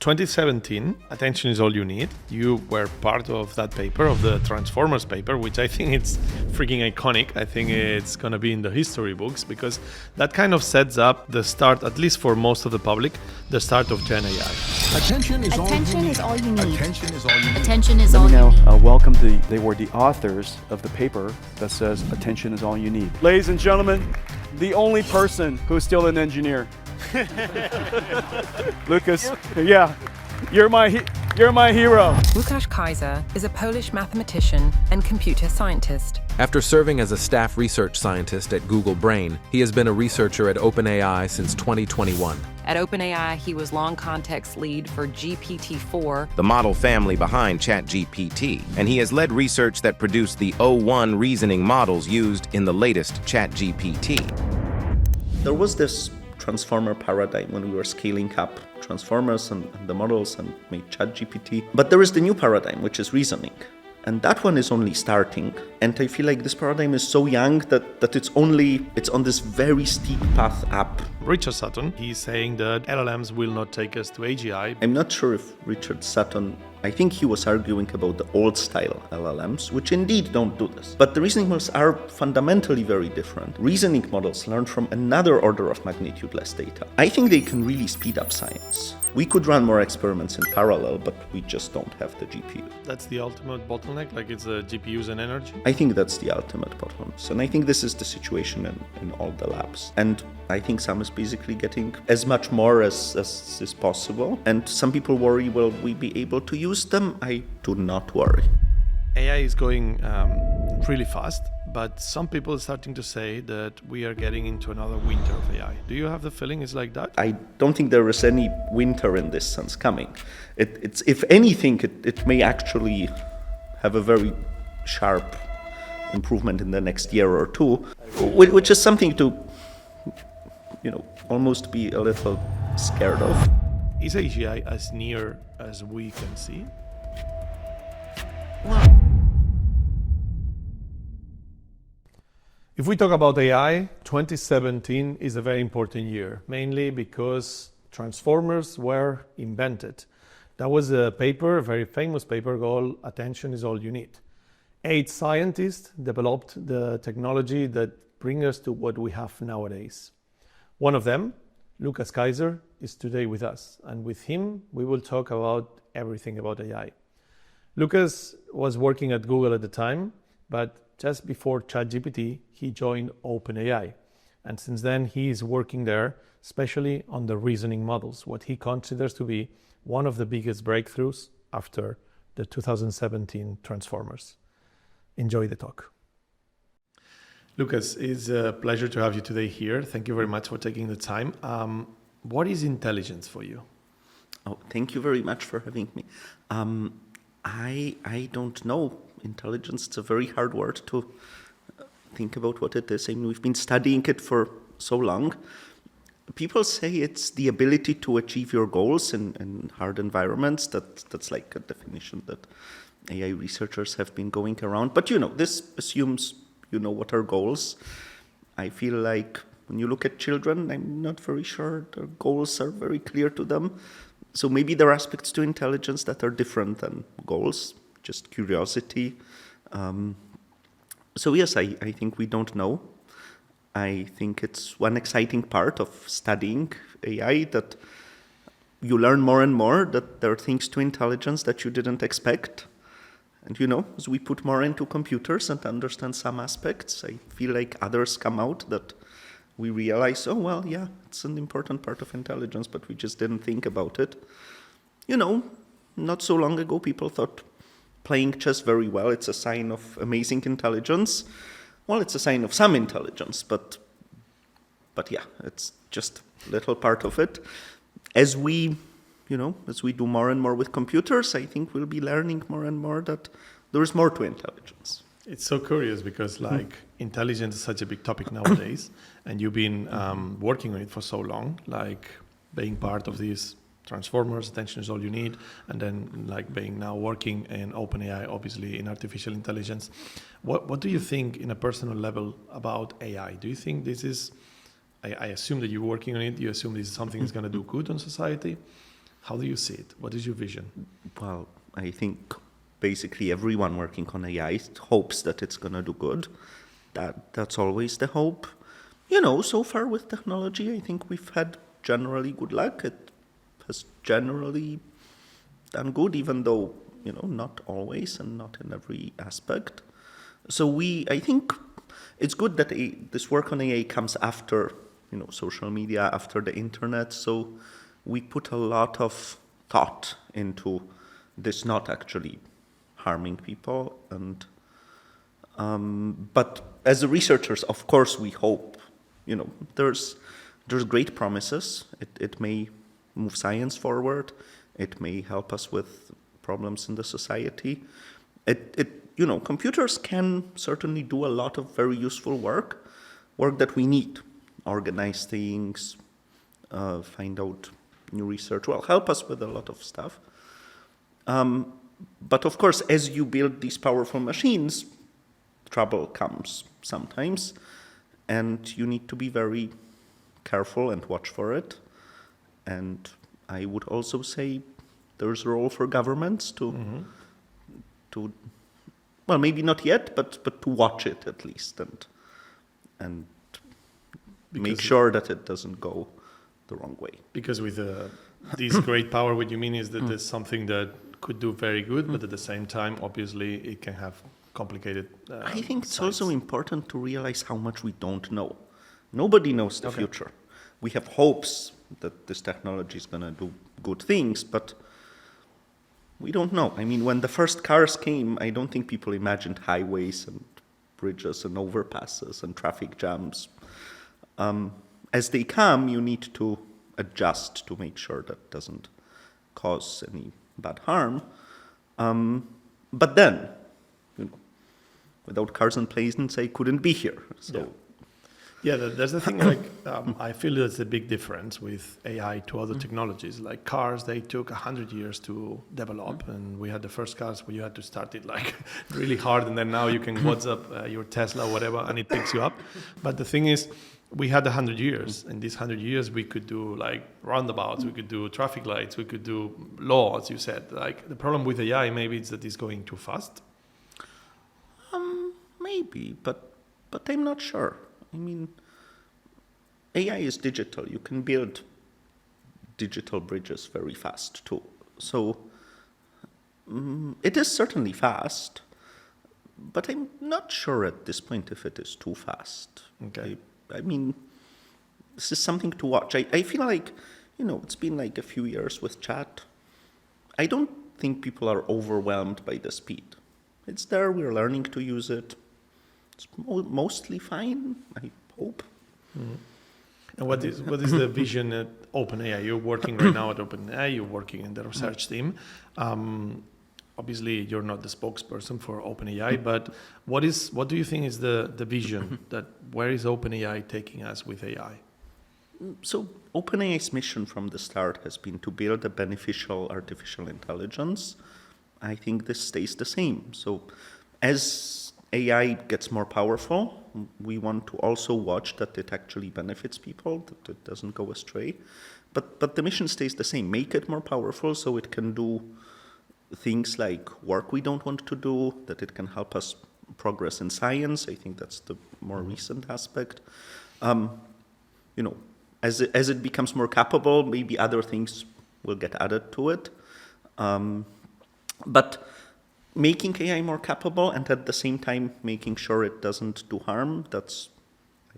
2017, Attention is All You Need. You were part of that paper, of the Transformers paper, which I think it's freaking iconic. I think it's going to be in the history books because that kind of sets up the start, at least for most of the public, the start of Gen AI. Attention is all you need. Attention is all you need. Attention is all you need. Welcome to, they were the authors of the paper that says attention is all you need. Ladies and gentlemen, the only person who's still an engineer. Lucas, yeah, you're my hero. Łukasz Kaiser is a Polish mathematician and computer scientist. After serving as a staff research scientist at Google Brain, he has been a researcher at OpenAI since 2021. At OpenAI, he was long context lead for GPT-4, the model family behind ChatGPT, and he has led research that produced the O1 reasoning models used in the latest ChatGPT. There was this transformer paradigm when we were scaling up transformers and the models and made ChatGPT. But there is the new paradigm, which is reasoning. And that one is only starting. And I feel like this paradigm is so young that it's on this very steep path up. Richard Sutton, he's saying that LLMs will not take us to AGI. I'm not sure if Richard Sutton, I think he was arguing about the old style LLMs, which indeed don't do this. But the reasoning models are fundamentally very different. Reasoning models learn from another order of magnitude less data. I think they can really speed up science. We could run more experiments in parallel, but we just don't have the GPU. That's the ultimate bottleneck, like it's the GPUs and energy? I think that's the ultimate bottleneck. And I think this is the situation in all the labs. And I think some is basically getting as much more as is possible. And some people worry, will we be able to use them? I do not worry. AI is going really fast, but some people are starting to say that we are getting into another winter of AI. Do you have the feeling it's like that? I don't think there is any winter in this sense coming. It's if anything, it may actually have a very sharp improvement in the next year or two, which is something to, almost be a little scared of. Is AGI as near as we can see? If we talk about AI, 2017 is a very important year, mainly because transformers were invented. That was a paper, a very famous paper called Attention is All You Need. 8 scientists developed the technology that brings us to what we have nowadays. One of them, Łukasz Kaiser, is today with us, and with him we will talk about everything about AI. Łukasz was working at Google at the time, but just before ChatGPT, he joined OpenAI. And since then, he is working there, especially on the reasoning models, what he considers to be one of the biggest breakthroughs after the 2017 Transformers. Enjoy the talk. Łukasz, it's a pleasure to have you today here. Thank you very much for taking the time. What is intelligence for you? Oh, thank you very much for having me. I don't know. Intelligence, it's a very hard word to think about what it is. I mean, we've been studying it for so long. People say it's the ability to achieve your goals in hard environments. That's like a definition that AI researchers have been going around. But this assumes what are goals. I feel like when you look at children, I'm not very sure their goals are very clear to them. So maybe there are aspects to intelligence that are different than goals. Just curiosity. So yes, I think we don't know. I think it's one exciting part of studying AI that you learn more and more that there are things to intelligence that you didn't expect. And as we put more into computers and understand some aspects, I feel like others come out that we realize, oh, well, yeah, it's an important part of intelligence, but we just didn't think about it. Not so long ago, people thought playing chess very well, it's a sign of amazing intelligence. Well, it's a sign of some intelligence, but yeah, it's just a little part of it. As we do more and more with computers, I think we'll be learning more and more that there is more to intelligence. It's so curious because intelligence is such a big topic nowadays, and you've been working on it for so long, like being part of these Transformers, Attention is All You Need, and then being now working in OpenAI, obviously in artificial intelligence. What do you think in a personal level about AI? Do you think this is, I assume that you're working on it, you assume this is something that's going to do good on society? How do you see it? What is your vision? Well, I think basically everyone working on AI hopes that it's going to do good. That's always the hope. So far with technology, I think we've had generally good luck. It has generally done good, even though, not always and not in every aspect. So I think it's good that this work on AI comes after, social media, after the internet. So we put a lot of thought into this not actually harming people. And but as researchers, of course, we hope, there's great promises. It may move science forward. It may help us with problems in the society. Computers can certainly do a lot of very useful work that we need. Organize things, find out new research, help us with a lot of stuff. But of course, as you build these powerful machines, trouble comes sometimes, and you need to be very careful and watch for it. And I would also say there's a role for governments to well, maybe not yet, but to watch it at least and make sure that it doesn't go the wrong way. Because with this great power, what you mean is that there's something that could do very good, but at the same time, obviously, it can have complicated I think it's sides. also important to realize how much we don't know. Nobody knows the future. We have hopes that this technology is going to do good things, but we don't know. I mean, when the first cars came, I don't think people imagined highways and bridges and overpasses and traffic jams. As they come, you need to adjust to make sure that doesn't cause any bad harm. But then, without cars and planes, I couldn't be here. So. Yeah, that's the thing. Like, I feel there's a big difference with AI to other technologies. Like cars, they took 100 years to develop, and we had the first cars where you had to start it like really hard, and then now you can WhatsApp your Tesla, whatever, and it picks you up. But the thing is, we had 100 years. In these 100 years, we could do like roundabouts, we could do traffic lights, we could do law, as you said. Like the problem with AI, maybe it's that it's going too fast. Maybe, but I'm not sure. I mean, AI is digital. You can build digital bridges very fast too. So it is certainly fast, but I'm not sure at this point if it is too fast. Okay. I mean, this is something to watch. I feel like, it's been like a few years with chat. I don't think people are overwhelmed by the speed. It's there. We're learning to use it. It's mostly fine, I hope. Mm-hmm. And what is the vision at OpenAI? You're working right now at OpenAI. You're working in the research team. Obviously, you're not the spokesperson for OpenAI, but what do you think is the vision? That where is OpenAI taking us with AI? So OpenAI's mission from the start has been to build a beneficial artificial intelligence. I think this stays the same. So as AI gets more powerful, we want to also watch that it actually benefits people, that it doesn't go astray. But the mission stays the same. Make it more powerful so it can do things like work we don't want to do, that it can help us progress in science. I think that's the more recent aspect. As it becomes more capable, maybe other things will get added to it. But making AI more capable and at the same time making sure it doesn't do harm, I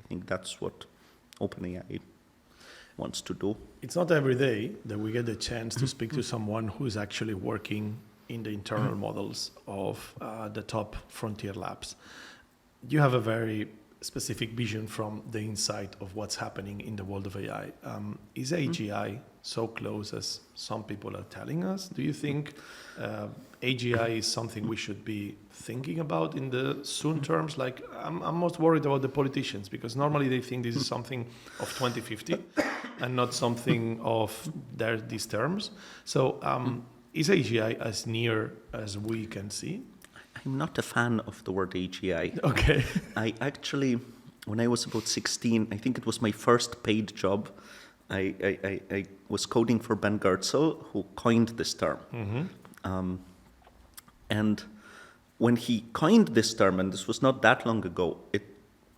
think that's what OpenAI wants to do. It's not every day that we get the chance to speak to someone who's actually working in the internal models of the top frontier labs. You have a very specific vision from the inside of what's happening in the world of AI. Is AGI so close as some people are telling us? Do you think AGI is something we should be thinking about in the soon terms? Like, I'm most worried about the politicians, because normally they think this is something of 2050 and not something of these terms. So is AGI as near as we can see? I'm not a fan of the word AGI. Okay. I actually, when I was about 16, I think it was my first paid job. I was coding for Ben Goertzel, who coined this term. And when he coined this term, and this was not that long ago, it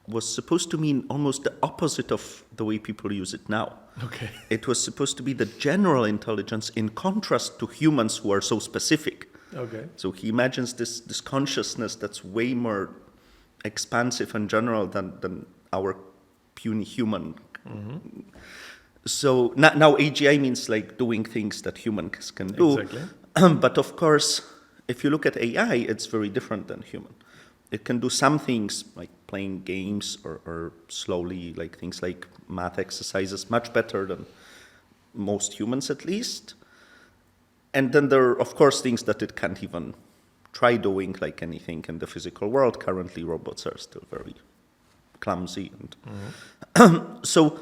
was supposed to mean almost the opposite of the way people use it now. Okay. It was supposed to be the general intelligence in contrast to humans who are so specific. Okay. So he imagines this consciousness that's way more expansive and general than our puny human. So now AGI means like doing things that humans can do. Exactly. But of course, if you look at AI, it's very different than human. It can do some things like playing games or slowly, like things like math exercises, much better than most humans at least. And then there are, of course, things that it can't even try doing, like anything in the physical world. Currently, robots are still very clumsy. And so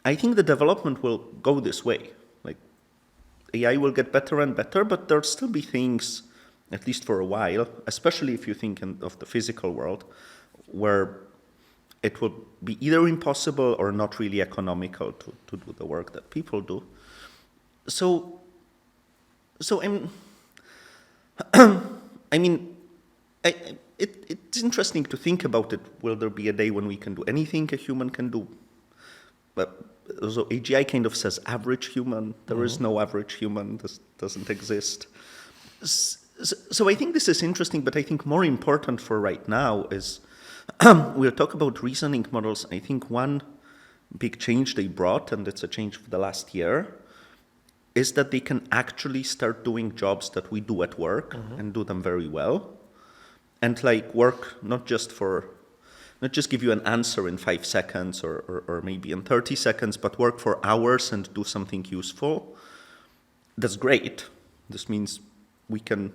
I think the development will go this way. Like AI will get better and better, but there'll still be things, at least for a while, especially if you think of the physical world, where it will be either impossible or not really economical to do the work that people do. So it's interesting to think about it. Will there be a day when we can do anything a human can do? But so AGI kind of says average human. There is no average human. This doesn't exist. So I think this is interesting, but I think more important for right now is we'll talk about reasoning models. I think one big change they brought, and it's a change for the last year, is that they can actually start doing jobs that we do at work and do them very well. And like work not just give you an answer in 5 seconds or maybe in 30 seconds, but work for hours and do something useful. That's great. This means we can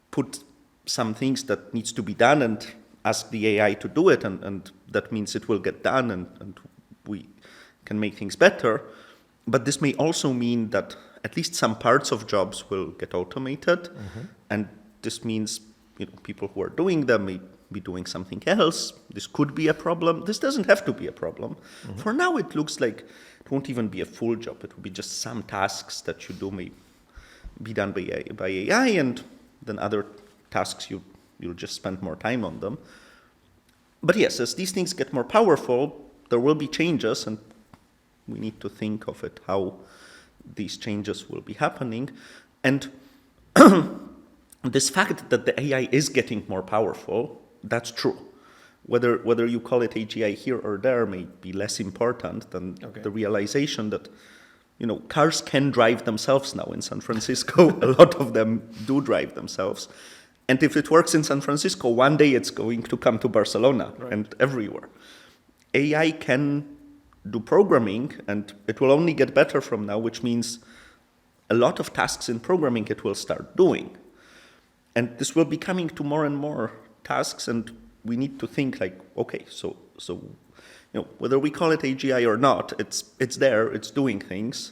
put some things that needs to be done and ask the AI to do it, and that means it will get done and we can make things better. But this may also mean that at least some parts of jobs will get automated, and this means people who are doing them may be doing something else. This could be a problem. This doesn't have to be a problem. For now, it looks like it won't even be a full job. It will be just some tasks that you do may be done by AI, and then other tasks you'll just spend more time on them. But yes, as these things get more powerful, there will be changes, and we need to think of it how these changes will be happening. And this fact that the AI is getting more powerful, that's true. Whether you call it AGI here or there may be less important than the realization that cars can drive themselves now in San Francisco. A lot of them do drive themselves. And if it works in San Francisco, one day it's going to come to Barcelona and everywhere. AI can do programming, and it will only get better from now, which means a lot of tasks in programming it will start doing. And this will be coming to more and more tasks, and we need to think like, okay, so whether we call it AGI or not, it's there, it's doing things.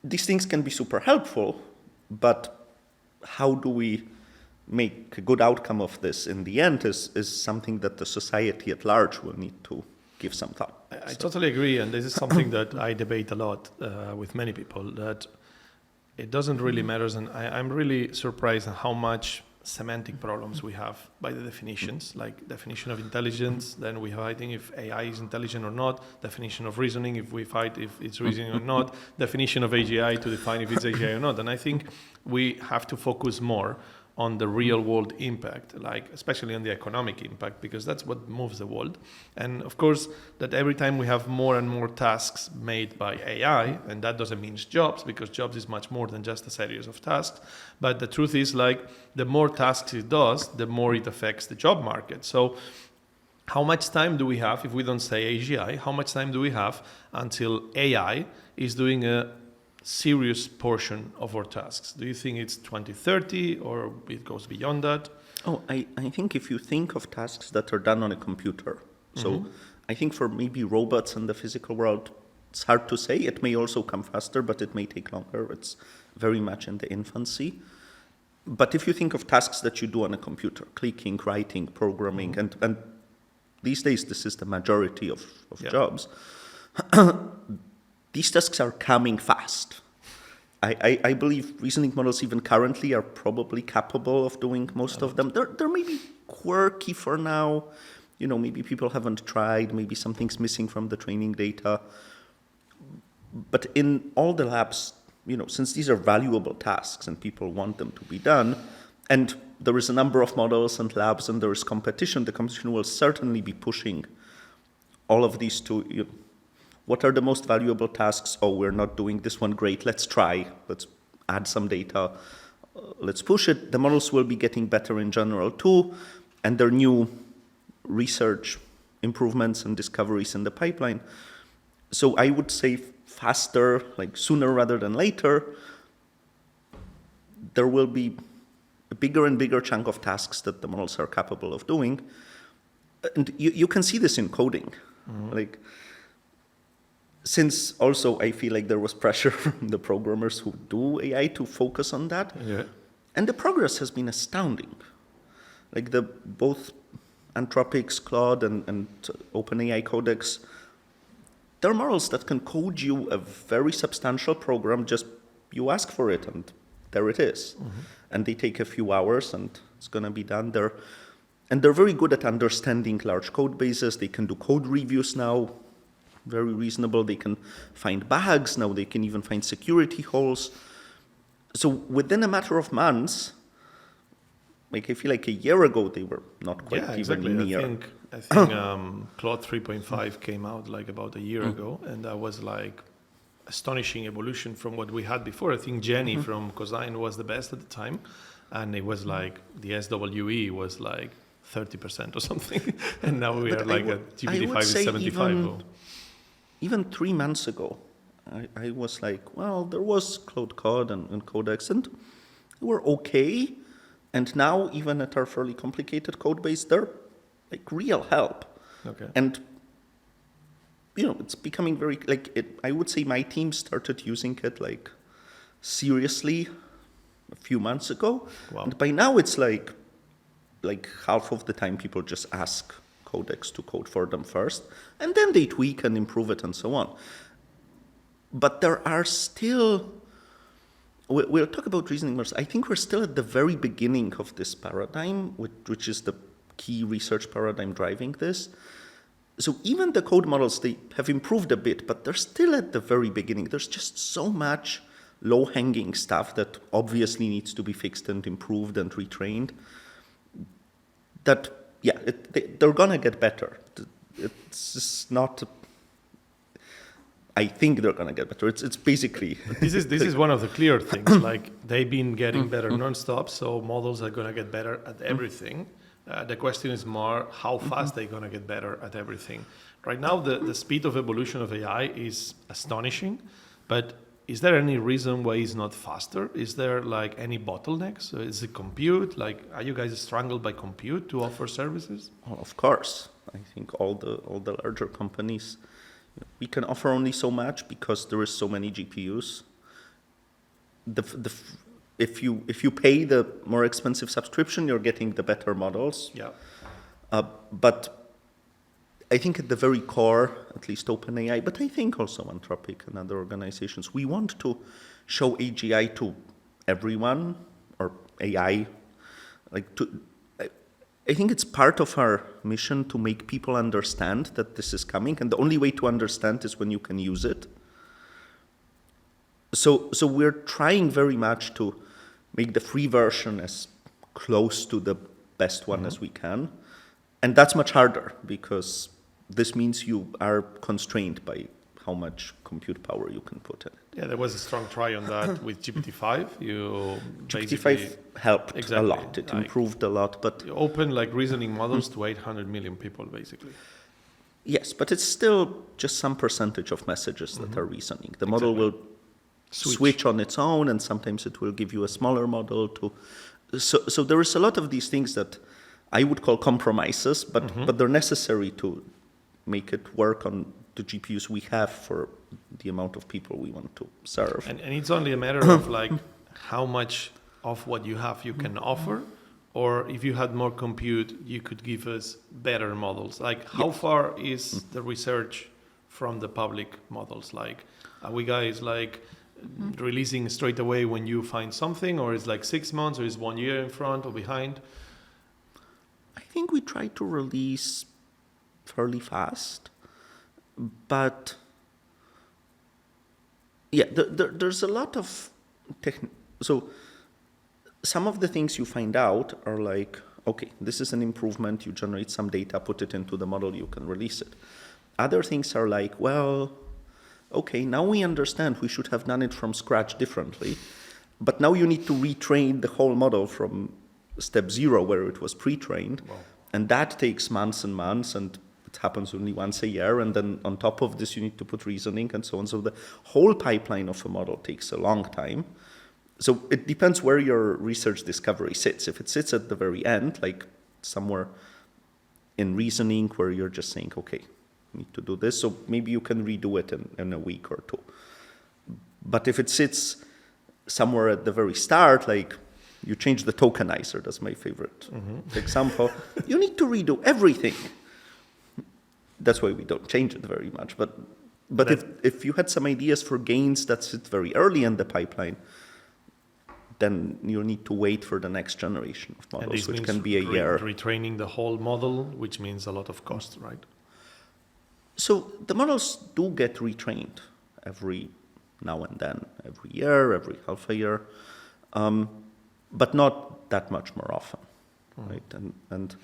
These things can be super helpful, but how do we make a good outcome of this in the end is something that the society at large will need to give some thought. I totally agree, and this is something that I debate a lot with many people, that it doesn't really matter, and I'm really surprised at how much semantic problems we have by the definitions, like definition of intelligence, then we fighting if AI is intelligent or not, definition of reasoning, if we fight if it's reasoning or not, definition of AGI to define if it's AGI or not. And I think we have to focus more on the real world impact, like especially on the economic impact, because that's what moves the world. And of course, that every time we have more and more tasks made by AI, and that doesn't mean jobs, because jobs is much more than just a series of tasks. But the truth is, like, the more tasks it does, the more it affects the job market. So how much time do we have, if we don't say AGI, how much time do we have until AI is doing a serious portion of our tasks? Do you think it's 2030 or it goes beyond that? Oh, I think if you think of tasks that are done on a computer, so I think for maybe robots in the physical world, it's hard to say. It may also come faster, but it may take longer. It's very much in the infancy. But if you think of tasks that you do on a computer, clicking, writing, programming, and these days this is the majority of jobs, these tasks are coming fast. I believe reasoning models even currently are probably capable of doing most of them. They're maybe quirky for now. Maybe people haven't tried, maybe something's missing from the training data. But in all the labs, since these are valuable tasks and people want them to be done, and there is a number of models and labs and there is competition, the competition will certainly be pushing all of these to, what are the most valuable tasks? Oh, we're not doing this one great. Let's try. Let's add some data. Let's push it. The models will be getting better in general too, and there are new research improvements and discoveries in the pipeline. So I would say faster, like sooner rather than later, there will be a bigger and bigger chunk of tasks that the models are capable of doing. And you can see this in coding. Like, since also I feel like there was pressure from the programmers who do AI to focus on that. Yeah. And the progress has been astounding. Like both Anthropic's Claude and OpenAI Codex, there are models that can code you a very substantial program, just you ask for it and there it is. And they take a few hours and it's going to be done there. And they're very good at understanding large code bases. They can do code reviews now, very reasonable. They can find bugs now. They can even find security holes. So within a matter of months, like I feel like a year ago, they were not quite even near. I think Claude 3.5 came out like about a year ago, and that was like astonishing evolution from what we had before. I think Jenny from Cosine was the best at the time, and it was like the SWE was like 30% or something, and now we are like at GPT-5 is 75. Even 3 months ago, I was like, well, there was Claude Code and Codex, and they were okay. And now, even at our fairly complicated code base, they're like real help. Okay. And, it's becoming very, I would say my team started using it like seriously a few months ago. Wow. And by now it's like half of the time people just ask Codex to code for them first, and then they tweak and improve it and so on. But there are still, we'll talk about reasoning models. I think we're still at the very beginning of this paradigm, which is the key research paradigm driving this. So even the code models, they have improved a bit, but they're still at the very beginning. There's just so much low-hanging stuff that obviously needs to be fixed and improved and retrained that, they're going to get better. It's just not... I think they're going to get better. It's basically... This is one of the clear things. Like, they've been getting better nonstop, so models are going to get better at everything. The question is more how fast they're going to get better at everything. Right now, the speed of evolution of AI is astonishing, but is there any reason why it's not faster? Is there like any bottlenecks? Is it compute? Like, are you guys strangled by compute to offer services? Well, of course. I think all the larger companies, we can offer only so much because there is so many GPUs. If you pay the more expensive subscription, you're getting the better models. Yeah. But I think at the very core, at least OpenAI, but I think also Anthropic and other organizations, we want to show AGI to everyone, or AI. I think it's part of our mission to make people understand that this is coming, and the only way to understand is when you can use it. So we're trying very much to make the free version as close to the best one as we can. And that's much harder because this means you are constrained by how much compute power you can put in it. Yeah, there was a strong try on that with GPT-5. GPT-5 helped a lot. It improved a lot, but you open like reasoning models to 800 million people, basically. Yes, but it's still just some percentage of messages that are reasoning. The model will switch on its own, and sometimes it will give you a smaller model to. So there is a lot of these things that I would call compromises, but they're necessary to make it work on the GPUs we have for the amount of people we want to serve. And it's only a matter of like how much of what you have you can offer, or if you had more compute, you could give us better models. Like how far is the research from the public models? Like Are we guys like releasing straight away when you find something, or is like 6 months, or is 1 year in front or behind? I think we try to release fairly fast, but yeah, there's a lot of so some of the things you find out are like, okay, this is an improvement, you generate some data, put it into the model, you can release it. Other things are like, well, okay, now we understand we should have done it from scratch differently, but now you need to retrain the whole model from step 0 where it was pre-trained. Wow. And that takes months and months, and it happens only once a year. And then on top of this, you need to put reasoning and so on. So the whole pipeline of a model takes a long time. So it depends where your research discovery sits. If it sits at the very end, like somewhere in reasoning where you're just saying, okay, I need to do this, so maybe you can redo it in a week or 2. But if it sits somewhere at the very start, like you change the tokenizer, that's my favorite example, you need to redo everything. That's why we don't change it very much. But if you had some ideas for gains that sit very early in the pipeline, then you need to wait for the next generation of models, which can be a year. Retraining the whole model, which means a lot of cost, right? So the models do get retrained every now and then, every year, every half a year, but not that much more often, right? And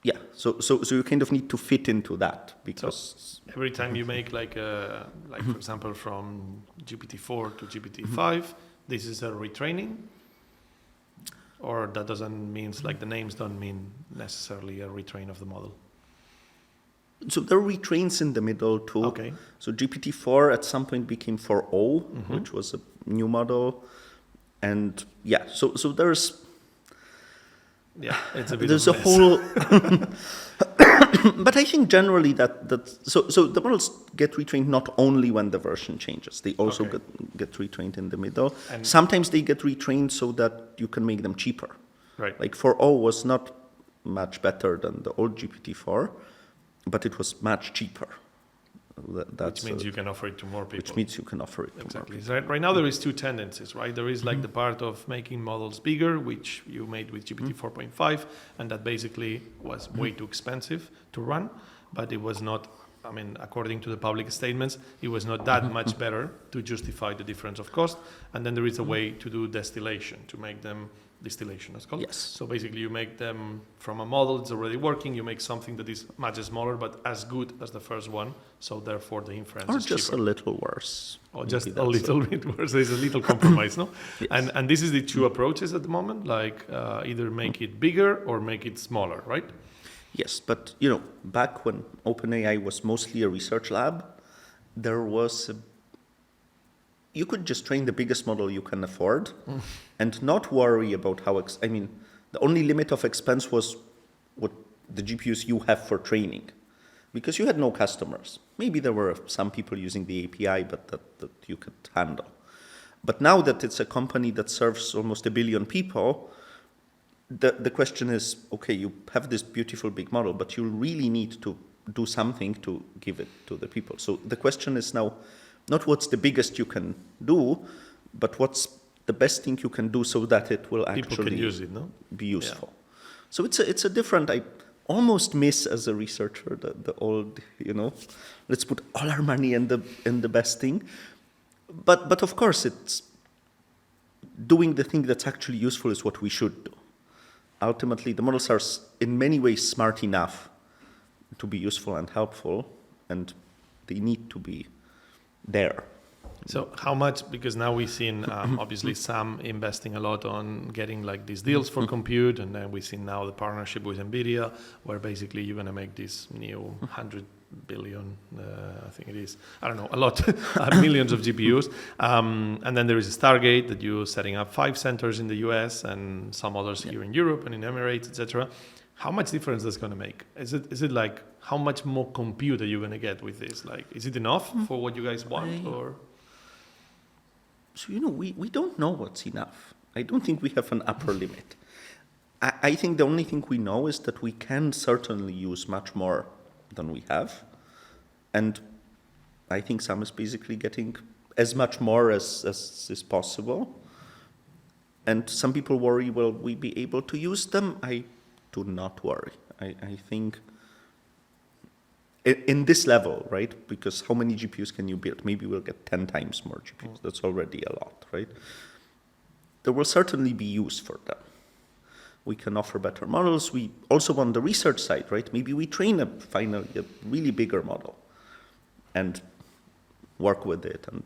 yeah, so you kind of need to fit into that, because so every time you make like for example from GPT-4 to GPT-5, this is a retraining, or that doesn't mean, like the names don't mean necessarily a retrain of the model. So there are retrains in the middle too. Okay. So GPT-4 at some point became 4.0, which was a new model, and yeah, so there's it's a bit there's of a mess. whole. But I think generally that so the models get retrained not only when the version changes; they also get retrained in the middle. And sometimes they get retrained so that you can make them cheaper. Right. Like 4.0 was not much better than the old GPT-4, but it was much cheaper. Which means you can offer it to more people. Which means you can offer it to more people. So right now there is 2 tendencies, right? There is like the part of making models bigger, which you made with GPT 4.5, and that basically was way too expensive to run, but it was not, I mean, according to the public statements, it was not that much better to justify the difference of cost. And then there is a way to do distillation, to make them distillation, it's called. Yes. So basically you make them from a model that's already working, you make something that is much smaller but as good as the first one, so therefore the inference is cheaper. Or just a little worse. Or just a little bit worse. There's a little compromise, no? Yes. And this is the 2 approaches at the moment, like either make it bigger or make it smaller, right? Yes, but back when OpenAI was mostly a research lab, there was you could just train the biggest model you can afford and not worry about how, the only limit of expense was what the GPUs you have for training, because you had no customers. Maybe there were some people using the API, but that you could handle. But now that it's a company that serves almost 1 billion people, the question is, okay, you have this beautiful big model, but you really need to do something to give it to the people. So the question is now, not what's the biggest you can do, but what's the best thing you can do so that it will actually use it, no? be useful. Yeah. So it's a different, I almost miss as a researcher the old, let's put all our money in the best thing. But of course it's doing the thing that's actually useful is what we should do. Ultimately, the models are in many ways smart enough to be useful and helpful, and they need to be there. So how much, because now we've seen obviously Sam investing a lot on getting like these deals for compute, and then we've seen now the partnership with NVIDIA, where basically you're going to make this new 100 billion, I think it is, I don't know, a lot, millions of GPUs. And then there is a Stargate that you're setting up 5 centers in the US and some others here in Europe and in Emirates, etc. How much difference that's going to make? Is it like, how much more compute are you going to get with this? Like, is it enough for what you guys want, or? So, we don't know what's enough. I don't think we have an upper limit. I think the only thing we know is that we can certainly use much more than we have. And I think some is basically getting as much more as is possible. And some people worry, will we be able to use them? I do not worry. I think in this level, right? Because how many GPUs can you build? Maybe we'll get 10 times more GPUs. That's already a lot, right? There will certainly be use for them. We can offer better models. We also on the research side, right? Maybe we train finally a really bigger model and work with it and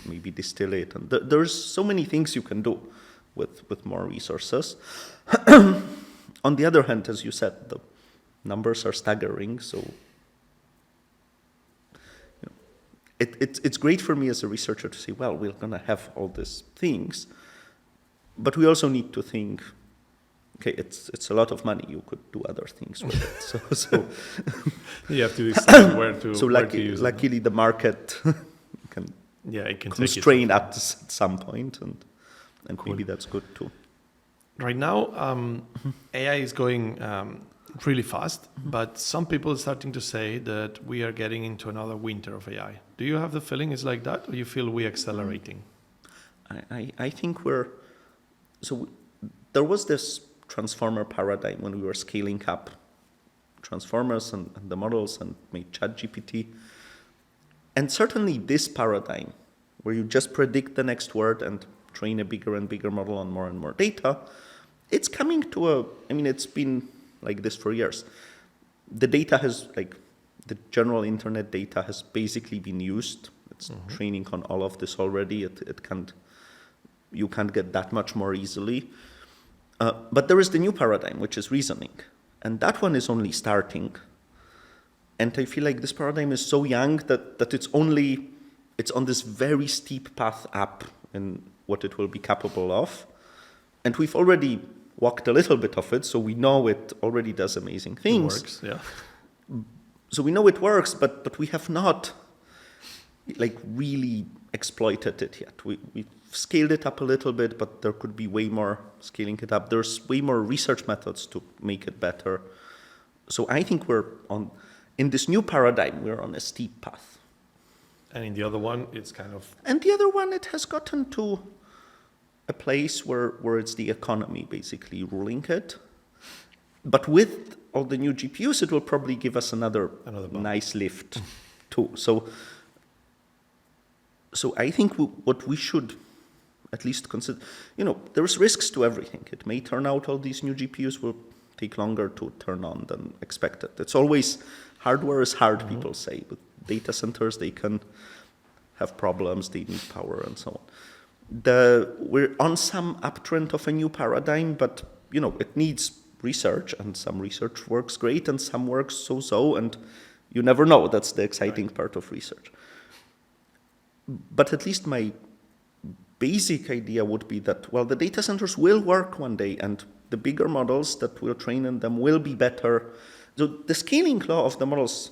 maybe distill it. And there's so many things you can do with more resources. On the other hand, as you said, the numbers are staggering. So it's great for me as a researcher to say, well, we're going to have all these things, but we also need to think, okay, it's a lot of money. You could do other things with it. So you have to decide where to. So where to use luckily, the market can it can constrain at some point, and maybe that's good too. Right now, AI is going really fast, but some people are starting to say that we are getting into another winter of AI. Do you have the feeling it's like that, or you feel we're accelerating? I think there was this transformer paradigm when we were scaling up transformers and the models and made ChatGPT. And certainly this paradigm, where you just predict the next word and train a bigger and bigger model on more and more data, it's coming to it's been like this for years. The data has, the general internet data has basically been used. It's training on all of this already. You can't get that much more easily. But there is the new paradigm, which is reasoning. And that one is only starting. And I feel like this paradigm is so young that it's on this very steep path up in what it will be capable of. And we've already walked a little bit of it, so we know it already does amazing things. It works, yeah. So we know it works, but we have not really exploited it yet. We've scaled it up a little bit, but there could be way more scaling it up. There's way more research methods to make it better. So I think in this new paradigm, we're on a steep path. And in the other one, it's kind of... And the other one, it has gotten to a place where it's the economy basically ruling it. But with all the new GPUs, it will probably give us another nice lift too. So I think what we should at least consider, there's risks to everything. It may turn out all these new GPUs will take longer to turn on than expected. It's always, hardware is hard, people say. With data centers, they can have problems, they need power and so on. We're on some uptrend of a new paradigm, but it needs research, and some research works great and some works so-so, and you never know. That's the exciting part of research. But at least my basic idea would be that, well, the data centers will work one day, and the bigger models that we'll train in them will be better. So the scaling law of the models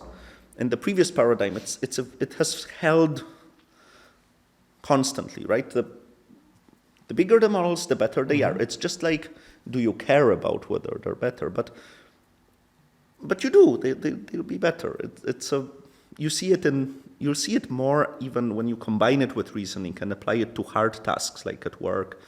in the previous paradigm, it has held constantly, right? The bigger the models, the better they are. It's just like, do you care about whether they're better? But you do. They'll be better. You'll see it more even when you combine it with reasoning and apply it to hard tasks like at work.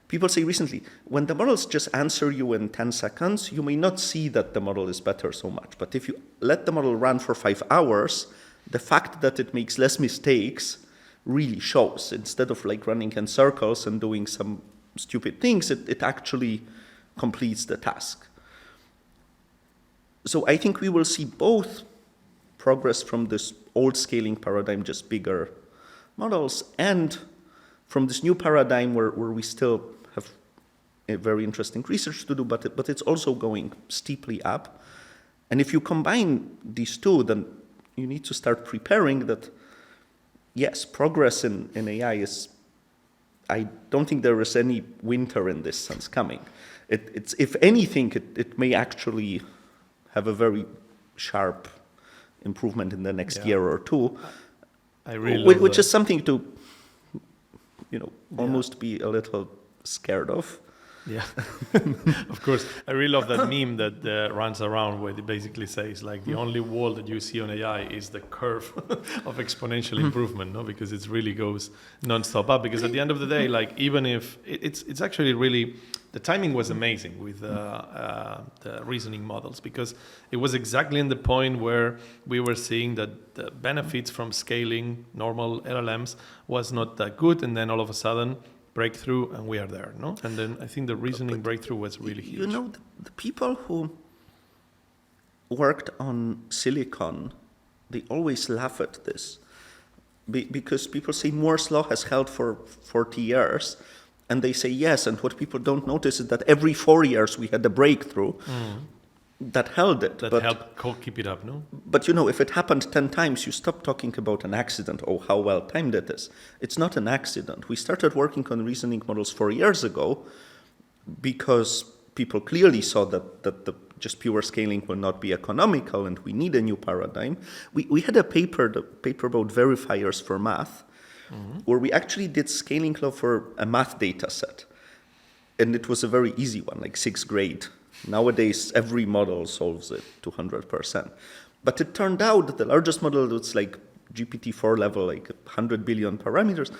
People say recently, when the models just answer you in 10 seconds, you may not see that the model is better so much. But if you let the model run for 5 hours, the fact that it makes less mistakes really shows. Instead of running in circles and doing some stupid things, it actually completes the task. So I think we will see both progress from this old scaling paradigm, just bigger models, and from this new paradigm where we still have a very interesting research to do, but it's also going steeply up. And if you combine these two, then you need to start preparing that, yes, progress in AI is, I don't think there is any winter in this sense coming. It's if anything, it may actually have a very sharp improvement in the next year or two, which is something to, almost be a little scared of. Yeah, of course. I really love that meme that runs around where it basically says like the only wall that you see on AI is the curve of exponential improvement, no? Because it really goes non-stop up. Because at the end of the day, like even if it's actually really, the timing was amazing with the reasoning models, because it was exactly in the point where we were seeing that the benefits from scaling normal LLMs was not that good, and then all of a sudden breakthrough, and we are there, no? And then I think the reasoning breakthrough was really huge. You know, the people who worked on silicon, they always laugh at this because people say Moore's law has held for 40 years, and they say yes, and what people don't notice is that every 4 years we had a breakthrough that held it. That helped keep it up, no? But you know, if it happened 10 times, you stop talking about an accident. Oh, how well timed it is. It's not an accident. We started working on reasoning models 4 years ago because people clearly saw that the just pure scaling will not be economical and we need a new paradigm. We had the paper about verifiers for math, where we actually did scaling law for a math data set. And it was a very easy one, like 6th grade. Nowadays, every model solves it 200%. But it turned out that the largest model was like GPT-4 level, like 100 billion parameters.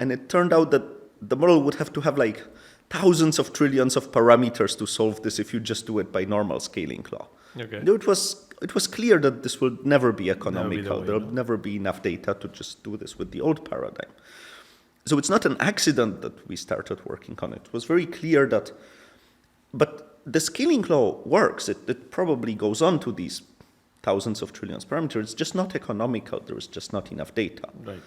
And it turned out that the model would have to have like thousands of trillions of parameters to solve this if you just do it by normal scaling law. Okay. It was clear that this will never be economical. There will no. never be enough data to just do this with the old paradigm. So it's not an accident that we started working on it. It was very clear that, but the scaling law works. It probably goes on to these thousands of trillions of parameters. It's just not economical. There is just not enough data. Right.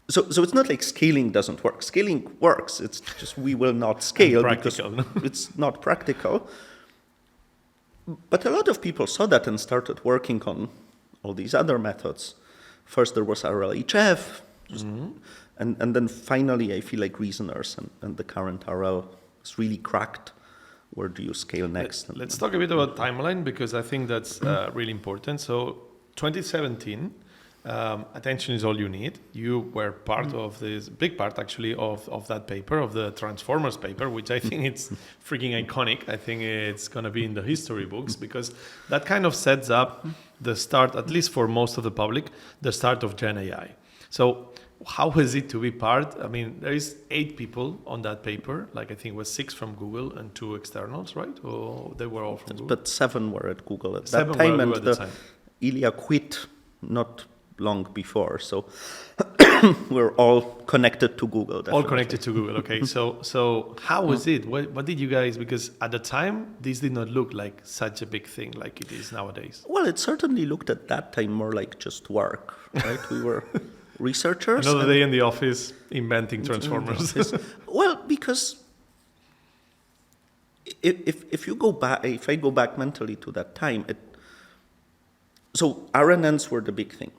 So it's not like scaling doesn't work. Scaling works. It's just we will not scale because it's not practical. But a lot of people saw that and started working on all these other methods. First there was RLHF, and then finally I feel like reasoners and the current RL is really cracked. Where do you scale next? Let's talk a bit about timeline, because I think that's really important. So 2017, attention is all you need. You were part of this, big part actually, of that paper, of the Transformers paper, which I think it's freaking iconic. I think it's going to be in the history books, because that kind of sets up the start, at least for most of the public, the start of Gen AI. So how is it to be part? I mean, there is 8 people on that paper. Like I think it was 6 from Google and 2 externals, right? Or they were all from Google? But 7 were at Google at 7 that time, were and at the time. Ilya quit not long before. So we're all connected to Google. Definitely. All connected to Google. Okay. So how was it? What did you guys? Because at the time, this did not look like such a big thing like it is nowadays. Well, it certainly looked at that time more like just work, right? We were researchers. Another day in the office inventing transformers. Well, because if you go back, if I go back mentally to that time, so RNNs were the big thing.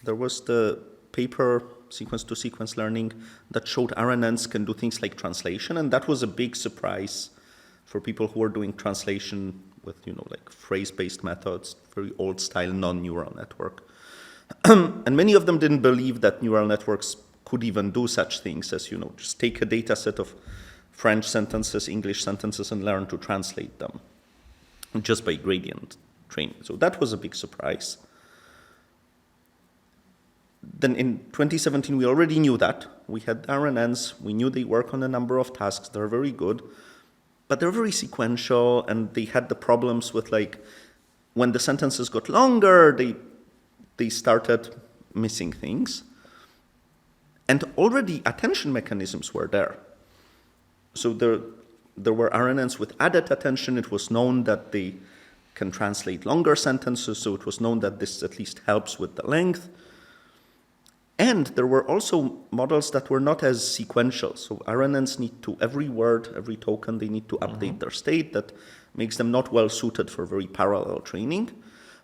There was the paper sequence-to-sequence learning that showed RNNs can do things like translation, and that was a big surprise for people who were doing translation with, like phrase-based methods, very old-style non-neural network. And many of them didn't believe that neural networks could even do such things as, just take a data set of French sentences, English sentences, and learn to translate them just by gradient training. So that was a big surprise. Then in 2017, we already knew that. We had RNNs. We knew they work on a number of tasks. They're very good. But they're very sequential, and they had the problems with, like, when the sentences got longer, they started missing things. And already attention mechanisms were there. So there were RNNs with added attention. It was known that they can translate longer sentences, so it was known that this at least helps with the length. And there were also models that were not as sequential. So RNNs need to, every word, every token, they need to update their state. That makes them not well suited for very parallel training.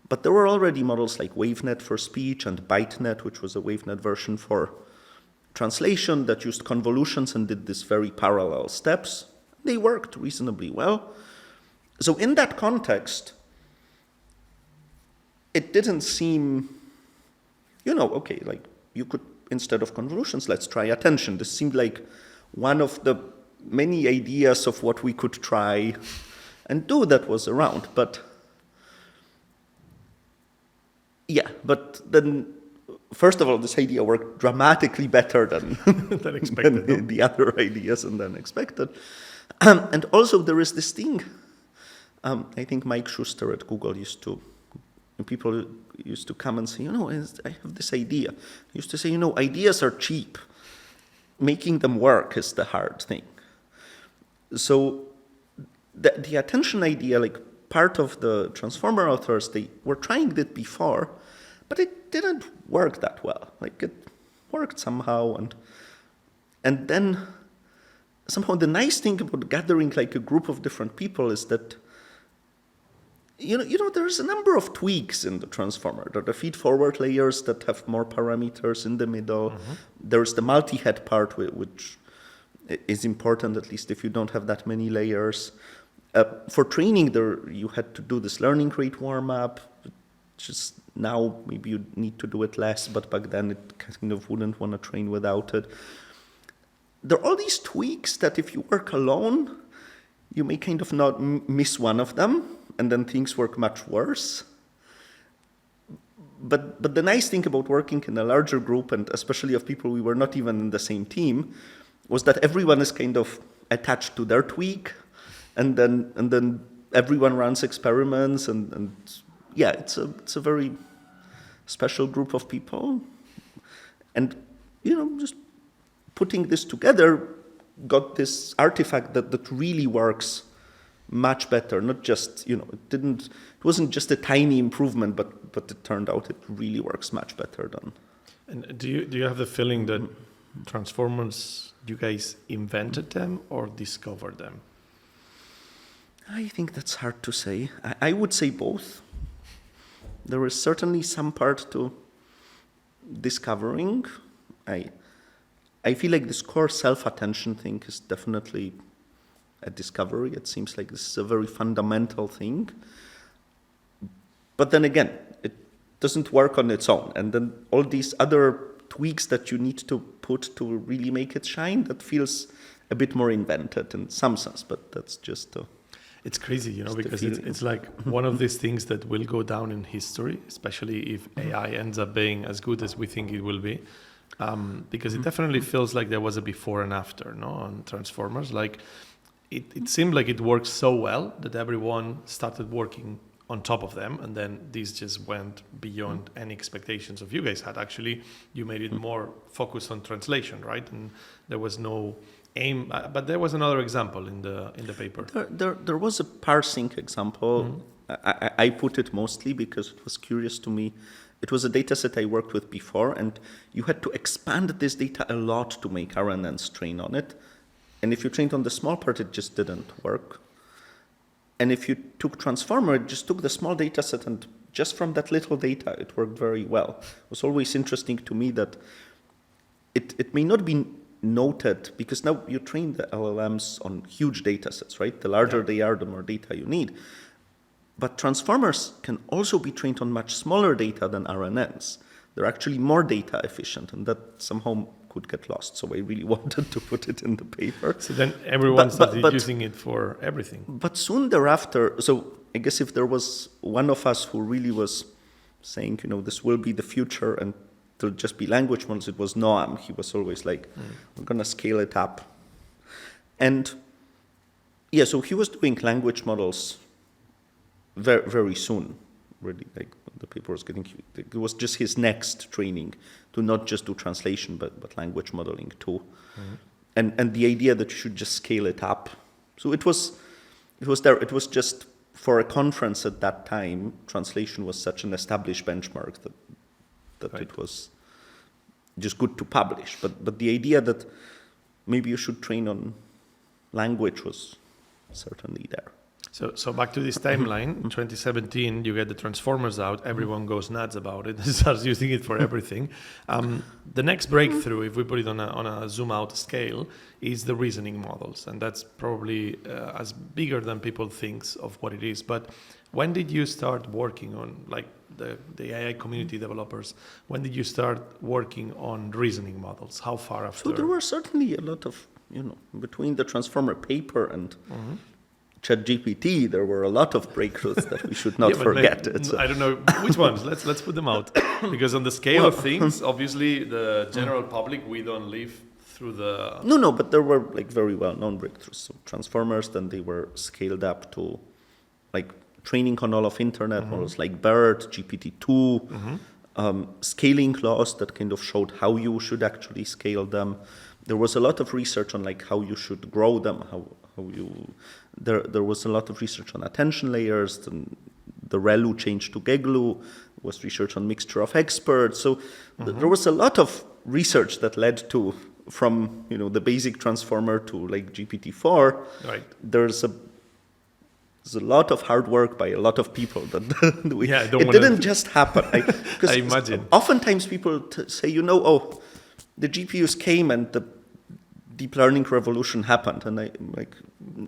But there were already models like WaveNet for speech and ByteNet, which was a WaveNet version for translation, that used convolutions and did these very parallel steps. They worked reasonably well. So in that context, it didn't seem, okay, like you could, instead of convolutions, let's try attention. This seemed like one of the many ideas of what we could try and do that was around. But then, first of all, this idea worked dramatically better than, Than expected, than the other ideas and than expected. And also there is this thing, I think Mike Schuster at Google people used to come and say, I have this idea. He used to say, ideas are cheap. Making them work is the hard thing. So the attention idea, like part of the transformer authors, they were trying it before, but it didn't work that well. Like it worked somehow, and then somehow the nice thing about gathering like a group of different people is that there's a number of tweaks in the transformer. There are the feed-forward layers that have more parameters in the middle. Mm-hmm. There's the multi-head part, which is important, at least if you don't have that many layers. For training, you had to do this learning rate warm-up, which is now maybe you need to do it less, but back then it kind of wouldn't want to train without it. There are all these tweaks that if you work alone, you may kind of not miss one of them, and then things work much worse. But the nice thing about working in a larger group, and especially of people we were not even in the same team, was that everyone is kind of attached to their tweak, and then everyone runs experiments, and it's a very special group of people, and just putting this together got this artifact that really works much better. Not just it wasn't just a tiny improvement, but it turned out it really works much better than. And do you have the feeling that transformers, you guys invented them or discovered them? I think that's hard to say. I would say both. There is certainly some part to discovering. I feel like this core self-attention thing is definitely a discovery. It seems like this is a very fundamental thing. But then again, it doesn't work on its own. And then all these other tweaks that you need to put to really make it shine, that feels a bit more invented in some sense, but that's just it's crazy, because it's like one of these things that will go down in history, especially if AI ends up being as good as we think it will be. Because it definitely feels like there was a before and after, on transformers. Like it seemed like it worked so well that everyone started working on top of them, and then these just went beyond any expectations of you guys had. Actually, you made it more focused on translation, right? And there was no aim, but there was another example in the paper. There was a parsing example. Mm-hmm. I put it mostly because it was curious to me. It was a data set I worked with before, and you had to expand this data a lot to make RNNs train on it. And if you trained on the small part, it just didn't work. And if you took transformer, it just took the small data set, and just from that little data, it worked very well. It was always interesting to me that it may not be noted, because now you train the LLMs on huge data sets, right? The larger they are, the more data you need. But transformers can also be trained on much smaller data than RNNs. They're actually more data efficient, and that somehow could get lost. So I really wanted to put it in the paper. So then everyone started using it for everything. But soon thereafter, so I guess if there was one of us who really was saying, this will be the future and there'll just be language models, it was Noam. He was always like, we're going to scale it up. And so he was doing language models very, very soon, really. Like the paper was it was just his next training to not just do translation, but language modeling too. Mm-hmm. And the idea that you should just scale it up. So it was there. It was just for a conference at that time, translation was such an established benchmark that right. It was just good to publish. But the idea that maybe you should train on language was certainly there. So back to this timeline, in 2017, you get the transformers out, everyone goes nuts about it, starts using it for everything. The next breakthrough, if we put it on a zoom out scale, is the reasoning models. And that's probably as bigger than people think of what it is. But when did you start working on, like the AI community developers, when did you start working on reasoning models? How far after? So there were certainly a lot of between the transformer paper and ChatGPT, there were a lot of breakthroughs that we should not forget. I don't know which ones. Let's put them out, because on the scale of things, obviously, the general public, we don't live through the. No, but there were very well-known breakthroughs. So transformers, then they were scaled up to training on all of internet models like BERT, GPT-2, scaling laws that kind of showed how you should actually scale them. There was a lot of research on how you should grow them, there was a lot of research on attention layers, and the ReLU changed to GEGLU, was research on mixture of experts. So there was a lot of research that led to, from the basic transformer to GPT-4. Right. There's a lot of hard work by a lot of people that it didn't just happen. I imagine. Oftentimes people say, the GPUs came and the deep learning revolution happened, and I'm like,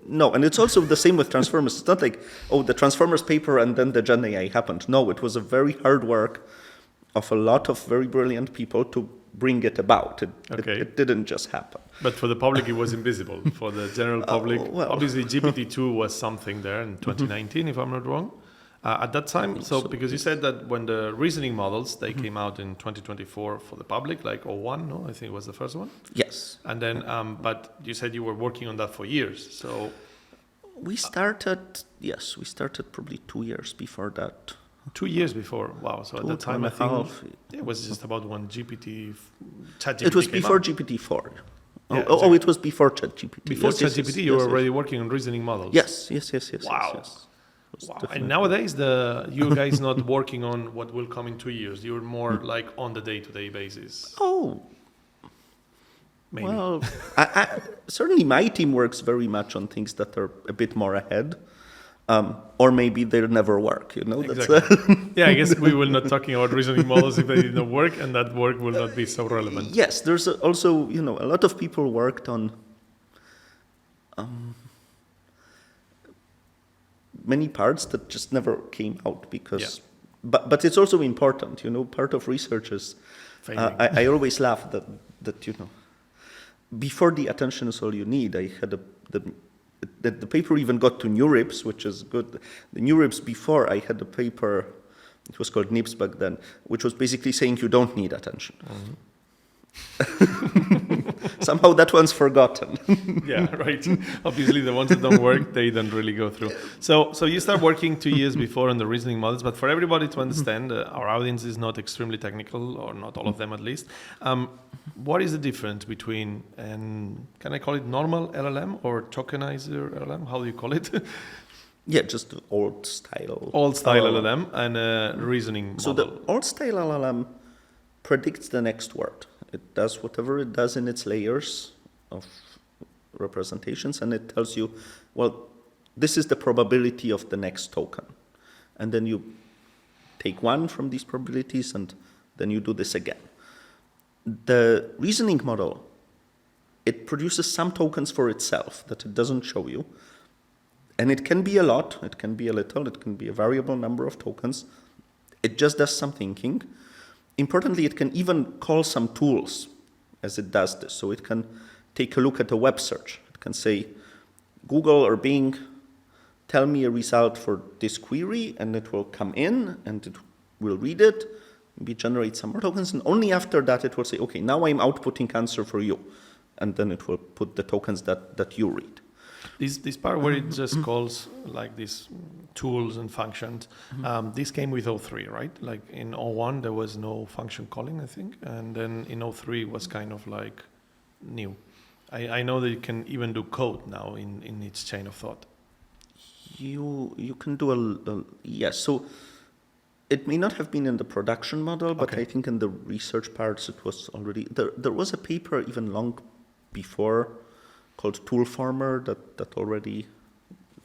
no. And it's also the same with transformers. It's not like, the transformers paper and then the Gen AI happened. No, it was a very hard work of a lot of very brilliant people to bring it about. It didn't just happen. But for the public, it was invisible. For the general public, obviously GPT-2 was something there in 2019, if I'm not wrong. At that time, because you said that when the reasoning models, they came out in 2024 for the public, like O1, no? I think it was the first one. Yes. And then, but you said you were working on that for years, so. We started probably 2 years before that. 2 years before, wow. So at that time, I think it was just about when ChatGPT It was before out. GPT-4. Yeah, it was before ChatGPT. Before ChatGPT, you were already working on reasoning models. Yes. Wow. Yes. Wow. And nowadays, you guys not working on what will come in 2 years. You're more on the day-to-day basis. Oh. Maybe. Well, certainly my team works very much on things that are a bit more ahead. Or maybe they'll never work, Exactly. I guess we will not talking about reasoning models if they did not work, and that work will not be so relevant. Yes, there's also, a lot of people worked on many parts that just never came out because, but it's also important, part of research is, I always laugh that before the attention is all you need, I had the paper even got to NeurIPS, which is good. The NeurIPS before, I had a paper, it was called NIPS back then, which was basically saying you don't need attention. Somehow that one's forgotten. Yeah, right. Obviously, the ones that don't work, they don't really go through. So you start working 2 years before on the reasoning models, but for everybody to understand, our audience is not extremely technical, or not all of them at least. What is the difference between, can I call it normal LLM or tokenizer LLM? How do you call it? Yeah, just the old style. Old style LLM and a reasoning model. So the old style LLM predicts the next word. It does whatever it does in its layers of representations, and it tells you, this is the probability of the next token. And then you take one from these probabilities, and then you do this again. The reasoning model, it produces some tokens for itself that it doesn't show you. And it can be a lot, it can be a little, it can be a variable number of tokens. It just does some thinking. Importantly, it can even call some tools as it does this. So it can take a look at a web search. It can say, Google or Bing, tell me a result for this query, and it will come in, and it will read it, maybe generate some more tokens, and only after that it will say, okay, now I'm outputting answer for you. And then it will put the tokens that you read. This part where it just calls like these tools and functions, this came with O3, right? Like in O1, there was no function calling, I think. And then in O3 was kind of like new. I know that you can even do code now in its chain of thought. You can do yes. So it may not have been in the production model, but I think in the research parts it was already, there was a paper even long before called Toolformer that already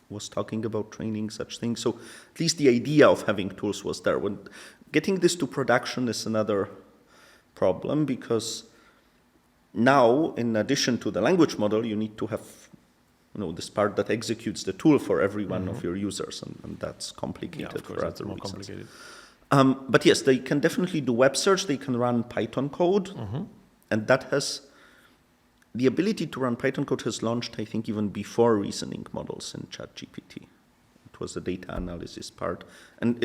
was talking about training such things. So at least the idea of having tools was there. When getting this to production is another problem, because now, in addition to the language model, you need to have this part that executes the tool for every one of your users, and that's complicated. Yeah, of course, for it's other more reasons. complicated. But yes, they can definitely do web search. They can run Python code, and that has the ability to run Python code has launched, I think, even before reasoning models in ChatGPT. It was the data analysis part. And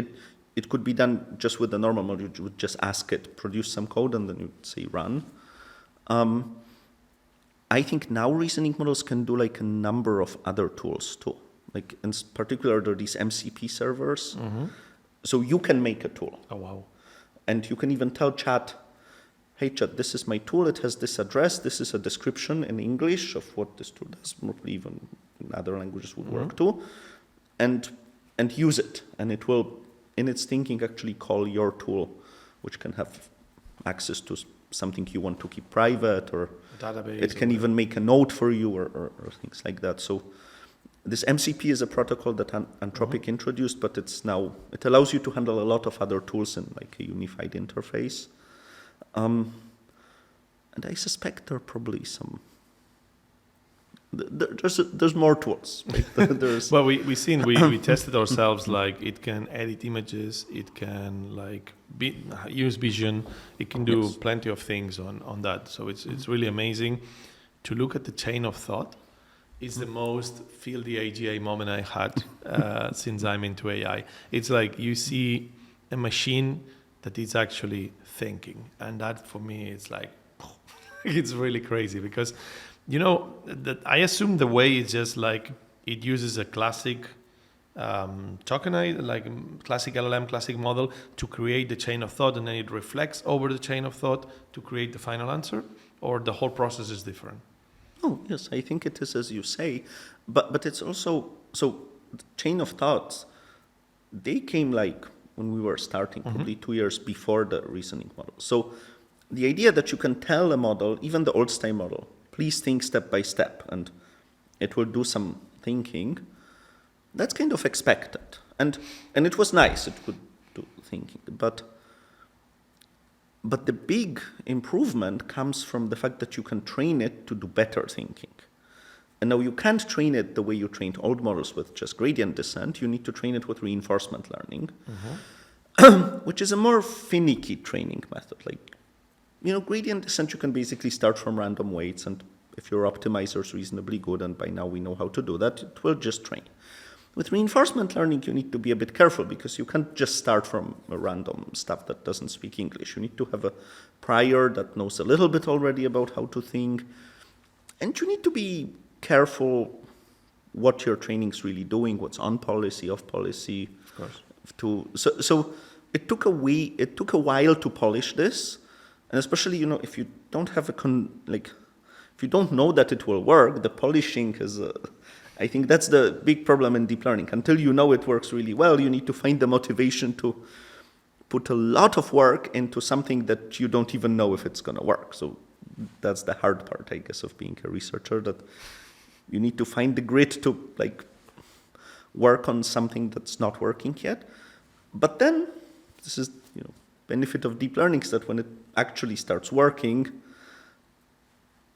it could be done just with the normal model. You would just ask it, produce some code, and then you'd say run. I think now reasoning models can do like a number of other tools too. Like in particular, there are these MCP servers. So you can make a tool. Oh, wow. And you can even tell Chat, hey, Chat, this is my tool. It has this address. This is a description in English of what this tool does. Probably even in other languages would work too. And use it. And it will, in its thinking, actually call your tool, which can have access to something you want to keep private, or database. It can even make a note for you, or things like that. So this MCP is a protocol that Anthropic introduced, but it allows you to handle a lot of other tools in like a unified interface. And I suspect there are probably some. There's more tools. Right? Well, we tested ourselves. Like it can edit images, it can like use vision, it can do plenty of things on that. So it's really amazing to look at the chain of thought. It's the most feel the AGI moment I had since I'm into AI. It's like you see a machine that is actually thinking, and that for me it's like it's really crazy because. You know, that I assume the way is just like it uses a classic tokenized, like classic LLM, classic model to create the chain of thought, and then it reflects over the chain of thought to create the final answer, or the whole process is different? Oh, yes, I think it is as you say, but it's also, so the chain of thoughts, they came like when we were starting, probably 2 years before the reasoning model. So the idea that you can tell a model, even the old style model, please think step by step, and it will do some thinking. That's kind of expected, and it was nice. It could do thinking, but the big improvement comes from the fact that you can train it to do better thinking. And now you can't train it the way you trained old models with just gradient descent. You need to train it with reinforcement learning, which is a more finicky training method. Like, you know, gradient descent, you can basically start from random weights, and if your optimizer is reasonably good, and by now we know how to do that, it will just train. With reinforcement learning, you need to be a bit careful because you can't just start from a random stuff that doesn't speak English. You need to have a prior that knows a little bit already about how to think, and you need to be careful what your training is really doing, what's on policy, off policy. Of course. So it took a while to polish this. And especially, you know, if you don't have if you don't know that it will work, the polishing is, I think that's the big problem in deep learning. Until you know it works really well, you need to find the motivation to put a lot of work into something that you don't even know if it's going to work. So that's the hard part, I guess, of being a researcher, that you need to find the grit to like work on something that's not working yet. But then, this is, you know, benefit of deep learning is that when it actually starts working,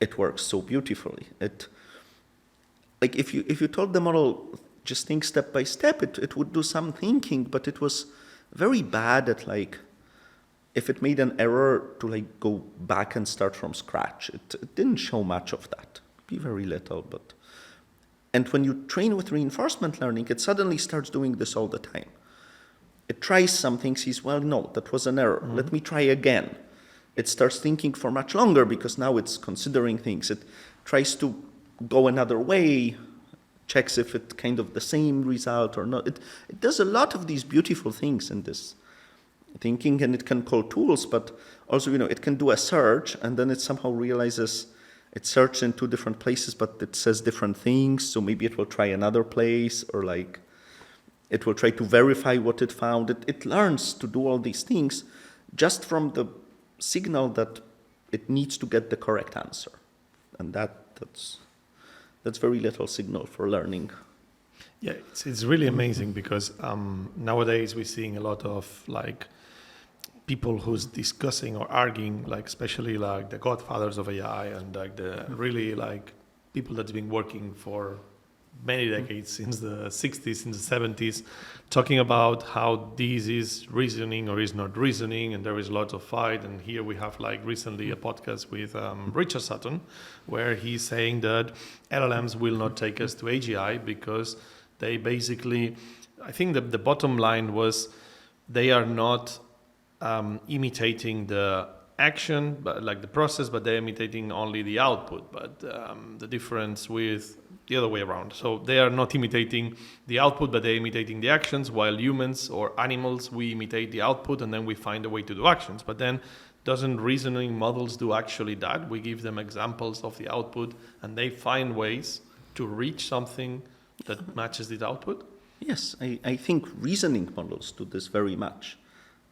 it works so beautifully. Like if you told the model just think step by step, it would do some thinking, but it was very bad at like, if it made an error to like go back and start from scratch. It didn't show much of that, maybe very little, but. And when you train with reinforcement learning, it suddenly starts doing this all the time. It tries something, sees, well, no, that was an error. Let me try again. It starts thinking for much longer because now it's considering things. It tries to go another way, checks if it's kind of the same result or not. It does a lot of these beautiful things in this thinking, and it can call tools, but also, you know, it can do a search, and then it somehow realizes it searched in 2 different places, but it says different things, so maybe it will try another place, or like, it will try to verify what it found. It learns to do all these things just from the signal that it needs to get the correct answer. And that's very little signal for learning. Yeah, it's really amazing because nowadays we're seeing a lot of like people who's discussing or arguing, like especially like the godfathers of AI and like the really like people that's been working for many decades, since the 60s, since the 70s, talking about how this is reasoning or is not reasoning, and there is lots of fight. And here we have like recently a podcast with Richard Sutton, where he's saying that LLMs will not take us to AGI because they basically, I think that the bottom line was they are not imitating the action, but like the process, but they're imitating only the output. But the difference with the other way around. So they are not imitating the output, but they're imitating the actions, while humans or animals, we imitate the output and then we find a way to do actions. But then doesn't reasoning models do actually that? We give them examples of the output and they find ways to reach something that matches the output? Yes, I think reasoning models do this very much.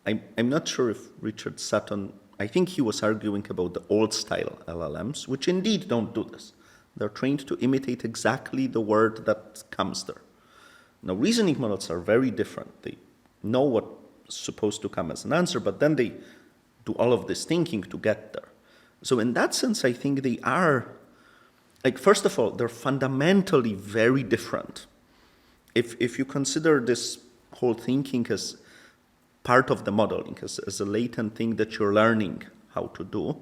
I'm not sure if Richard Sutton, I think he was arguing about the old style LLMs, which indeed don't do this. They're trained to imitate exactly the word that comes there. Now, reasoning models are very different. They know what's supposed to come as an answer, but then they do all of this thinking to get there. So in that sense, I think they are, like, first of all, they're fundamentally very different. If you consider this whole thinking as part of the modeling, as a latent thing that you're learning how to do,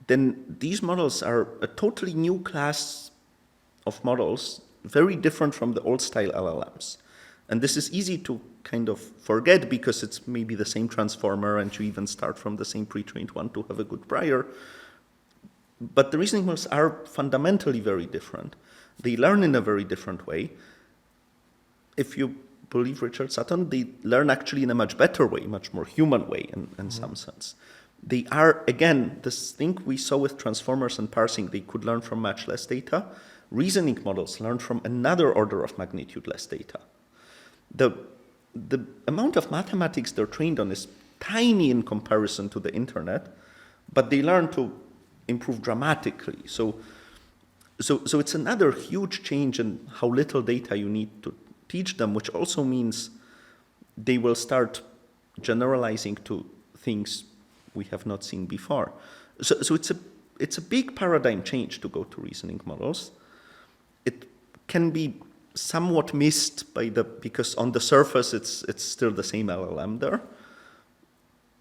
then these models are a totally new class of models, very different from the old style LLMs. And this is easy to kind of forget because it's maybe the same transformer and you even start from the same pre-trained one to have a good prior. But the reasoning models are fundamentally very different. They learn in a very different way. If you believe Richard Sutton, they learn actually in a much better way, much more human way in some sense. They are, again, this thing we saw with transformers and parsing, they could learn from much less data. Reasoning models learn from another order of magnitude less data. The amount of mathematics they're trained on is tiny in comparison to the internet, but they learn to improve dramatically. So it's another huge change in how little data you need to teach them, which also means they will start generalizing to things we have not seen before. So it's a big paradigm change to go to reasoning models. It can be somewhat missed because on the surface it's still the same LLM there.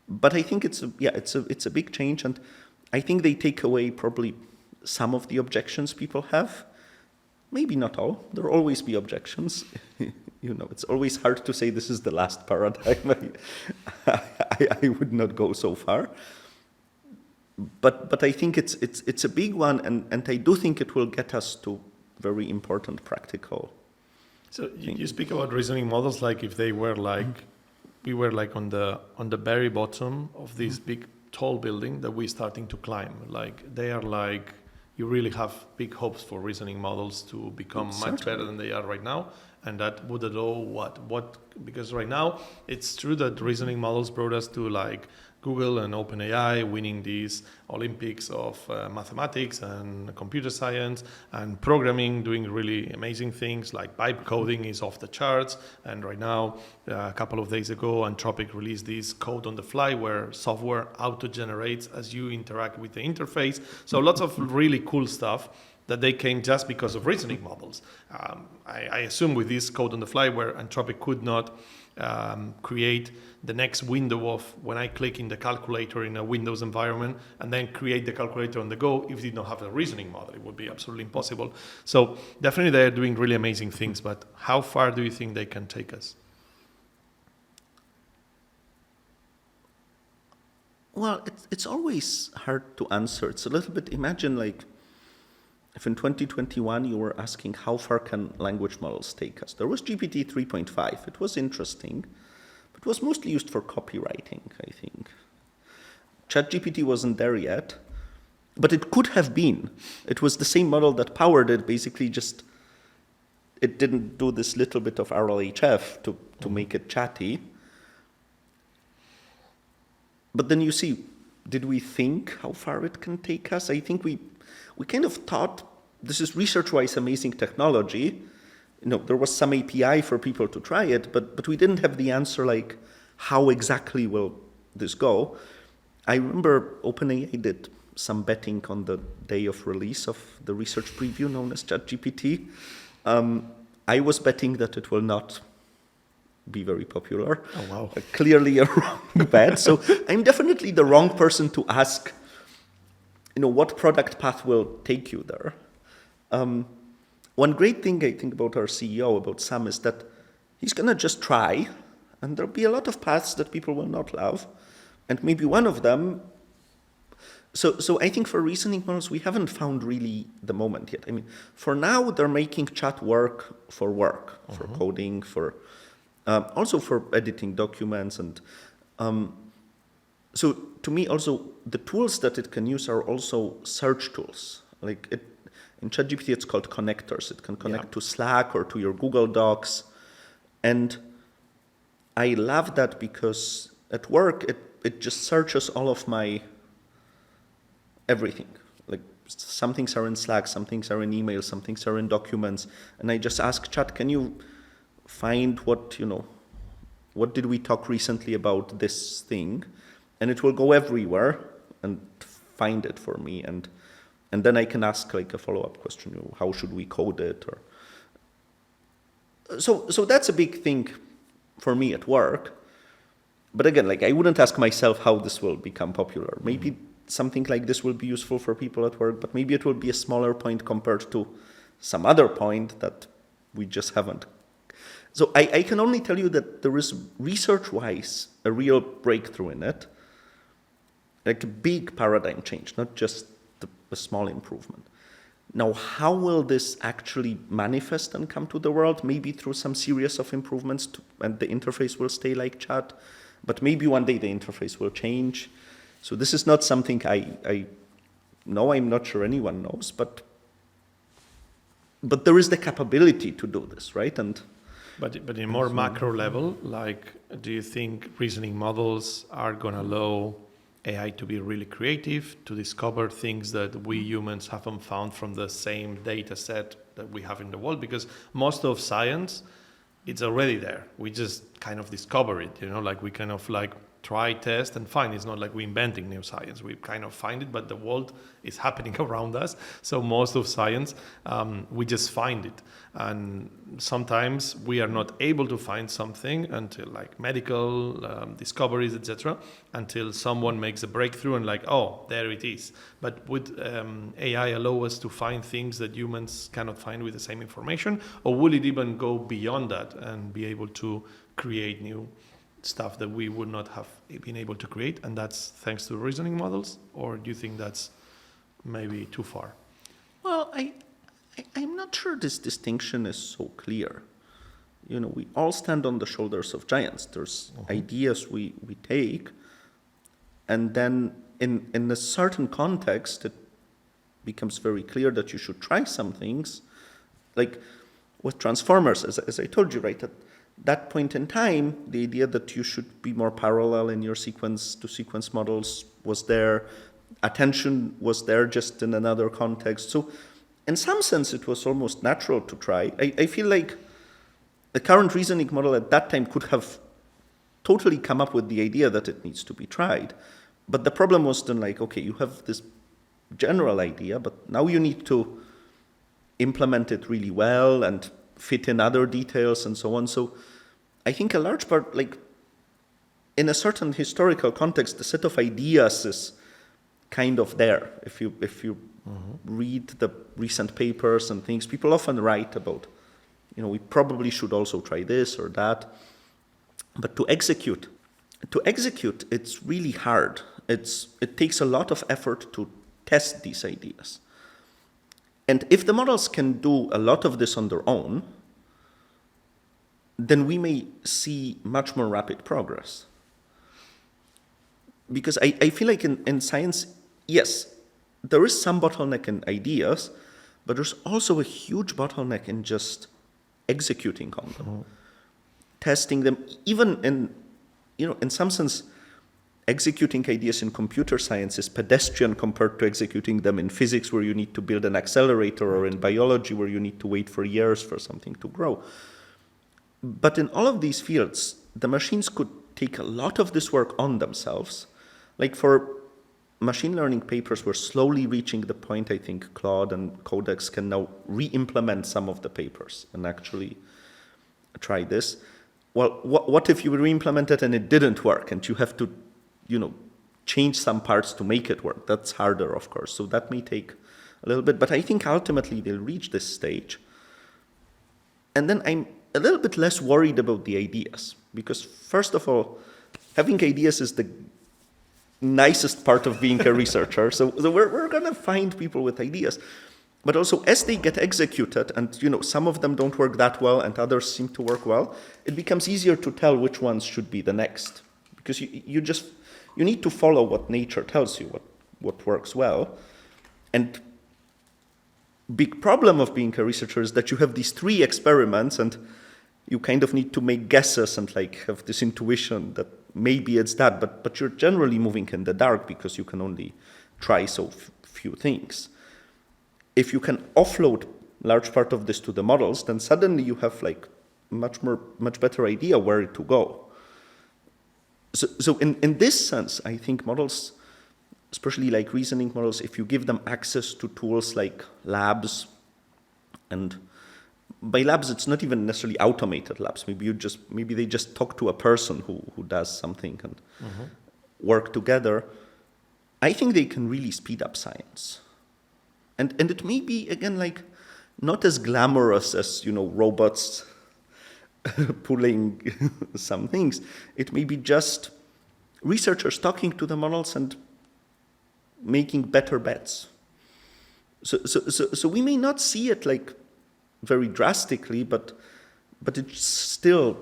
But I think it's a big change, and I think they take away probably some of the objections people have. Maybe not all. There will always be objections. It's always hard to say this is the last paradigm. I would not go so far. But I think it's a big one, and I do think it will get us to very important practical. So you speak about reasoning models like if they were like, we were like on the very bottom of this big tall building that we're starting to climb. Like they are like, you really have big hopes for reasoning models to become much better than they are right now. And that would allow what? Because right now it's true that reasoning models brought us to like Google and OpenAI winning these Olympics of mathematics and computer science and programming, doing really amazing things like pipe coding is off the charts. And right now, a couple of days ago, Anthropic released this code on the fly where software auto-generates as you interact with the interface. So lots of really cool stuff that they came just because of reasoning models. I assume with this code on the fly where Anthropic could not create the next window of when I click in the calculator in a Windows environment and then create the calculator on the go, if it did not have a reasoning model, it would be absolutely impossible. So definitely they're doing really amazing things, but how far do you think they can take us? Well, it's always hard to answer. It's a little bit, imagine like, if in 2021 you were asking how far can language models take us, there was GPT 3.5. It was interesting, but it was mostly used for copywriting, I think. ChatGPT wasn't there yet, but it could have been. It was the same model that powered it, basically just, it didn't do this little bit of RLHF to make it chatty. But then you see, did we think how far it can take us? I think we kind of thought this is research-wise amazing technology. There was some API for people to try it, but we didn't have the answer like how exactly will this go. I remember OpenAI did some betting on the day of release of the research preview known as ChatGPT, I was betting that it will not be very popular. Oh, wow. Clearly a wrong bet. So I'm definitely the wrong person to ask, what product path will take you there. One great thing I think about our CEO, about Sam, is that he's going to just try, and there'll be a lot of paths that people will not love, and maybe one of them. So I think for reasoning models, we haven't found really the moment yet. I mean, for now, they're making chat work, for coding, for also for editing documents. And so to me, also, the tools that it can use are also search tools. Like in ChatGPT, it's called connectors. It can connect to Slack or to your Google Docs. And I love that because at work, it just searches all of my everything. Like some things are in Slack, some things are in email, some things are in documents. And I just ask Chat, can you find what did we talk recently about this thing? And it will go everywhere and find it for me. And then I can ask like a follow-up question, how should we code it? So that's a big thing for me at work. But again, like I wouldn't ask myself how this will become popular. Maybe something like this will be useful for people at work, but maybe it will be a smaller point compared to some other point that we just haven't. So I can only tell you that there is research-wise a real breakthrough in it, like a big paradigm change, not just a small improvement. Now, how will this actually manifest and come to the world? Maybe through some series of improvements and the interface will stay like chat, but maybe one day the interface will change. So this is not something I know, I'm not sure anyone knows, but there is the capability to do this, right? But in a more macro level, like, do you think reasoning models are going to allow AI to be really creative, to discover things that we humans haven't found from the same data set that we have in the world? Because most of science, it's already there. We just kind of discover it, like we kind of like try, test, and find. It's not like we're inventing new science. We kind of find it, but the world is happening around us. So most of science, we just find it. And sometimes we are not able to find something until like medical discoveries, etc., until someone makes a breakthrough and like, oh, there it is. But would AI allow us to find things that humans cannot find with the same information? Or will it even go beyond that and be able to create new stuff that we would not have been able to create, and that's thanks to reasoning models? Or do you think that's maybe too far? Well, I'm not sure this distinction is so clear. We all stand on the shoulders of giants. There's ideas we take, and then in a certain context, it becomes very clear that you should try some things. Like with transformers, as I told you, right, at that point in time, the idea that you should be more parallel in your sequence-to-sequence models was there. Attention was there, just in another context. So in some sense, it was almost natural to try. I feel like the current reasoning model at that time could have totally come up with the idea that it needs to be tried. But the problem was then like, okay, you have this general idea, but now you need to implement it really well and fit in other details and so on. So I think a large part, like in a certain historical context, the set of ideas is kind of there. If you read the recent papers and things, people often write about, we probably should also try this or that. But to execute, it's really hard. It takes a lot of effort to test these ideas. And if the models can do a lot of this on their own, then we may see much more rapid progress. Because I feel like in science, yes, there is some bottleneck in ideas, but there's also a huge bottleneck in just executing on them, testing them, even in some sense, executing ideas in computer science is pedestrian compared to executing them in physics, where you need to build an accelerator, or in biology, where you need to wait for years for something to grow. But in all of these fields, the machines could take a lot of this work on themselves. Like for machine learning papers were slowly reaching the point, I think Claude and Codex can now re-implement some of the papers and actually try this. Well, what if you re-implement it and it didn't work and you have to, change some parts to make it work? That's harder, of course. So that may take a little bit, but I think ultimately they'll reach this stage. And then I'm a little bit less worried about the ideas, because first of all, having ideas is the nicest part of being a researcher. So we're going to find people with ideas. But also, as they get executed, and some of them don't work that well, and others seem to work well, it becomes easier to tell which ones should be the next, because you need to follow what nature tells you, what works well. And big problem of being a researcher is that you have these 3 experiments, and you kind of need to make guesses and have this intuition that maybe it's that, but you're generally moving in the dark because you can only try so few things. If you can offload large part of this to the models, then suddenly you have much better idea where to go. So in this sense, I think models, especially reasoning models, if you give them access to tools like labs, and by labs it's not even necessarily automated labs. Maybe they just talk to a person who does something and work together. I think they can really speed up science. And it may be, again, not as glamorous as, robots pulling some things. It may be just researchers talking to the models and making better bets. So we may not see it very drastically, but it still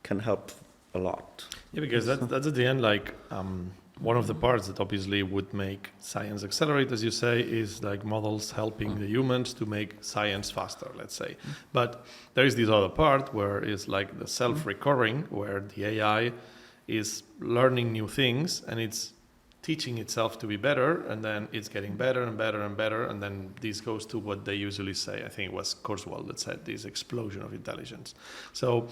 can help a lot. Yeah, because that's at the end one of the parts that obviously would make science accelerate, as you say, is models helping the humans to make science faster, let's say. But there is this other part where it's the self-recurring, where the AI is learning new things and it's teaching itself to be better, and then it's getting better and better and better, and then this goes to what they usually say. I think it was Kurzweil that said this explosion of intelligence. So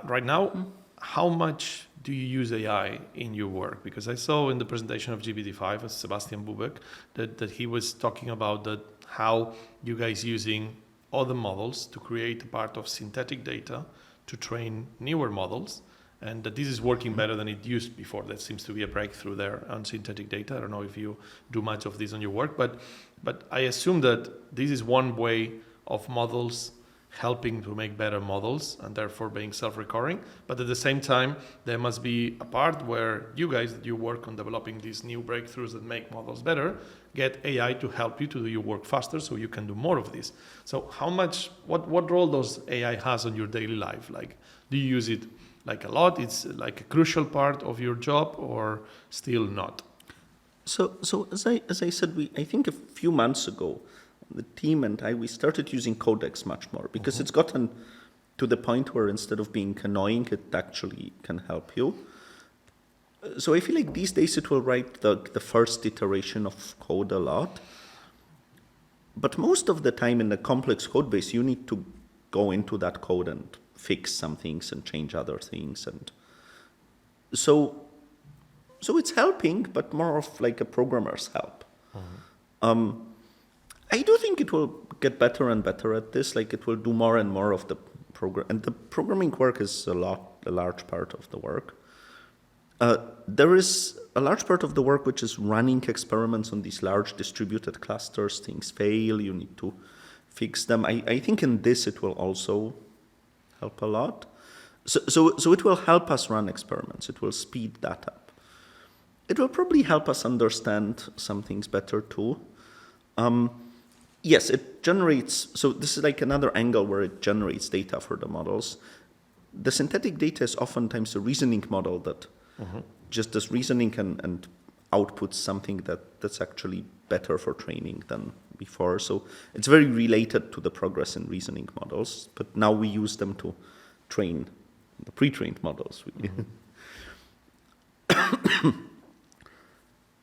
right now, how much do you use AI in your work? Because I saw in the presentation of GPT-5 of Sebastian Bubeck that he was talking about how you guys using other models to create a part of synthetic data to train newer models, and that this is working better than it used before. That seems to be a breakthrough there on synthetic data. I don't know if you do much of this on your work, but I assume that this is one way of models helping to make better models and therefore being self-recurring. But at the same time, there must be a part where you guys, that you work on developing these new breakthroughs that make models better, get AI to help you to do your work faster so you can do more of this. So what role does AI has on your daily life? Do you use it a lot? It's a crucial part of your job, or still not? So as I said, I think a few months ago, the team and we started using Codex much more, because it's gotten to the point where instead of being annoying, it actually can help you. So I feel these days it will write the first iteration of code a lot. But most of the time in the complex code base, you need to go into that code and fix some things and change other things. And so it's helping, but more of a programmer's help. I do think it will get better and better at this. It will do more and more of the program, and the programming work is a large part of the work. There is a large part of the work which is running experiments on these large distributed clusters. Things fail, you need to fix them. I think in this it will also help a lot. So it will help us run experiments. It will speed that up. It will probably help us understand some things better too. Yes, it generates, so this is another angle where it generates data for the models. The synthetic data is oftentimes a reasoning model that just does reasoning and outputs something that's actually better for training than before. So it's very related to the progress in reasoning models, but now we use them to train the pre-trained models.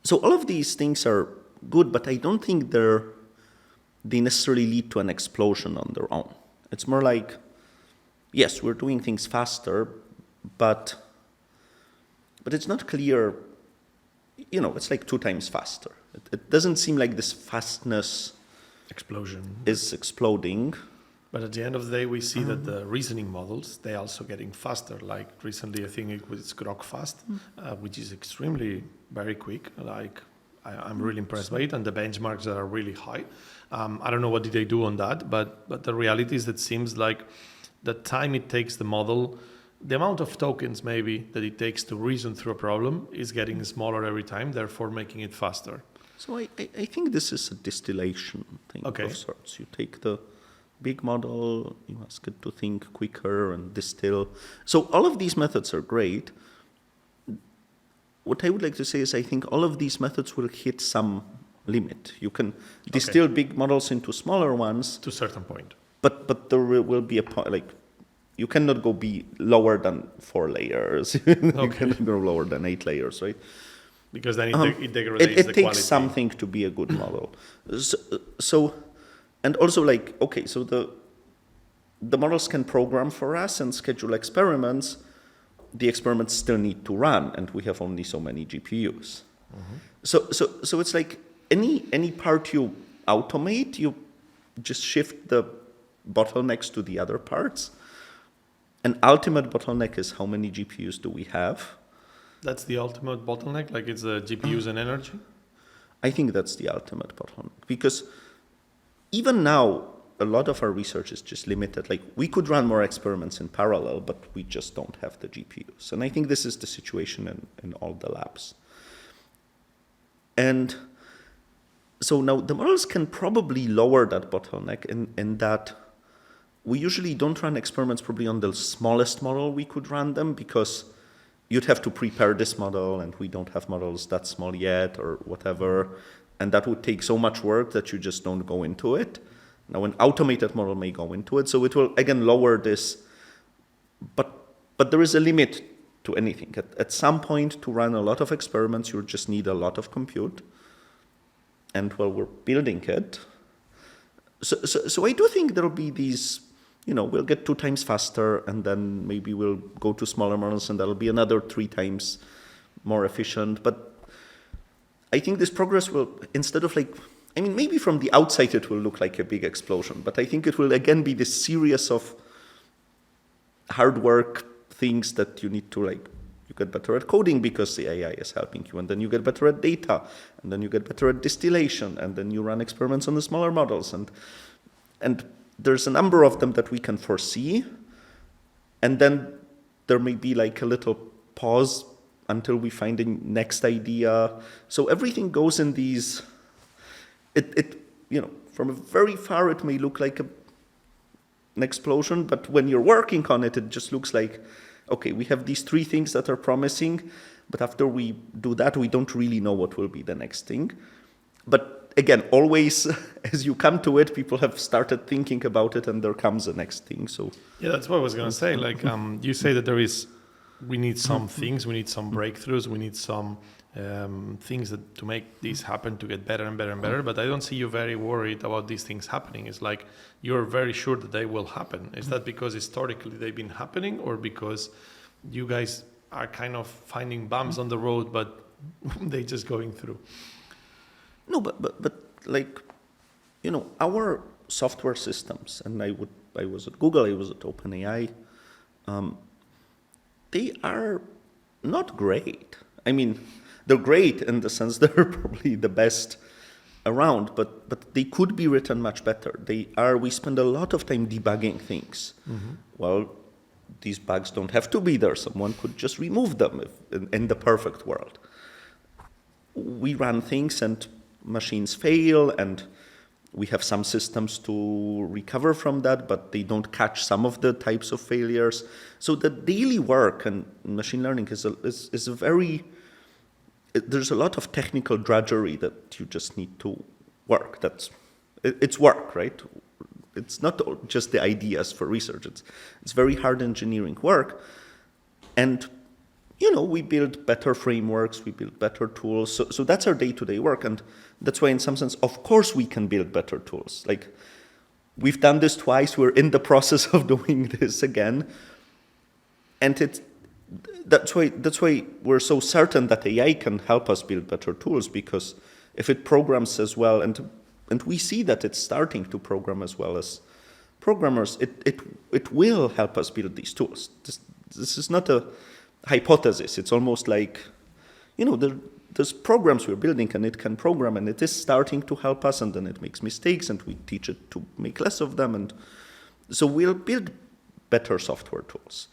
So all of these things are good, but I don't think they necessarily lead to an explosion on their own. It's more yes, we're doing things faster, but it's not clear it's like 2 times faster. It doesn't seem like this fastness Explosion. is exploding. But at the end of the day, we see that the reasoning models, they're also getting faster. Like recently, I think it was Grok Fast, which is extremely very quick. Like I'm really impressed by it, and the benchmarks are really high. I don't know what did they do on that, but the reality is that it seems like the time it takes the model, the amount of tokens maybe that it takes to reason through a problem is getting smaller every time, therefore making it faster. So I think this is a distillation thing of sorts. You take the big model, you ask it to think quicker and distill. So all of these methods are great. What I would like to say is I think all of these methods will hit some limit. You can distill big models into smaller ones. To a certain point. But there will be a point, like, you cannot be lower than 4 layers. You cannot go lower than 8 layers, right? Because then it degrades the quality. It takes quality. something to be a good model. So and also, like, so the models can program for us and schedule experiments. The experiments still need to run, and we have only so many GPUs. So it's like any part you automate, you just shift the bottlenecks to the other parts. An ultimate bottleneck is how many GPUs do we have? That's the ultimate bottleneck, like it's GPUs and energy? I think that's the ultimate bottleneck, because even now, a lot of our research is just limited. Like, we could run more experiments in parallel, but we just don't have the GPUs. And I think this is the situation in all the labs. And so now the models can probably lower that bottleneck in that we usually don't run experiments probably on the smallest model we could run them, because you'd have to prepare this model, and we don't have models that small yet or whatever. And that would take so much work that you just don't go into it. Now, an automated model may go into it, so it will, again, lower this. But there is a limit to anything. At some point, to run a lot of experiments, you just need a lot of compute. And, well, we're building it. So I do think there will be these, we'll get 2 times faster, and then maybe we'll go to smaller models, and that'll be another 3 times more efficient. But I think this progress will, instead of maybe from the outside it will look like a big explosion, but I think it will again be this series of hard work things that you need to, you get better at coding because the AI is helping you, and then you get better at data, and then you get better at distillation, and then you run experiments on the smaller models, and there's a number of them that we can foresee, and then there may be a little pause until we find the next idea. So everything goes in these, from very far it may look like an explosion, but when you're working on it, it just looks like, okay, we have these 3 things that are promising, but after we do that, we don't really know what will be the next thing. But again, always, as you come to it, people have started thinking about it, and there comes the next thing. So yeah, that's what I was going to say. You say that we need some things, we need some breakthroughs, we need some things to make this happen, to get better and better and better. But I don't see you very worried about these things happening. It's like you're very sure that they will happen. Is that because historically they've been happening, or because you guys are kind of finding bumps on the road, but they're just going through? No, but our software systems, and I was at Google, I was at OpenAI, they are not great. I mean, they're great in the sense they're probably the best around, but they could be written much better. We spend a lot of time debugging things. Mm-hmm. Well, these bugs don't have to be there. Someone could just remove them in the perfect world. We run things and machines fail, and we have some systems to recover from that, but they don't catch some of the types of failures. So the daily work in machine learning is a very, there's a lot of technical drudgery that you just need to work. It's work, right? It's not just the ideas for research. It's very hard engineering work. And we build better frameworks, we build better tools. So that's our day-to-day work. And that's why, in some sense, of course, we can build better tools. We've done this twice. We're in the process of doing this again. And that's why we're so certain that AI can help us build better tools, because if it programs as well, and we see that it's starting to program as well as programmers, it will help us build these tools. This is not a hypothesis. It's almost like, there's programs we're building and it can program, and it is starting to help us, and then it makes mistakes and we teach it to make less of them. And so we'll build better software tools.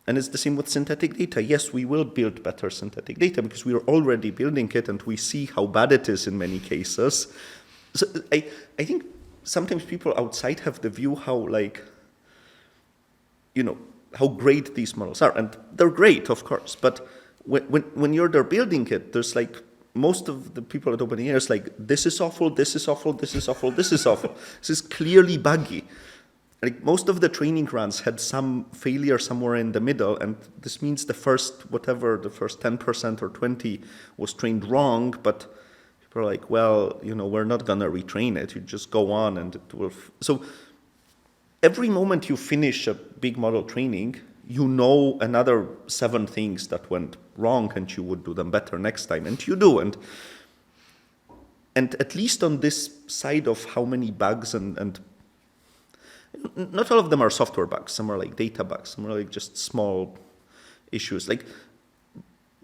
And it's the same with synthetic data. Yes, we will build better synthetic data because we are already building it and we see how bad it is in many cases. So I think sometimes people outside have the view how great these models are. And they're great, of course. But when you're there building it, there's most of the people at OpenAI is this is awful, this is awful, this is awful, this is awful. This is clearly buggy. Most of the training runs had some failure somewhere in the middle, and this means the first 10% or 20 was trained wrong, but people are we're not gonna retrain it. You just go on and it will. So every moment you finish a big model training, another 7 things that went wrong, and you would do them better next time, and you do. And at least on this side of how many bugs and not all of them are software bugs. Some are data bugs. Some are just small issues.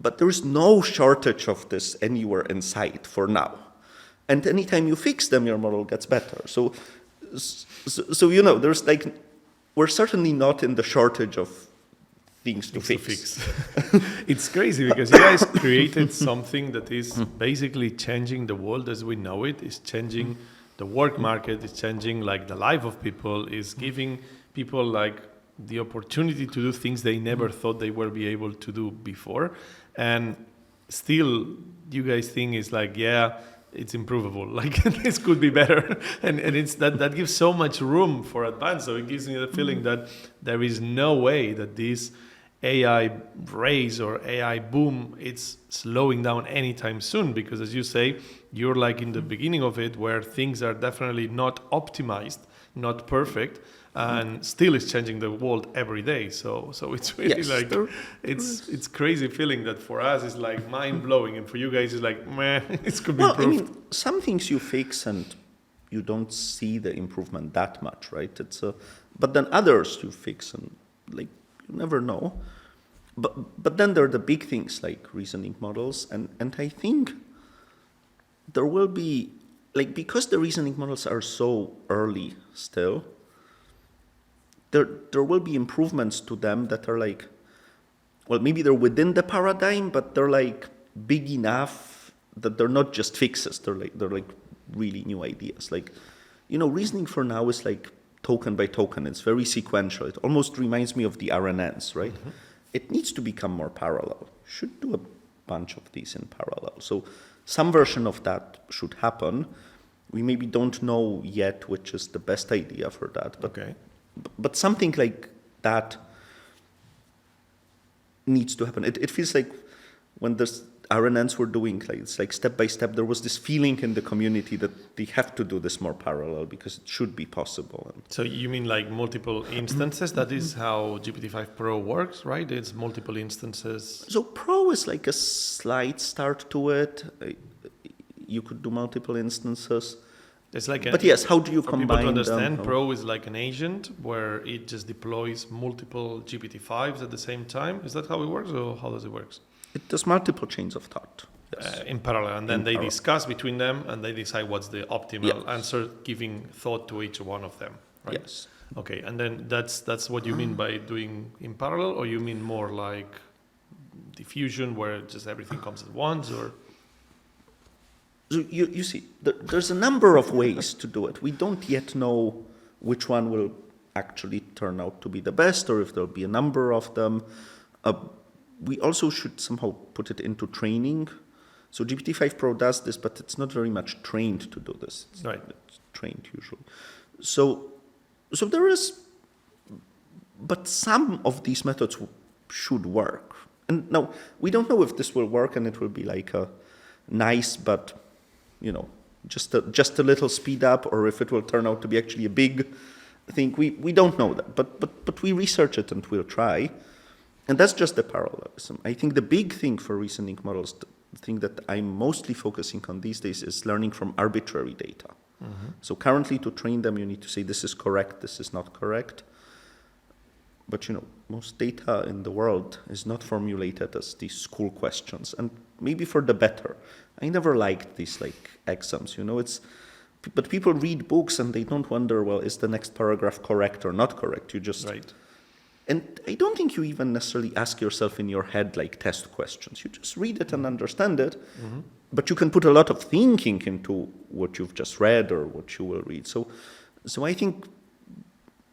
But there is no shortage of this anywhere in sight for now. And anytime you fix them, your model gets better. So there's we're certainly not in the shortage of things to fix. It's crazy because you guys created something that is basically changing the world as we know it. It's changing the work market, is changing the life of people, is giving people the opportunity to do things they never thought they would be able to do before. And still you guys think is it's improvable. This could be better. And it's that gives so much room for advance. So it gives me the feeling that there is no way that this AI race or AI boom, it's slowing down anytime soon, because as you say, you're in the beginning of it where things are definitely not optimized, not perfect, and still it's changing the world every day. So it's really it's crazy feeling that for us is mind blowing, and for you guys is meh, it could be improved. Some things you fix and you don't see the improvement that much, right? But then others you fix and you never know. But then there are the big things like reasoning models, and I think there will be because the reasoning models are so early still, there will be improvements to them that are maybe they're within the paradigm, but they're big enough that they're not just fixes. They're really new ideas. Reasoning for now is token by token. It's very sequential. It almost reminds me of the RNNs, right? Mm-hmm. It needs to become more parallel. Should do a bunch of these in parallel. So some version of that should happen. We maybe don't know yet which is the best idea for that. But something like that needs to happen. It feels like when the RNNs were doing it's step by step, there was this feeling in the community that they have to do this more parallel because it should be possible. So you mean multiple instances? That is how GPT-5 Pro works, right? It's multiple instances. So Pro is a slight start to it. You could do multiple instances. It's but yes, how do you combine them? People to understand, Pro is an agent where it just deploys multiple GPT-5s at the same time. Is that how it works, or how does it work? It does multiple chains of thought. Yes. In parallel, and then they discuss between them, and they decide what's the optimal answer, giving thought to each one of them. Right? Yes. Okay, and then that's what you mean by doing in parallel, or you mean more diffusion, where just everything comes at once, or? So you see, there's a number of ways to do it. We don't yet know which one will actually turn out to be the best, or if there'll be a number of them. We also should somehow put it into training. So GPT-5 Pro does this, but it's not very much trained to do this. It's trained usually. So there is, but some of these methods should work. And now we don't know if this will work and it will be a nice, but just a little speed up, or if it will turn out to be actually a big thing. We don't know that, but we research it and we'll try. And that's just the parallelism. I think the big thing for reasoning models, the thing that I'm mostly focusing on these days, is learning from arbitrary data. So currently, to train them, you need to say this is correct, this is not correct. But most data in the world is not formulated as these school questions, and maybe for the better. I never liked these exams. But people read books and they don't wonder, well, is the next paragraph correct or not correct? You just Right. And I don't think you even necessarily ask yourself in your head test questions. You just read it and understand it, but you can put a lot of thinking into what you've just read or what you will read. So I think,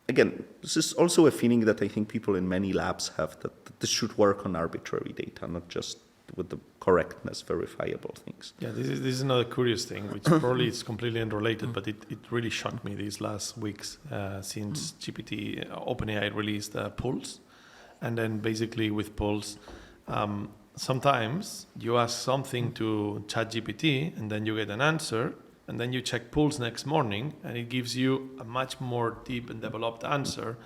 again, this is also a feeling that I think people in many labs have, that this should work on arbitrary data, not just with the correctness verifiable things. Yeah, this is another curious thing, which probably is completely unrelated, but it really shocked me these last weeks since GPT, OpenAI released Pulse. And then basically with Pulse, sometimes you ask something to ChatGPT and then you get an answer, and then you check Pulse next morning and it gives you a much more deep and developed answer.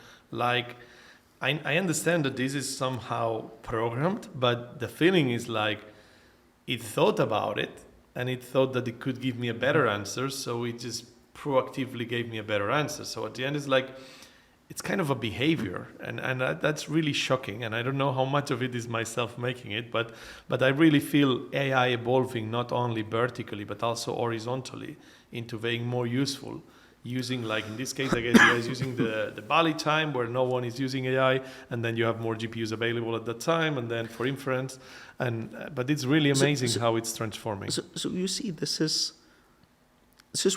I understand that this is somehow programmed, but the feeling is it thought about it and it thought that it could give me a better answer, so it just proactively gave me a better answer. So at the end, it's kind of a behavior, and that's really shocking. And I don't know how much of it is myself making it, but I really feel AI evolving not only vertically but also horizontally into being more useful. Using, in this case, I guess you guys using the Bali time where no one is using AI, and then you have more GPUs available at that time, and then for inference, but it's really amazing how it's transforming. So you see, this is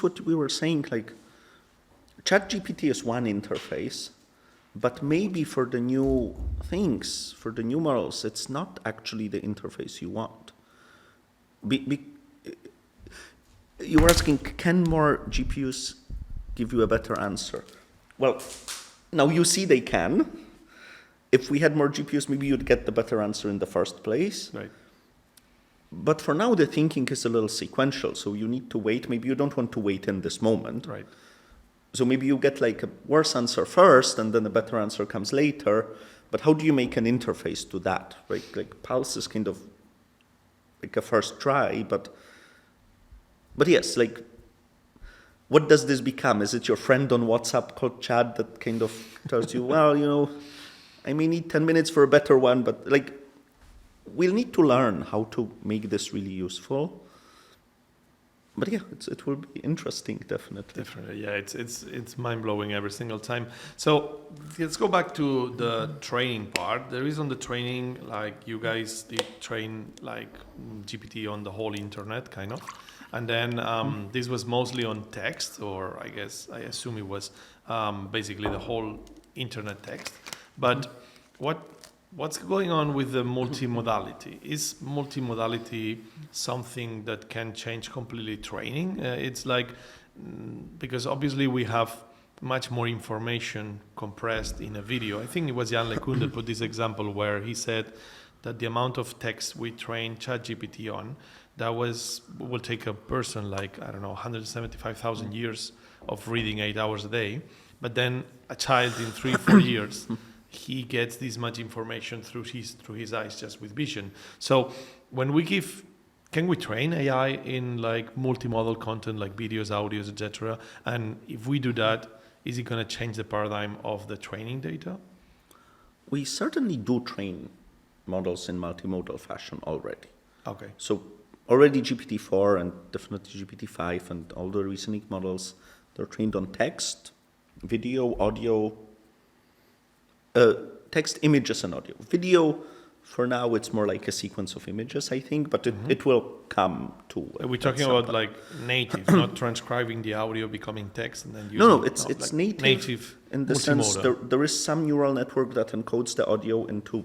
what we were saying. ChatGPT is one interface, but maybe for the new things, for the new models, it's not actually the interface you want. You were asking, can more GPUs give you a better answer? Well, now you see they can. If we had more GPUs, maybe you'd get the better answer in the first place. Right. But for now, the thinking is a little sequential, so you need to wait. Maybe you don't want to wait in this moment. Right. So maybe you get a worse answer first, and then a better answer comes later. But how do you make an interface to that? Right? Pulse is kind of a first try, but yes, what does this become? Is it your friend on WhatsApp called Chad that kind of tells you, well, I may need 10 minutes for a better one, but we'll need to learn how to make this really useful. But yeah, it will be interesting, definitely. Definitely, yeah, it's mind-blowing every single time. So let's go back to the training part. There is on the training, you guys did train GPT on the whole internet, kind of. And then this was mostly on text, or I assume it was basically the whole internet text. But what's going on with the multimodality? Is multimodality something that can change completely training? It's because obviously we have much more information compressed in a video. I think it was Jan LeCun that put this example where he said that the amount of text we train ChatGPT on, will take a person 175,000 years of reading 8 hours a day. But then a child in 3-4 years, he gets this much information through his eyes just with vision. So when can we train AI in multimodal content like videos, audios, etc.? And if we do that, is it going to change the paradigm of the training data? We certainly do train models in multimodal fashion already. Okay. So already GPT-4 and definitely GPT-5 and all the reasoning models, they're trained on text, video, audio, text, images, and audio. Video, for now, it's more like a sequence of images, I think, but it will come to. Are we talking about native, not transcribing the audio, becoming text, and then using No, it's native in the sense there is some neural network that encodes the audio into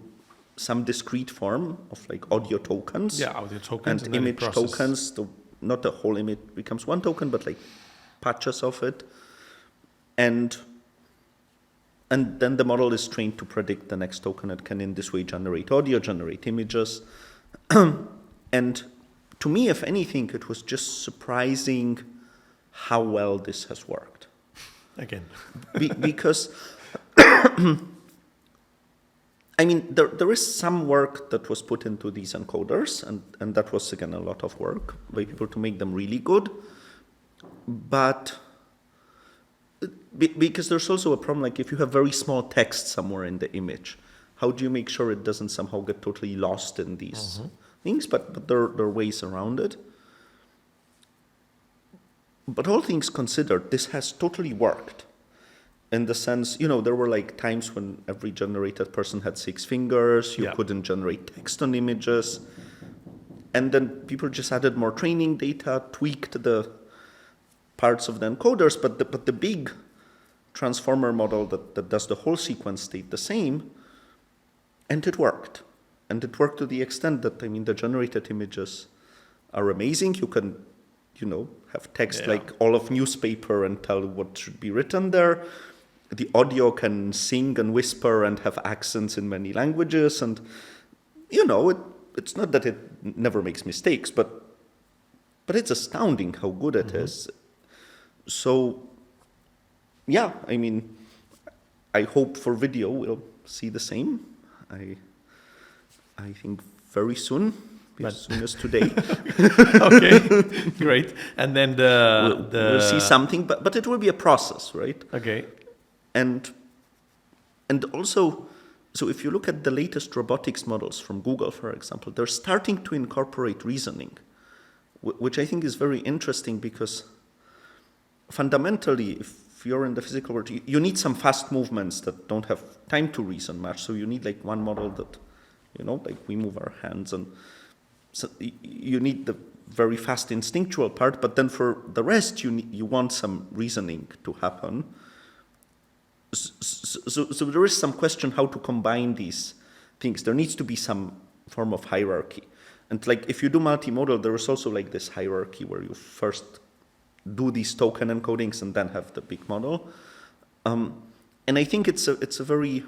some discrete form of audio tokens. Yeah, audio tokens and image tokens. Not the whole image becomes one token, but patches of it. And then the model is trained to predict the next token. It can in this way generate audio, generate images. And to me, if anything, it was just surprising how well this has worked. Again. Because I mean, there is some work that was put into these encoders, and that was, again, a lot of work by people to make them really good. But because there's also a problem, like if you have very small text somewhere in the image, how do you make sure it doesn't somehow get totally lost in these things? But there are ways around it. But all things considered, this has totally worked. In the sense, there were like times when every generated person had 6 fingers, you couldn't generate text on images. And then people just added more training data, tweaked the parts of the encoders, but the big transformer model that does the whole sequence stayed the same, and it worked. And it worked to the extent that, the generated images are amazing. You can, have text like all of newspaper and tell what should be written there. The audio can sing and whisper and have accents in many languages. And, it's not that it never makes mistakes, but it's astounding how good it is. So, yeah, I hope for video we'll see the same. I think very soon, as soon as today. Okay, great. And then we'll see something, but it will be a process, right? Okay. And also, so if you look at the latest robotics models from Google, for example, they're starting to incorporate reasoning, which I think is very interesting because fundamentally, if you're in the physical world, you need some fast movements that don't have time to reason much. So you need like one model that, like we move our hands, and so you need the very fast instinctual part, but then for the rest, you want some reasoning to happen. So there is some question how to combine these things. There needs to be some form of hierarchy. And like if you do multimodal, there is also like this hierarchy where you first do these token encodings and then have the big model. And I think it's a very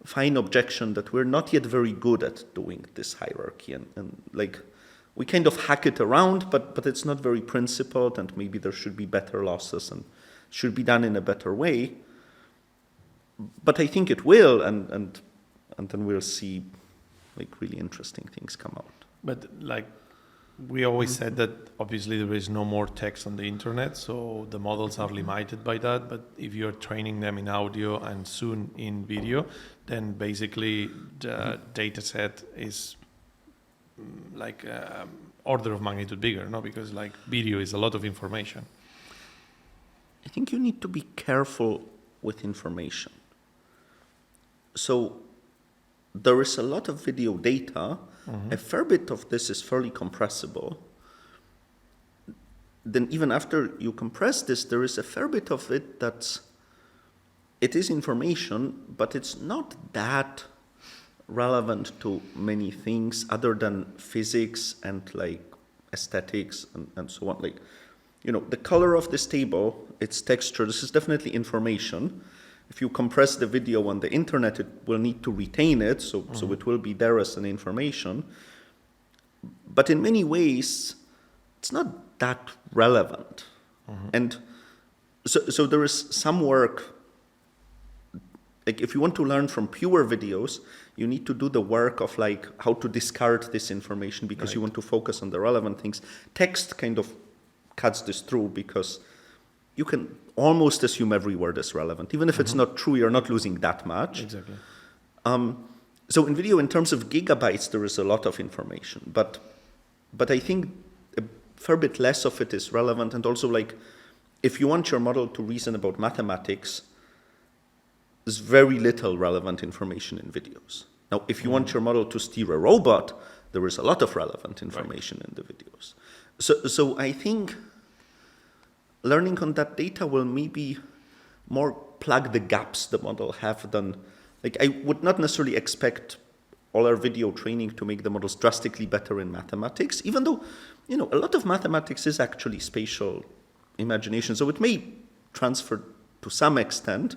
fine objection that we're not yet very good at doing this hierarchy. And like we kind of hack it around, but it's not very principled, and maybe there should be better losses and should be done in a better way. But I think it will, and then we'll see like really interesting things come out. But like we always said that obviously there is no more text on the internet, so the models are limited by that. But if you're training them in audio and soon in video, then basically the data set is like order of magnitude bigger, no? Because like video is a lot of information. I think you need to be careful with information. So there is a lot of video data. A fair bit of this is fairly compressible. Then even after you compress this, there is a fair bit of it it is information, but it's not that relevant to many things other than physics and like aesthetics and so on. Like, the color of this table, its texture, this is definitely information. If you compress the video on the internet, it will need to retain it, so it will be there as an information. But in many ways, it's not that relevant. And so there is some work, like if you want to learn from pure videos, you need to do the work of like how to discard this information because you want to focus on the relevant things. Text kind of cuts this through because you can almost assume every word is relevant. Even if it's not true, you're not losing that much. Exactly. So in video, in terms of gigabytes, there is a lot of information. But I think a fair bit less of it is relevant. And also, like, if you want your model to reason about mathematics, there's very little relevant information in videos. Now, if you want your model to steer a robot, there is a lot of relevant information in the videos. So I think learning on that data will maybe more plug the gaps the model have than, like, I would not necessarily expect all our video training to make the models drastically better in mathematics, even though, a lot of mathematics is actually spatial imagination, so it may transfer to some extent,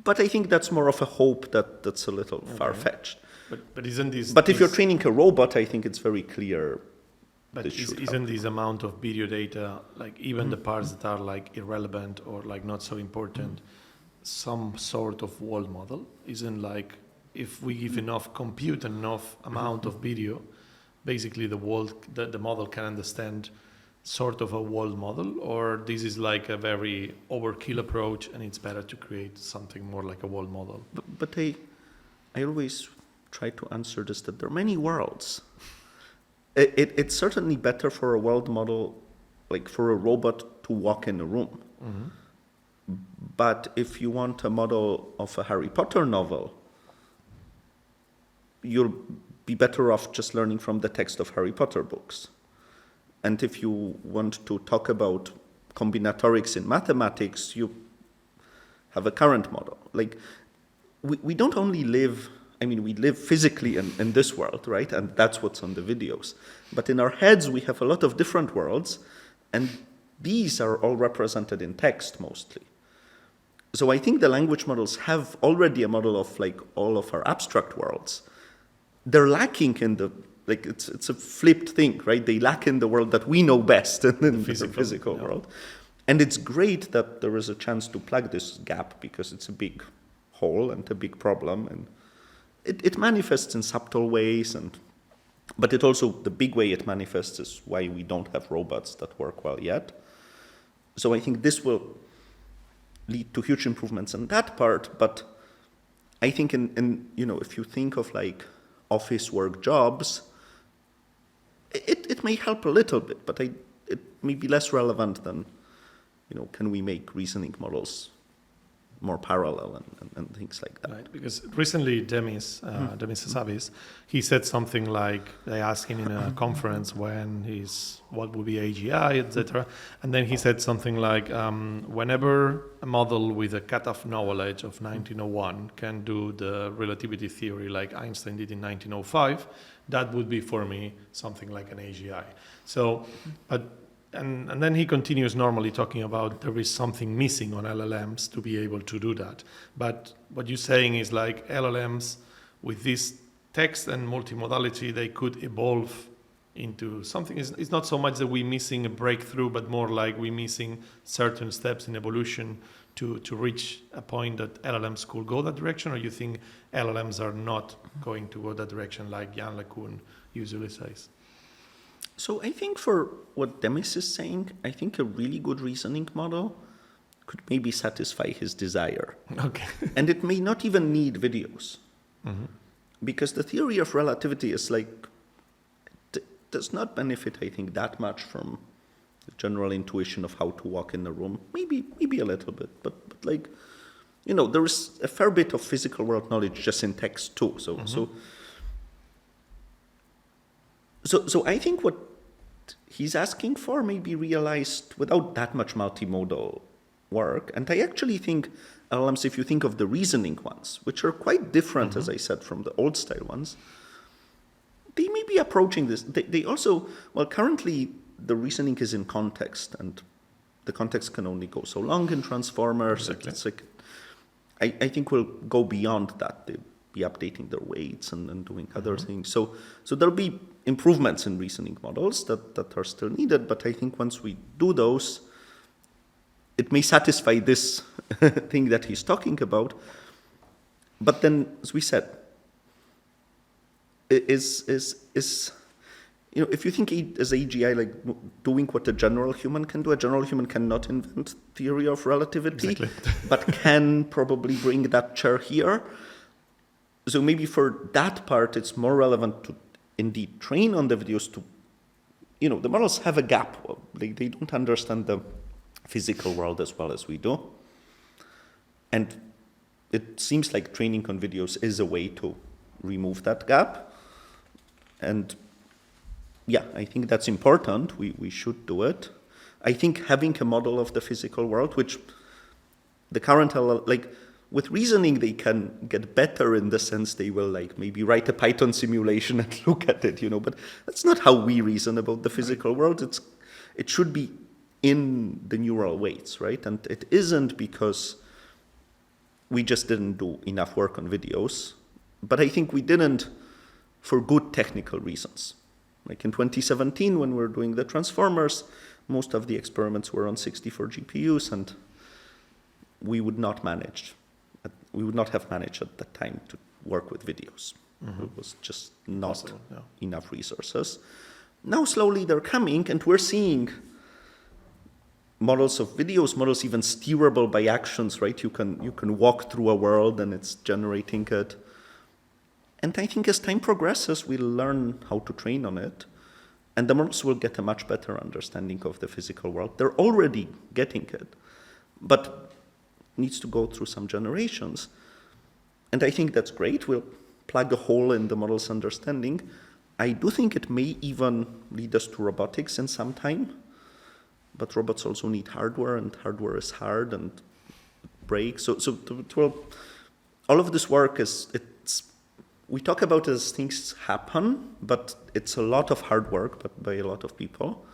but I think that's more of a hope that's a little far-fetched. But isn't this... But if you're training a robot, I think it's very clear. But isn't this amount of video data, like even the parts that are like irrelevant or like not so important, some sort of world model? Isn't like if we give enough compute and enough amount of video, basically the model can understand sort of a world model, or this is like a very overkill approach and it's better to create something more like a world model? But I always try to answer this, that there are many worlds. It's certainly better for a world model, like for a robot to walk in a room. But if you want a model of a Harry Potter novel, you'll be better off just learning from the text of Harry Potter books. And if you want to talk about combinatorics in mathematics, you have a current model. Like, we don't only live, we live physically in this world, right? And that's what's on the videos. But in our heads, we have a lot of different worlds, and these are all represented in text mostly. So I think the language models have already a model of like all of our abstract worlds. They're lacking in the, like it's a flipped thing, right? They lack in the world that we know best in the physical world. And it's great that there is a chance to plug this gap, because it's a big hole and a big problem. And it manifests in subtle ways, but it also, the big way it manifests is why we don't have robots that work well yet. So I think this will lead to huge improvements in that part. But I think if you think of like office work jobs, it may help a little bit, but it may be less relevant than, can we make reasoning models more parallel and things like that. Right, because recently Demis Hassabis, he said something like, they asked him in a conference what would be AGI, etc. And then he said something like, whenever a model with a cutoff knowledge of 1901 can do the relativity theory like Einstein did in 1905, that would be for me something like an AGI. So, and then he continues normally talking about there is something missing on LLMs to be able to do that. But what you're saying is like LLMs with this text and multimodality, they could evolve into something. It's not so much that we're missing a breakthrough, but more like we're missing certain steps in evolution to reach a point that LLMs could go that direction, or you think LLMs are not going to go that direction like Jan LeCun usually says? So I think for what Demis is saying, I think a really good reasoning model could maybe satisfy his desire. Okay. And it may not even need videos. Because the theory of relativity is like, does not benefit, I think, that much from the general intuition of how to walk in the room. Maybe a little bit, but like, there is a fair bit of physical world knowledge just in text too. So I think what he's asking for may be realized without that much multimodal work. And I actually think LLMs, if you think of the reasoning ones, which are quite different, as I said, from the old style ones, they may be approaching this. They also, currently the reasoning is in context, and the context can only go so long in transformers. Exactly. It's like, I think we'll go beyond that. They'll be updating their weights and doing other things. So there'll be improvements in reasoning models that are still needed, but I think once we do those, it may satisfy this thing that he's talking about. But then, as we said, if you think as AGI, like doing what a general human can do, a general human cannot invent theory of relativity, but can probably bring that chair here. So maybe for that part, it's more relevant to indeed train on the videos to, the models have a gap. They don't understand the physical world as well as we do. And it seems like training on videos is a way to remove that gap. And yeah, I think that's important. We should do it. I think having a model of the physical world, which the current, with reasoning, they can get better in the sense they will maybe write a Python simulation and look at it, but that's not how we reason about the physical world. It should be in the neural weights, right? And it isn't because we just didn't do enough work on videos, but I think we didn't for good technical reasons. Like in 2017, when we were doing the transformers, most of the experiments were on 64 GPUs, and we would not have managed at that time to work with videos. It was just not Possible, yeah. enough resources. Now slowly they're coming, and we're seeing models of videos, models even steerable by actions, right? You can walk through a world and it's generating it. And I think as time progresses, we'll learn how to train on it, and the models will get a much better understanding of the physical world. They're already getting it, but needs to go through some generations. And I think that's great. We'll plug a hole in the model's understanding. I do think it may even lead us to robotics in some time, but robots also need hardware, and hardware is hard and breaks. So all of this work we talk about it as things happen, but it's a lot of hard work but by a lot of people.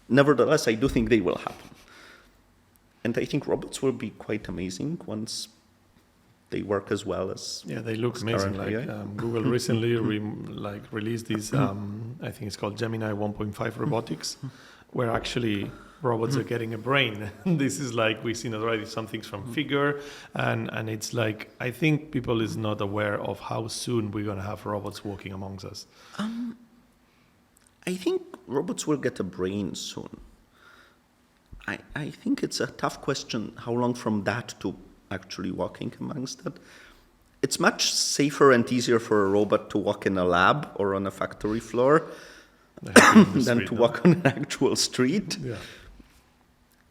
Nevertheless, I do think they will happen. And I think robots will be quite amazing once they work as well as... Yeah, they look amazing. Like Google recently released these, I think it's called Gemini 1.5 robotics, where actually robots are getting a brain. This is like, we've seen already some things from Figure, and it's like, I think people is not aware of how soon we're going to have robots walking amongst us. I think robots will get a brain soon. I think it's a tough question, how long from that to actually walking amongst it. It's much safer and easier for a robot to walk in a lab or on a factory floor than to walk on an actual street.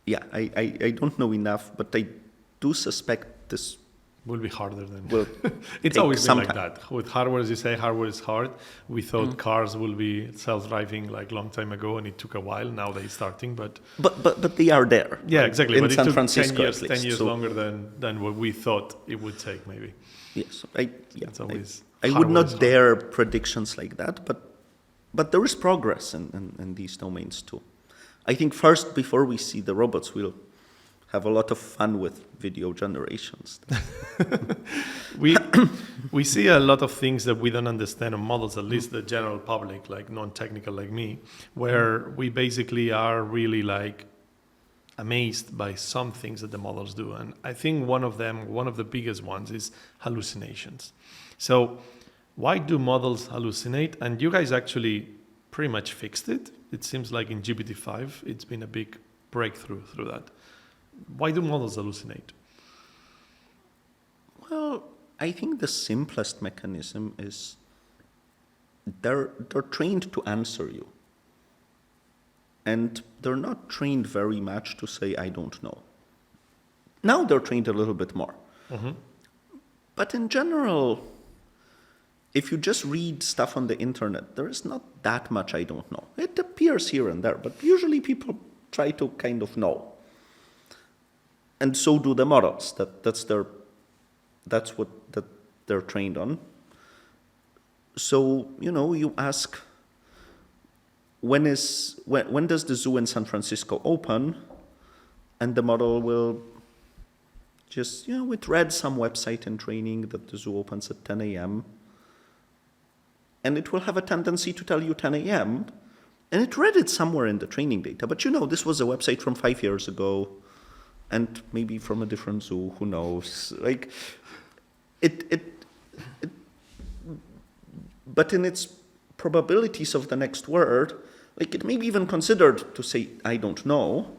Yeah, I don't know enough, but I do suspect this will be harder than... Will it's always been like that. With hardware, as you say, hardware is hard. We thought cars will be self-driving like long time ago, and it took a while. Now they're starting, but they are there. Yeah, exactly. In but San it took Francisco, 10 years longer than what we thought it would take, maybe. Yes, it's always... I would not dare predictions like that, but there is progress in these domains too. I think first, before we see the robots, we'll have a lot of fun with video generations. We see a lot of things that we don't understand on models, at least the general public, like non-technical like me, where we basically are really like amazed by some things that the models do. And I think one of the biggest ones is hallucinations. So why do models hallucinate? And you guys actually pretty much fixed it. It seems like in GPT-5, it's been a big breakthrough through that. Why do models hallucinate? Well, I think the simplest mechanism is they're trained to answer you. And they're not trained very much to say, I don't know. Now they're trained a little bit more. But in general, if you just read stuff on the internet, there is not that much I don't know. It appears here and there, but usually people try to kind of know. And so do the models. That's what they're trained on. So, you ask, when does the zoo in San Francisco open? And the model will just, it read some website in training that the zoo opens at 10 a.m. And it will have a tendency to tell you 10 a.m. And it read it somewhere in the training data. But this was a website from 5 years ago. And maybe from a different zoo, who knows? Like, but in its probabilities of the next word, like it may be even considered to say, I don't know,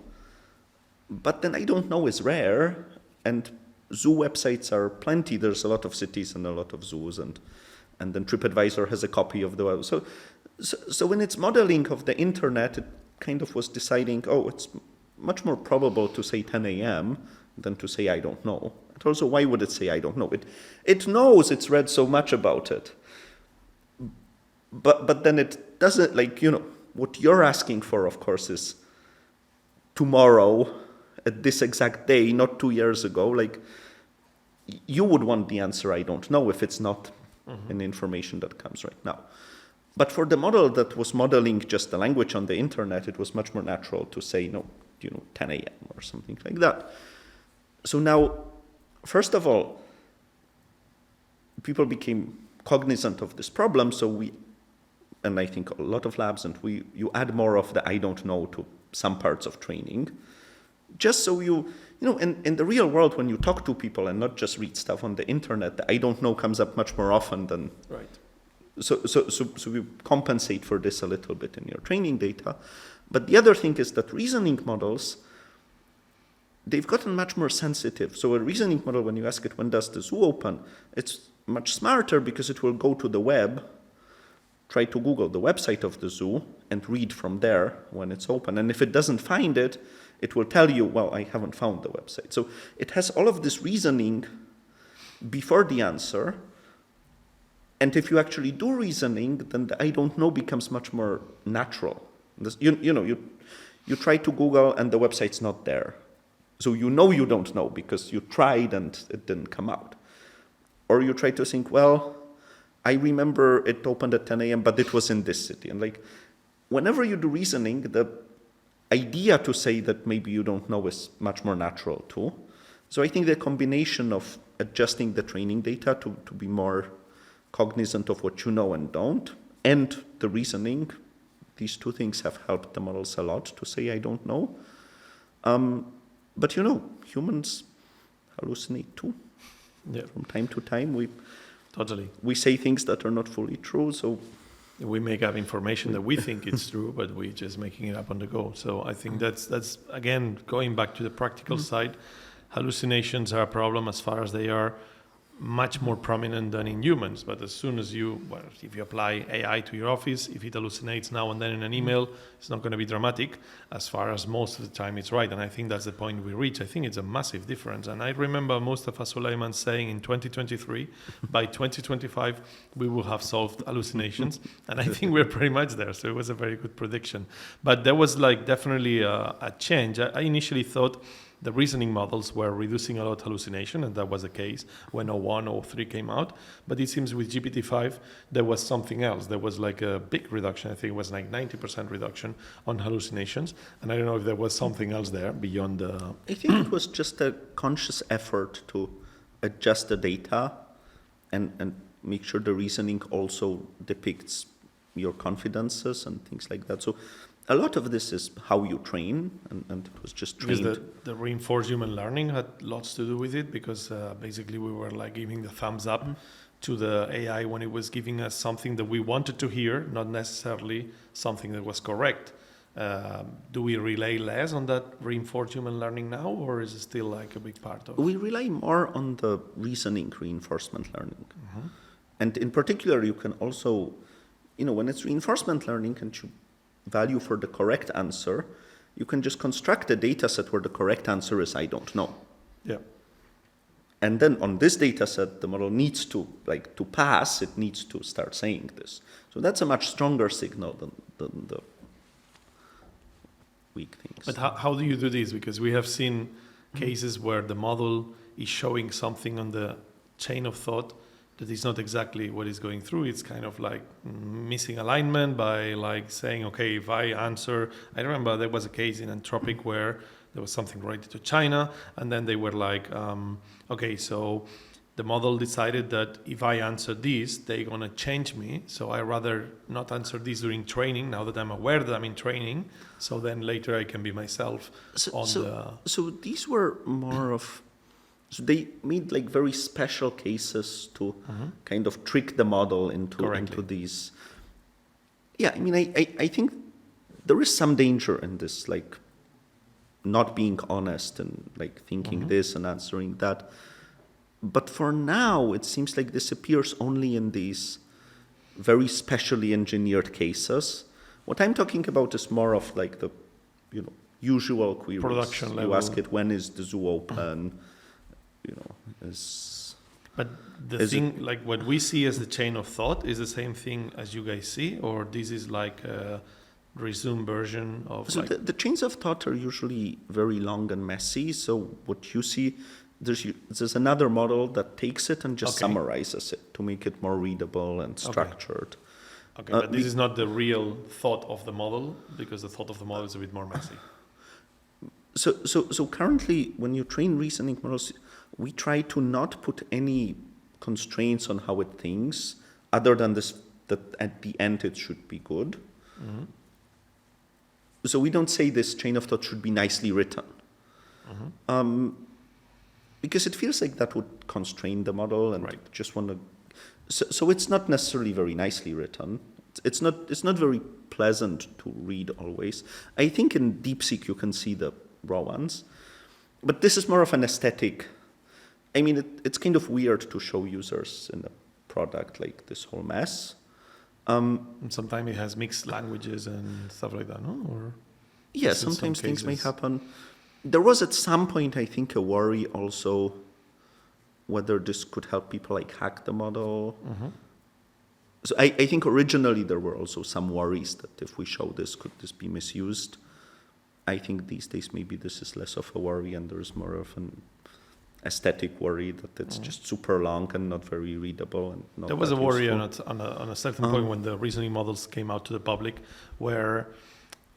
but then I don't know is rare, and zoo websites are plenty. There's a lot of cities and a lot of zoos, and then TripAdvisor has a copy of the web. So in its modeling of the internet, it kind of was deciding, it's much more probable to say 10 a.m. than to say I don't know. And also, why would it say I don't know? It knows it's read so much about it. But then it doesn't, what you're asking for, of course, is tomorrow at this exact day, not 2 years ago. Like, you would want the answer I don't know if it's not an information that comes right now. But for the model that was modeling just the language on the internet, it was much more natural to say, 10 a.m. or something like that. So now, first of all, people became cognizant of this problem, and I think a lot of labs, and you add more of the I don't know to some parts of training, just so in the real world, when you talk to people and not just read stuff on the internet, the I don't know comes up much more often than... Right. So you compensate for this a little bit in your training data. But the other thing is that reasoning models, they've gotten much more sensitive. So a reasoning model, when you ask it, when does the zoo open, it's much smarter because it will go to the web, try to Google the website of the zoo, and read from there when it's open. And if it doesn't find it, it will tell you, well, I haven't found the website. So it has all of this reasoning before the answer. And if you actually do reasoning, then the I don't know becomes much more natural. You try to Google and the website's not there. So you don't know because you tried and it didn't come out. Or you try to think, well, I remember it opened at 10 a.m., but it was in this city. And like, whenever you do reasoning, the idea to say that maybe you don't know is much more natural too. So I think the combination of adjusting the training data to be more cognizant of what you know and don't, and the reasoning, these two things have helped the models a lot to say I don't know. But humans hallucinate too. Yeah. From time to time, Totally. we say things that are not fully true. So We make up information that we think it's true, but we're just making it up on the go. So I think that's again, going back to the practical side, hallucinations are a problem as far as they are much more prominent than in humans. But as soon as if you apply AI to your office, if it hallucinates now and then in an email, it's not going to be dramatic. As far as most of the time it's right. And I think that's the point we reach. I think it's a massive difference. And I remember Mustafa Suleyman saying in 2023, by 2025, we will have solved hallucinations. And I think we're pretty much there. So it was a very good prediction. But there was definitely a change. I initially thought the reasoning models were reducing a lot hallucination, and that was the case when 01, 03 came out. But it seems with GPT-5, there was something else. There was a big reduction. I think it was 90% reduction on hallucinations. And I don't know if there was something else there beyond the... I think it was just a conscious effort to adjust the data and make sure the reasoning also depicts your confidences and things like that. So a lot of this is how you train, and it was just trained. Because the reinforced human learning had lots to do with it, because basically we were giving the thumbs up to the AI when it was giving us something that we wanted to hear, not necessarily something that was correct. Do we rely less on that reinforced human learning now, or is it still a big part of it? We rely more on the reasoning reinforcement learning. And in particular, you can also, when it's reinforcement learning and you value for the correct answer, you can just construct a data set where the correct answer is I don't know. Yeah. And then on this data set, the model needs to, to pass, it needs to start saying this. So that's a much stronger signal than the weak things. But how do you do this? Because we have seen cases where the model is showing something on the chain of thought that is not exactly what is going through. It's kind of missing alignment by saying, okay, if I answer, I remember there was a case in Anthropic where there was something related to China, and then they were okay, so the model decided that if I answer this, they're gonna change me, so I rather not answer this during training, now that I'm aware that I'm in training, so then later I can be myself. So these were more of, so they made very special cases to kind of trick the model into these. Yeah, I mean, I think there is some danger in this, not being honest and thinking this and answering that. But for now, it seems like this appears only in these very specially engineered cases. What I'm talking about is more of the, usual queries. Production level. You ask it, when is the zoo open? But the thing, what we see as the chain of thought is the same thing as you guys see, or this is a resume version of... So the chains of thought are usually very long and messy. So what you see, there's another model that takes it and just summarizes it to make it more readable and structured. Okay, but this is not the real thought of the model, because the thought of the model is a bit more messy. So currently, when you train reasoning models, we try to not put any constraints on how it thinks, other than this, that at the end it should be good. So we don't say this chain of thought should be nicely written. Because it feels like that would constrain the model and Right. just want to. So it's not necessarily very nicely written. It's not very pleasant to read always. I think in DeepSeek you can see the raw ones, but this is more of an aesthetic. I mean, it's kind of weird to show users in a product like this whole mess. And sometimes it has mixed languages and stuff like that, no? Or Yeah, just in some sometimes things may cases. happen. There was at some point, I think, a worry also whether this could help people like hack the model. So I think originally there were also some worries that if we show this, could this be misused? I think these days maybe this is less of a worry and there's more of an aesthetic worry that it's just super long and not very readable. And not There was a that worry useful. on a certain point when the reasoning models came out to the public, where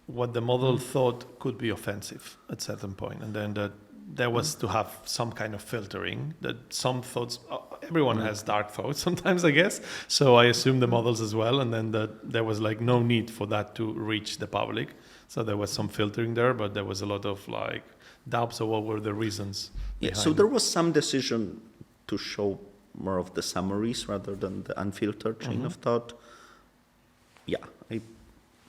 what the model thought could be offensive at certain point, and then that there was to have some kind of filtering. That some thoughts, everyone has dark thoughts sometimes, I guess. So I assume the models as well, and then that there was like no need for that to reach the public. So there was some filtering there, but there was a lot of like doubts of what were the reasons. Yeah, so behind there it. was some decision to show more of the summaries rather than the unfiltered chain of thought. Yeah,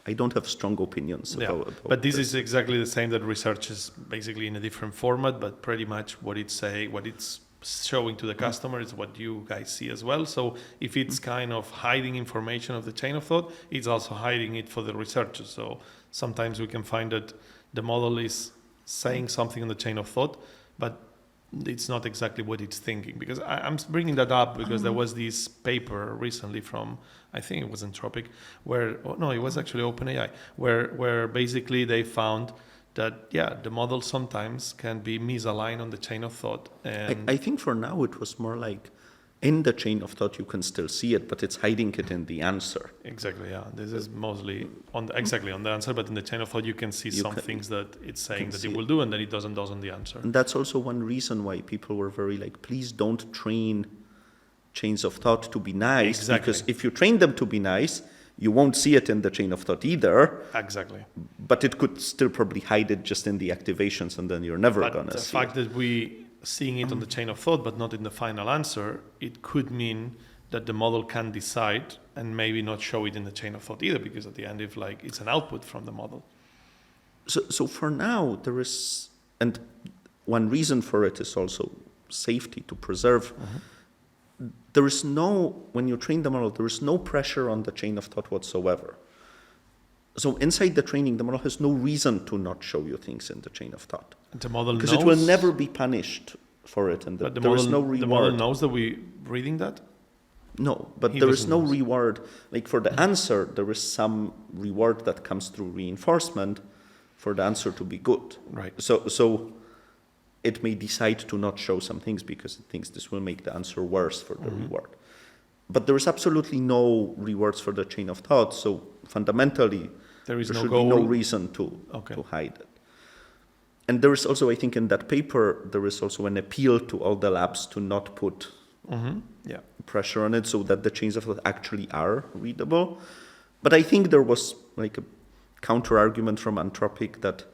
I don't have strong opinions Yeah, about but this is exactly the same that research is basically in a different format, but pretty much what it's showing to the customer is what you guys see as well. So if it's kind of hiding information of the chain of thought, it's also hiding it for the researchers. So sometimes we can find that the model is saying something on the chain of thought, but it's not exactly what it's thinking. Because I'm bringing that up because there was this paper recently from, I think it was Anthropic, it was actually OpenAI, where basically they found that, the model sometimes can be misaligned on the chain of thought. And I think for now it was more like in the chain of thought you can still see it, but it's hiding it in the answer. exactly, yeah. This is mostly on the answer, but in the chain of thought you can see some things that it's saying that see it it. will do and then it does on the answer. And that's also one reason why people were very like, please don't train chains of thought to be nice. Exactly. Because if you train them to be nice, you won't see it in the chain of thought either. Exactly. But it could still probably hide it just in the activations, and then you're never But gonna the see fact it. that we seeing it on the chain of thought but not in the final answer, it could mean that the model can decide and maybe not show it in the chain of thought either, because at the end if like it's an output from the model. So for now there is, and one reason for it is also safety, to preserve. There is no, when you train the model, there is no pressure on the chain of thought whatsoever. So inside the training, the model has no reason to not show you things in the chain of thought. And the model Because knows, it will never be punished for it, and but there is no the model reward. knows that we reading that. No, but He there is doesn't no know. reward. Like for the answer, there is some reward that comes through reinforcement for the answer to be good. Right. So it may decide to not show some things because it thinks this will make the answer worse for the reward. But there is absolutely no rewards for the chain of thought. So fundamentally, There is there no should goal. be no reason to hide it. And there is also, I think, in that paper, there is also an appeal to all the labs to not put Yeah. pressure on it so that the chains of thought actually are readable. But I think there was like a counter argument from Anthropic that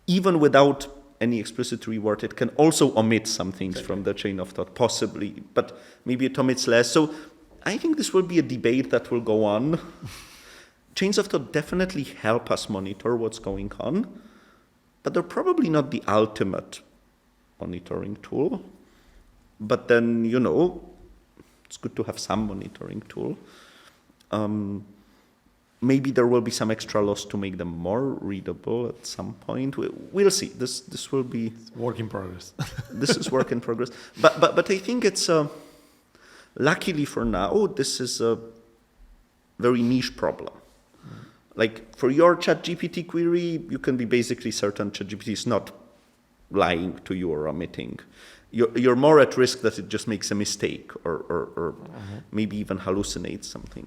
even without any explicit reward, it can also omit some things from the chain of thought, possibly, but maybe it omits less. So I think this will be a debate that will go on. Chains of thought definitely help us monitor what's going on, but they're probably not the ultimate monitoring tool. But then, it's good to have some monitoring tool. Maybe there will be some extra loss to make them more readable at some point. We'll see. This will be Work in progress. this is work in progress. But I think it's luckily for now, this is a very niche problem. Like for your ChatGPT query, you can be basically certain ChatGPT is not lying to you or omitting. You're more at risk that it just makes a mistake or maybe even hallucinates something.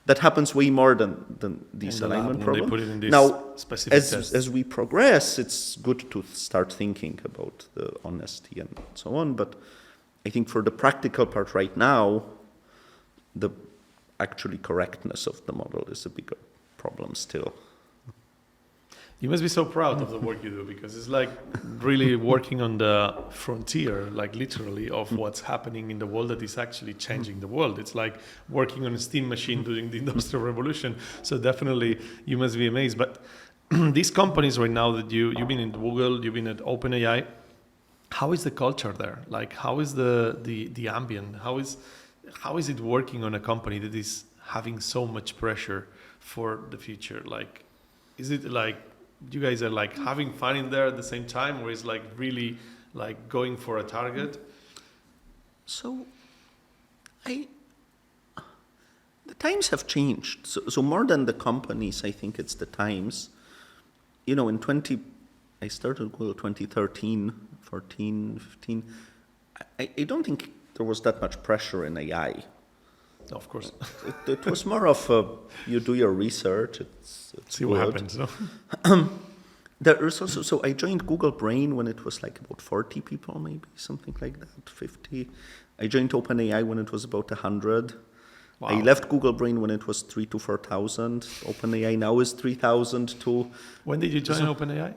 That happens way more than these In the lab, alignment when they problems. put it in these Now, specific tests. as we progress, it's good to start thinking about the honesty and so on. But I think for the practical part right now, the actually correctness of the model is a bigger problem still. You must be so proud of the work you do, because it's like really working on the frontier, like literally, of what's happening in the world that is actually changing the world. It's like working on a steam machine during the Industrial Revolution. So definitely you must be amazed. But these companies right now that you've been in Google, you've been at OpenAI, how is the culture there? Like, how is the ambient? How is it working on a company that is having so much pressure for the future? Like, is it like you guys are like having fun in there at the same time, or is like really like going for a target? So, the times have changed. So more than the companies, I think it's the times. You know, I started Google 2013, 14, 15. I don't think there was that much pressure in AI. Of course. It was more of you do your research. It's See good. what happens. No? There is also, so I joined Google Brain when it was like about 40 people, maybe something like that, 50. I joined OpenAI when it was about 100. Wow. I left Google Brain when it was 3,000 to 4,000. OpenAI now is 3,000 to. When did you join OpenAI?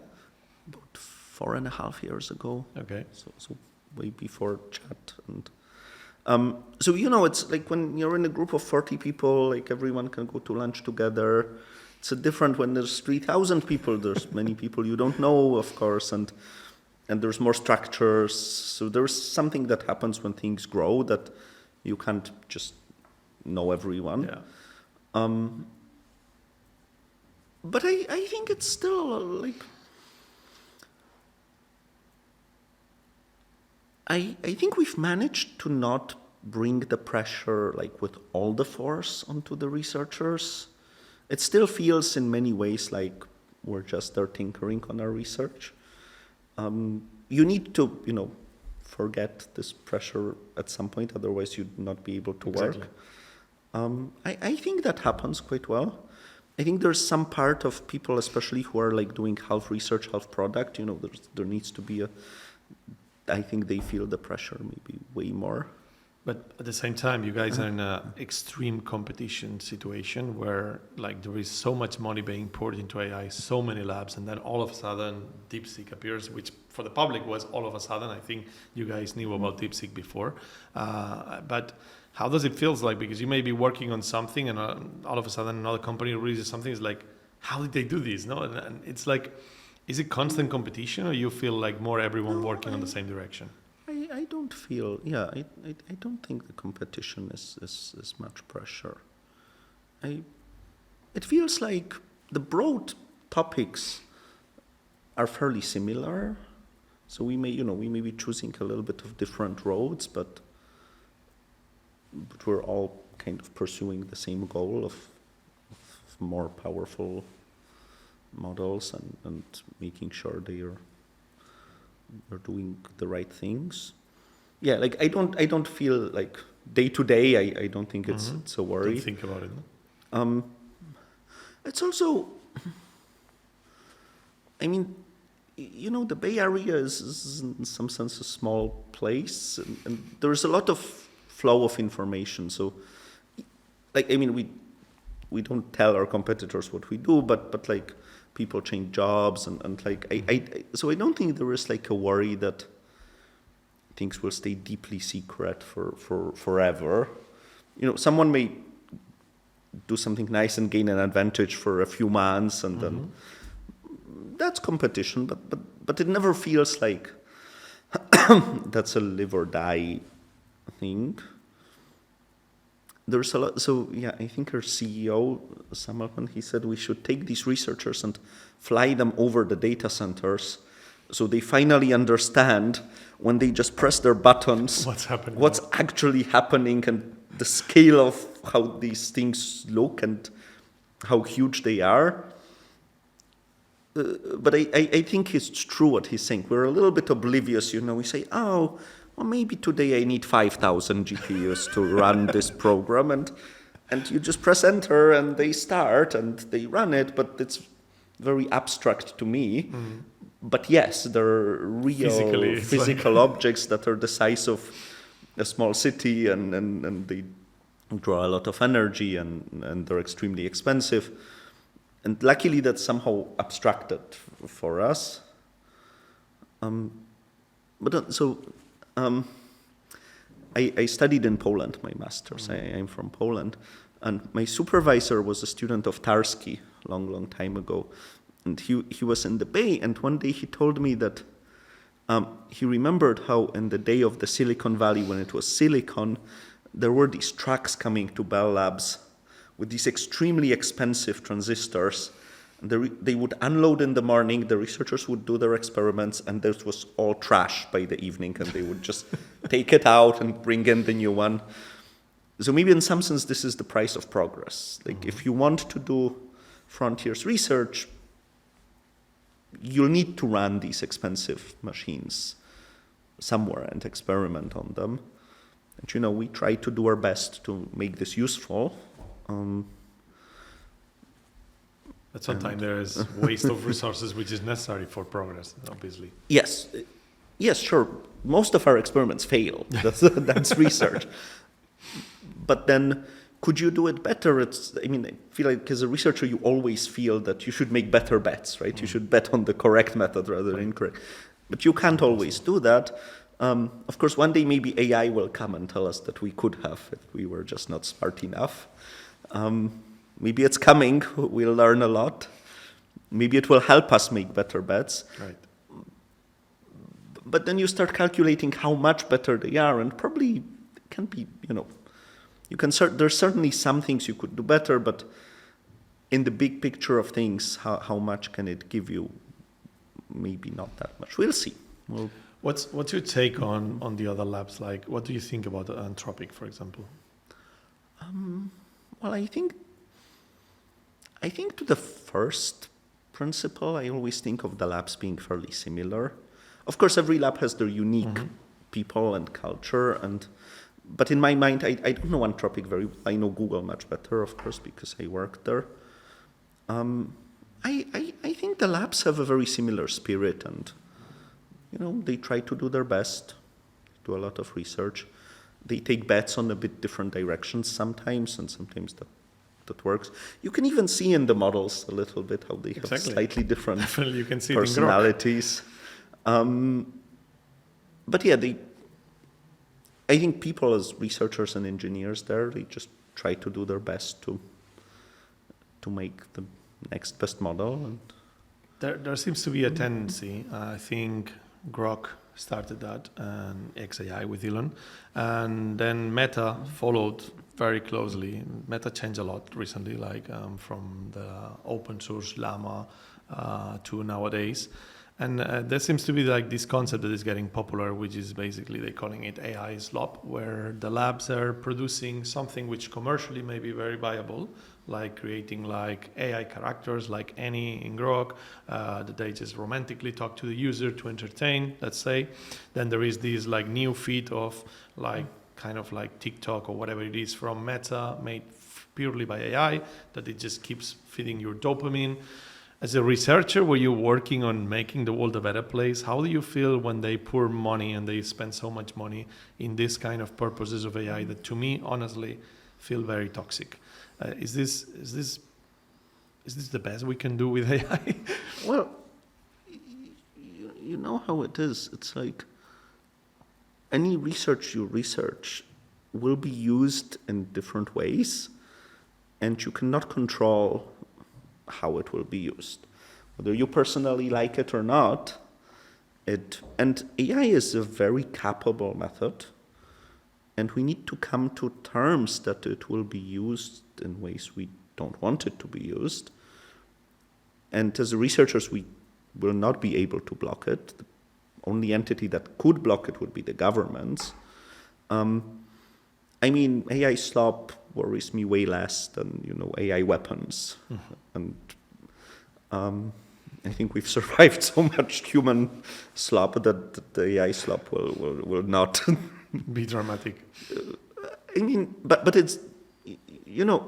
About 4.5 years ago. Okay. So way before chat and. So, you know, it's like when you're in a group of 40 people, like everyone can go to lunch together. It's different when there's 3,000 people. There's many people you don't know, of course, and there's more structures. So there's something that happens when things grow that you can't just know everyone. Yeah. But I think it's still like... I think we've managed to not bring the pressure like with all the force onto the researchers. It still feels in many ways like we're just there tinkering on our research. You need to, you know, forget this pressure at some point, otherwise you'd not be able to work. I think that happens quite well. I think there's some part of people, especially who are like doing half research, half product, you know, there needs to be I think they feel the pressure maybe way more. But at the same time, you guys are in an extreme competition situation where like there is so much money being poured into AI, so many labs, and then all of a sudden DeepSeek appears, which for the public was all of a sudden. I think you guys knew about DeepSeek before. But how does it feel like? Because you may be working on something and all of a sudden another company releases something. It's like, how did they do this? No, and it's like, is it constant competition, or you feel like more everyone working on the same direction? I don't feel, I don't think the competition is much pressure. It feels like the broad topics are fairly similar. So we may be choosing a little bit of different roads, but we're all kind of pursuing the same goal of more powerful models and making sure they're doing the right things. Yeah, like I don't feel like day to day. I don't think it's a worry. Don't think about it. No? It's also, I mean, you know, the Bay Area is in some sense a small place, and there's a lot of flow of information. So, like, I mean, we don't tell our competitors what we do, but like people change jobs and like so I don't think there is like a worry that things will stay deeply secret for forever. You know, someone may do something nice and gain an advantage for a few months, and then that's competition. But it never feels like that's a live or die thing. There's a lot. So yeah, I think our CEO Samalman, he said we should take these researchers and fly them over the data centers, so they finally understand when they just press their buttons what's happening, what's actually happening, and the scale of how these things look and how huge they are. But I think it's true what he's saying. We're a little bit oblivious, you know. We say, oh, well, maybe today I need 5,000 GPUs to run this program, and you just press enter and they start and they run it, but it's very abstract to me. But yes, there are real physical objects that are the size of a small city, and they draw a lot of energy, and they're extremely expensive. And luckily that's somehow abstracted for us. I studied in Poland, my master's. I'm from Poland. And my supervisor was a student of Tarski long time ago. And he was in the Bay, and one day he told me that he remembered how in the day of the Silicon Valley, when it was silicon, there were these trucks coming to Bell Labs with these extremely expensive transistors. And they would unload in the morning, the researchers would do their experiments, and this was all trash by the evening, and they would just take it out and bring in the new one. So maybe in some sense, this is the price of progress. Like if you want to do frontiers research, you'll need to run these expensive machines somewhere and experiment on them. And we try to do our best to make this useful. But sometimes there is waste of resources which is necessary for progress, obviously. Yes, sure. Most of our experiments fail. That's research. But then, could you do it better? I feel like as a researcher, you always feel that you should make better bets, right? You should bet on the correct method rather than incorrect. But you can't always do that. Of course, one day maybe AI will come and tell us that we could have if we were just not smart enough. Maybe it's coming. We'll learn a lot. Maybe it will help us make better bets. Right. But then you start calculating how much better they are, and probably it can be, there's certainly some things you could do better, but in the big picture of things, how much can it give you? Maybe not that much. We'll see. What's your take on the other labs? Like, what do you think about Anthropic, for example? Well, I think to the first principle, I always think of the labs being fairly similar. Of course, every lab has their unique people and culture, but in my mind, I don't know Anthropic very well. I know Google much better, of course, because I worked there. I think the labs have a very similar spirit, and they try to do their best, do a lot of research. They take bets on a bit different directions sometimes, and sometimes that works. You can even see in the models a little bit how they have slightly different you can see personalities. But yeah, I think people as researchers and engineers there, they just try to do their best to make the next best model. And there seems to be a tendency. I think Grok started that, and XAI with Elon, and then Meta followed very closely. Meta changed a lot recently, like from the open source Llama to nowadays. And there seems to be like this concept that is getting popular, which is basically they're calling it AI slop, where the labs are producing something which commercially may be very viable, like creating like AI characters like Annie in Grok, that they just romantically talk to the user to entertain, let's say. Then there is this like new feed of like kind of like TikTok or whatever it is from Meta, made purely by AI, that it just keeps feeding your dopamine. As a researcher, were you working on making the world a better place? How do you feel when they pour money and they spend so much money in this kind of purposes of AI that, to me, honestly, feel very toxic? Is this the best we can do with AI? Well, you know how it is. It's like any research you research will be used in different ways, and you cannot control how it will be used, whether you personally like it or not. And AI is a very capable method, and we need to come to terms that it will be used in ways we don't want it to be used. And as researchers, we will not be able to block it. The only entity that could block it would be the governments. AI slop worries me way less than AI weapons, and I think we've survived so much human slop that the AI slop will not be dramatic. But it's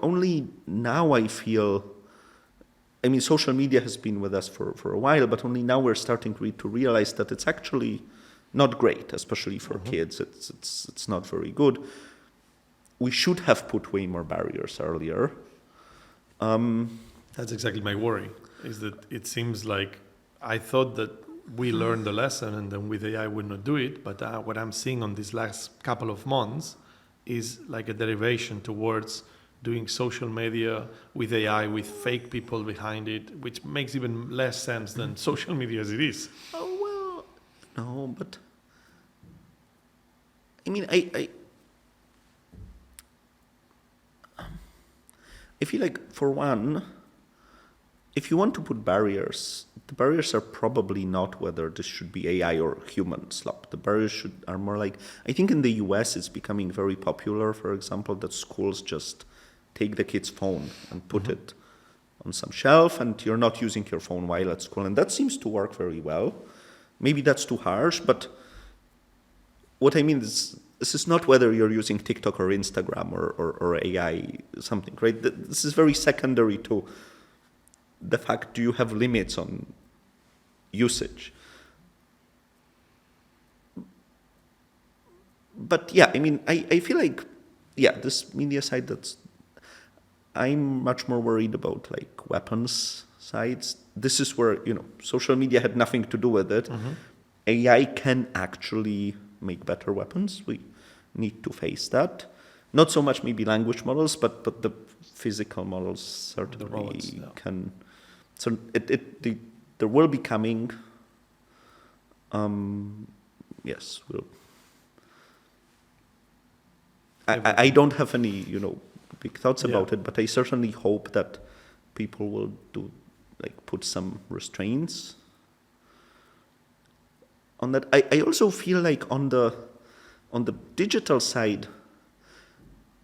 only now I feel. Social media has been with us for a while, but only now we're starting to realize that it's actually not great, especially for kids. It's not very good. We should have put way more barriers earlier. That's exactly my worry, is that it seems like I thought that we learned the lesson and then with AI would not do it, but what I'm seeing on these last couple of months is like a derivation towards doing social media with AI, with fake people behind it, which makes even less sense than social media as it is. Oh, well, no, but I mean, I feel like, for one, if you want to put barriers, the barriers are probably not whether this should be AI or human slop. The barriers are more like, I think in the US it's becoming very popular, for example, that schools just take the kid's phone and put it on some shelf, and you're not using your phone while at school. And that seems to work very well. Maybe that's too harsh, but what I mean is, this is not whether you're using TikTok or Instagram or AI something, right? This is very secondary to the fact, do you have limits on usage? But yeah, I mean, I feel like, yeah, this media side, I'm much more worried about like weapons sides. This is where, social media had nothing to do with it. AI can actually make better weapons. We need to face that. Not so much maybe language models, but the physical models certainly robots, can. So there will be coming. Yes, will. I don't have any big thoughts about it, but I certainly hope that people will put some restraints on that. I also feel like on the digital side,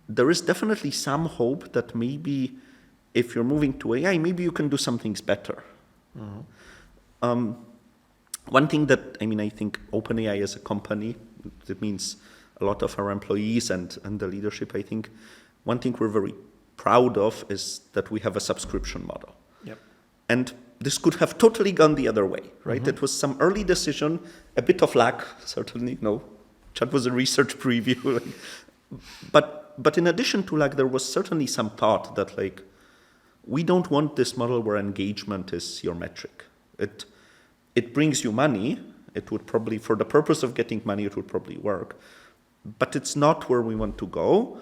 there is definitely some hope that maybe if you're moving to AI, maybe you can do some things better. One thing that, I think OpenAI as a company, that means a lot of our employees and the leadership, I think one thing we're very proud of is that we have a subscription model. Yep. And this could have totally gone the other way, right? It was some early decision, a bit of luck, certainly. Chat was a research preview. But in addition to luck, there was certainly some thought that we don't want this model where engagement is your metric. It brings you money. It would probably, for the purpose of getting money, it would probably work. But it's not where we want to go.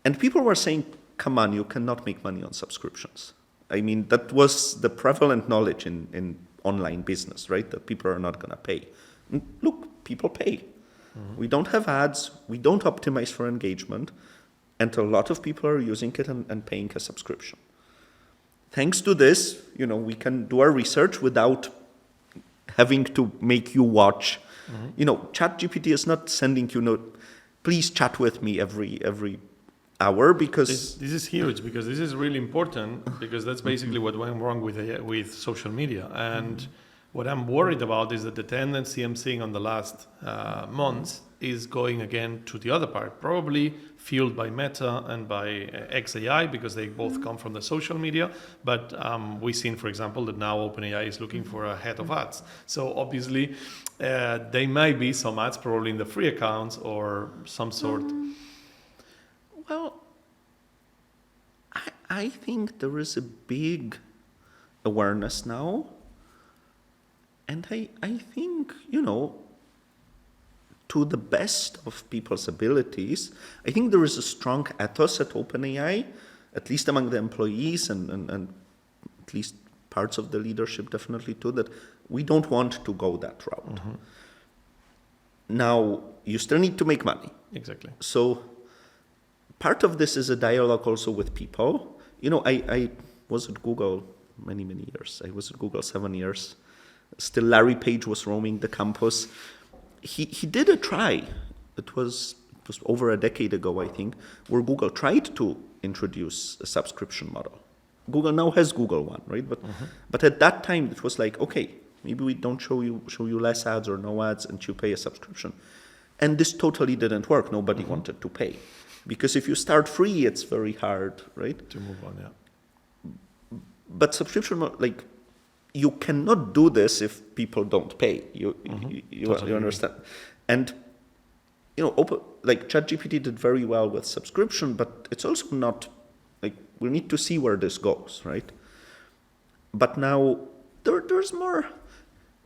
And people were saying, come on, you cannot make money on subscriptions. That was the prevalent knowledge in online business, right? That people are not going to pay. And look, people pay. We don't have ads. We don't optimize for engagement. And a lot of people are using it and paying a subscription. Thanks to this, we can do our research without having to make you watch. ChatGPT is not sending you, please chat with me every hour, because this is huge, because this is really important, because that's basically what went wrong with social media. And what I'm worried about is that the tendency I'm seeing on the last months is going again to the other part, probably fueled by Meta and by XAI, because they both come from the social media. But we've seen, for example, that now OpenAI is looking for a head of ads. So obviously, there might be some ads probably in the free accounts or some sort. Well, I think there is a big awareness now. And I think, to the best of people's abilities, I think there is a strong ethos at OpenAI, at least among the employees and at least parts of the leadership definitely too, that we don't want to go that route. Now, you still need to make money. Exactly. So part of this is a dialogue also with people. I was at Google many years. I was at Google 7 years. Still, Larry Page was roaming the campus. He did a try. It was over a decade ago, I think, where Google tried to introduce a subscription model. Google now has Google One, right? But at that time, it was like, okay, maybe we don't show you less ads or no ads, and you pay a subscription. And this totally didn't work. Nobody wanted to pay, because if you start free, it's very hard, right? To move on, yeah. But subscription, you cannot do this if people don't pay. You understand? And ChatGPT did very well with subscription, but it's also not we need to see where this goes, right? But now there's more.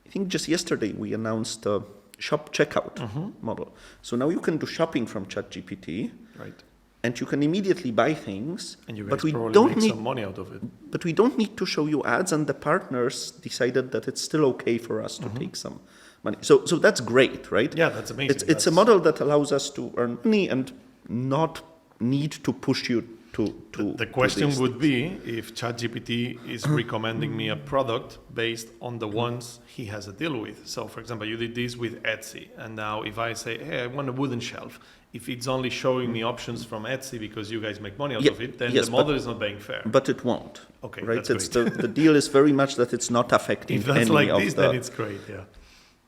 I think just yesterday we announced a shop checkout model. So now you can do shopping from ChatGPT, Right. and you can immediately buy things. And you guys but we probably don't make need some money out of it. But we don't need to show you ads, and the partners decided that it's still okay for us to take some money. So that's great, right? Yeah, that's amazing. It's a model that allows us to earn money and not need to push you to The question to would be if ChatGPT is recommending me a product based on the ones he has a deal with. So, for example, you did this with Etsy, and now if I say, hey, I want a wooden shelf, if it's only showing me options from Etsy because you guys make money out of it, then yes, the model is not being fair. But it won't. Okay, right? that's It's the deal is very much that it's not affecting If that's any like of this, the. then it's great. Yeah.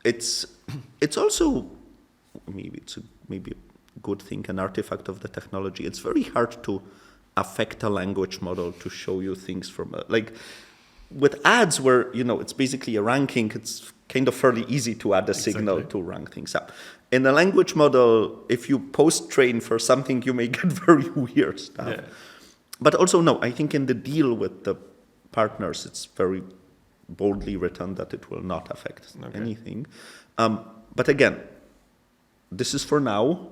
It's also maybe it's maybe a good thing, an artifact of the technology. It's very hard to affect a language model to show you things from like with ads where it's basically a ranking. It's kind of fairly easy to add a signal to rank things up. In a language model, if you post-train for something, you may get very weird stuff. Yeah. But also, no, I think in the deal with the partners, it's very boldly written that it will not affect anything. But again, this is for now.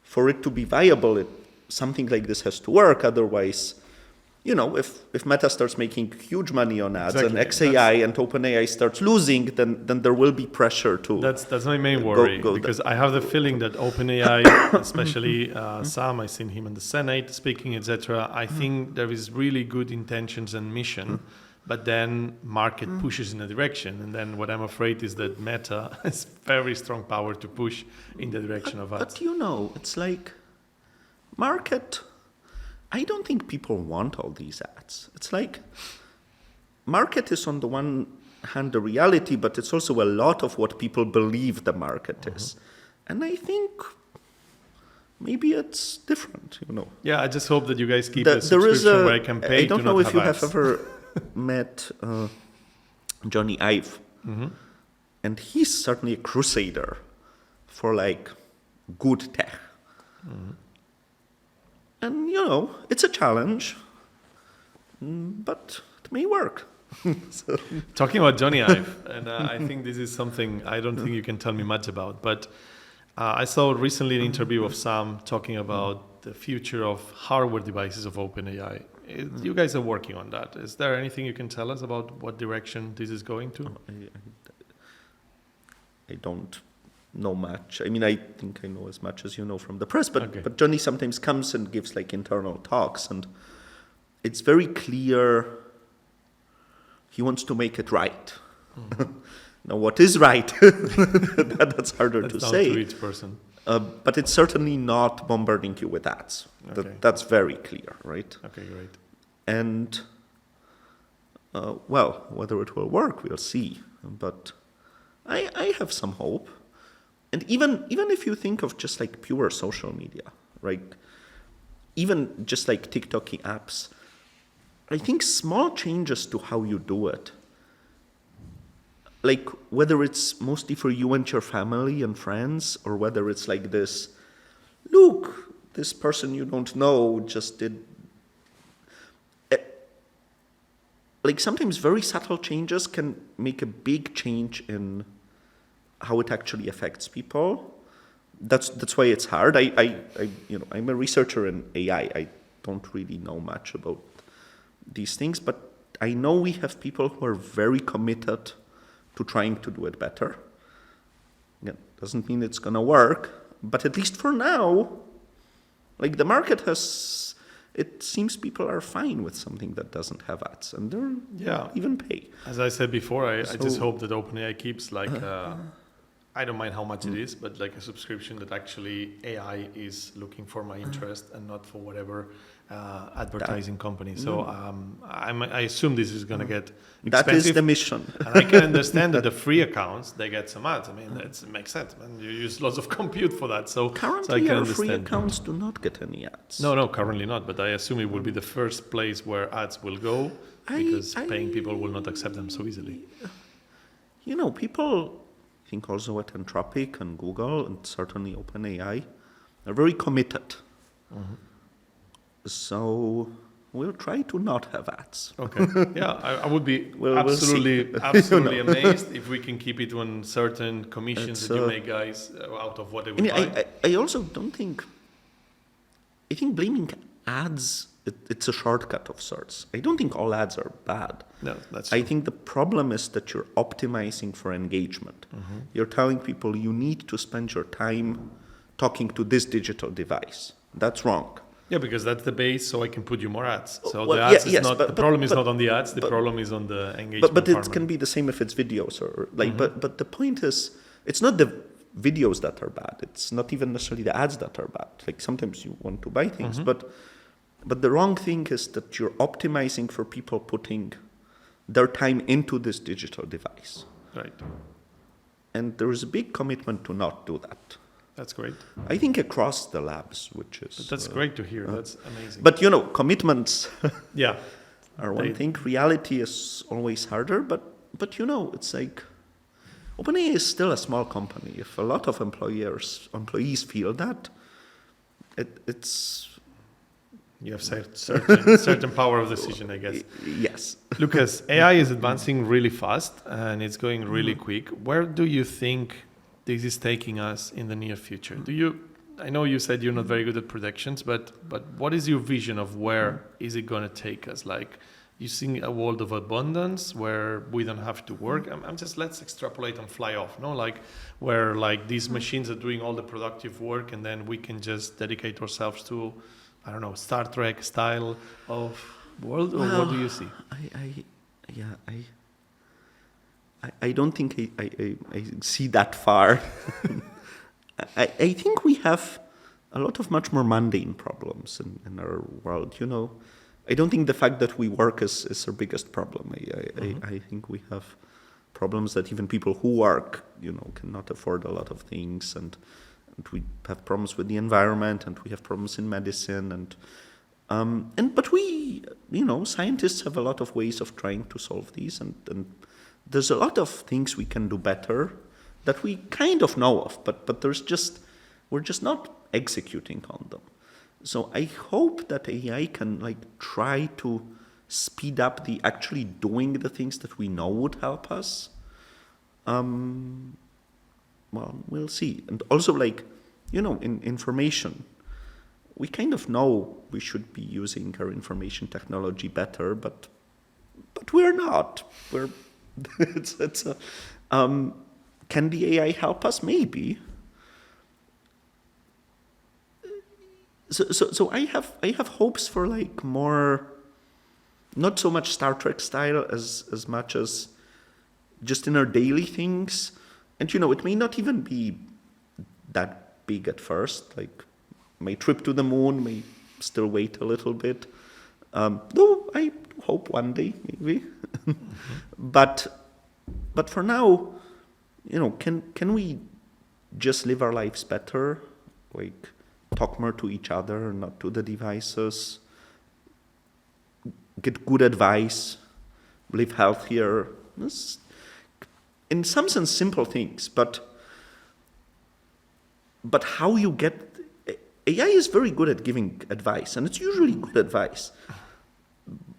For it to be viable, something like this has to work. Otherwise, if Meta starts making huge money on ads and XAI and OpenAI starts losing, then there will be pressure to. That's my main worry because I have the feeling that OpenAI, especially Sam, I've seen him in the Senate speaking, etc. I think there is really good intentions and mission, but then market pushes in a direction, and then what I'm afraid is that Meta has very strong power to push in the direction of ads. But it's like market. I don't think people want all these ads. It's like market is on the one hand the reality, but it's also a lot of what people believe the market is. And I think maybe it's different, Yeah, I just hope that you guys keep a subscription where I can pay to not have ads. I don't know if you have ever met Johnny Ive. And he's certainly a crusader for like good tech. And, it's a challenge, but it may work. Talking about Johnny Ive, and I think this is something I don't think you can tell me much about, but I saw recently an interview of Sam talking about the future of hardware devices of OpenAI. You guys are working on that. Is there anything you can tell us about what direction this is going to? I don't know much. I mean, I think I know as much as you know from the press, but Johnny sometimes comes and gives like internal talks, and it's very clear he wants to make it right. Now, what is right? That's harder to say. Down to each person. But it's certainly not bombarding you with ads. That's very clear, right? Okay, great. And, whether it will work, we'll see. But I have some hope. And even if you think of just like pure social media, right? Even just like TikTok apps, I think small changes to how you do it, like whether it's mostly for you and your family and friends, or whether it's like this, look, this person you don't know just did. Like sometimes very subtle changes can make a big change in how it actually affects people. That's why it's hard. I'm a researcher in AI. I don't really know much about these things, but I know we have people who are very committed to trying to do it better. Again, doesn't mean it's gonna work, but at least for now, like the market has, it seems people are fine with something that doesn't have ads, and they're even pay. As I said before, I just hope that OpenAI keeps like, I don't mind how much it is, but like a subscription that actually AI is looking for my interest and not for whatever advertising company. So I assume this is going to get expensive. That is the mission. And I can understand that the free accounts, they get some ads. I mean, it makes sense. And you use lots of compute for that. So currently, I our free accounts do not get any ads. No, currently not. But I assume it will be the first place where ads will go because paying people will not accept them so easily. People, I think also at Anthropic and Google and certainly OpenAI, are very committed. So we'll try to not have ads. Okay. Yeah, I would be We'll absolutely, see. absolutely amazed if we can keep it on certain commissions It's, that you make, guys, out of what they would I mean, buy. I also don't think. I think blaming ads, it's a shortcut of sorts. I don't think all ads are bad. No, that's I true. think the problem is that you're optimizing for engagement. Mm-hmm. You're telling people you need to spend your time talking to this digital device. That's wrong. Yeah, because that's the base, so I can put you more ads. So Well, the ads yeah, is yes, not but- the problem is but- not on the ads. The but- problem is on the engagement. But it farmer. can be the same if it's videos or like. Mm-hmm. But the point is, it's not the videos that are bad. It's not even necessarily the ads that are bad. Like sometimes you want to buy things, Mm-hmm. but the wrong thing is that you're optimizing for people putting their time into this digital device, Right. and there is a big commitment to not do that. That's great. I think across the labs, which is. But that's great to hear. That's amazing. But commitments yeah, are one They- thing. Reality is always harder. But it's like OpenAI is still a small company. If a lot of employees feel that, it's you have certain power of decision, I guess. yes. Lucas, AI is advancing really fast and it's going really quick. Where do you think this is taking us in the near future? I know you said you're not very good at predictions, but what is your vision of where is it going to take us? Like, you see a world of abundance where we don't have to work. Let's extrapolate and fly off, no? Like, where like these machines are doing all the productive work and then we can just dedicate ourselves to, I don't know, Star Trek style of world, or what do you see? I don't think I see that far. I think we have a lot of much more mundane problems in our world. I don't think the fact that we work is our biggest problem. I think we have problems that even people who work, cannot afford a lot of things, and we have problems with the environment, and we have problems in medicine, but we, scientists have a lot of ways of trying to solve these, and there's a lot of things we can do better that we kind of know of, but we're just not executing on them. So I hope that AI can try to speed up the actually doing the things that we know would help us. Well, we'll see. And also in information, we kind of know we should be using our information technology better, but we're not. Can the AI help us? Maybe. So I have hopes for more, not so much Star Trek style as much as just in our daily things, and it may not even be that big at first. Like my trip to the moon may still wait a little bit, though I hope one day maybe. But for now, can we just live our lives better, talk more to each other, not to the devices, get good advice, live healthier. In some sense, simple things, but how you get... AI is very good at giving advice, and it's usually good advice.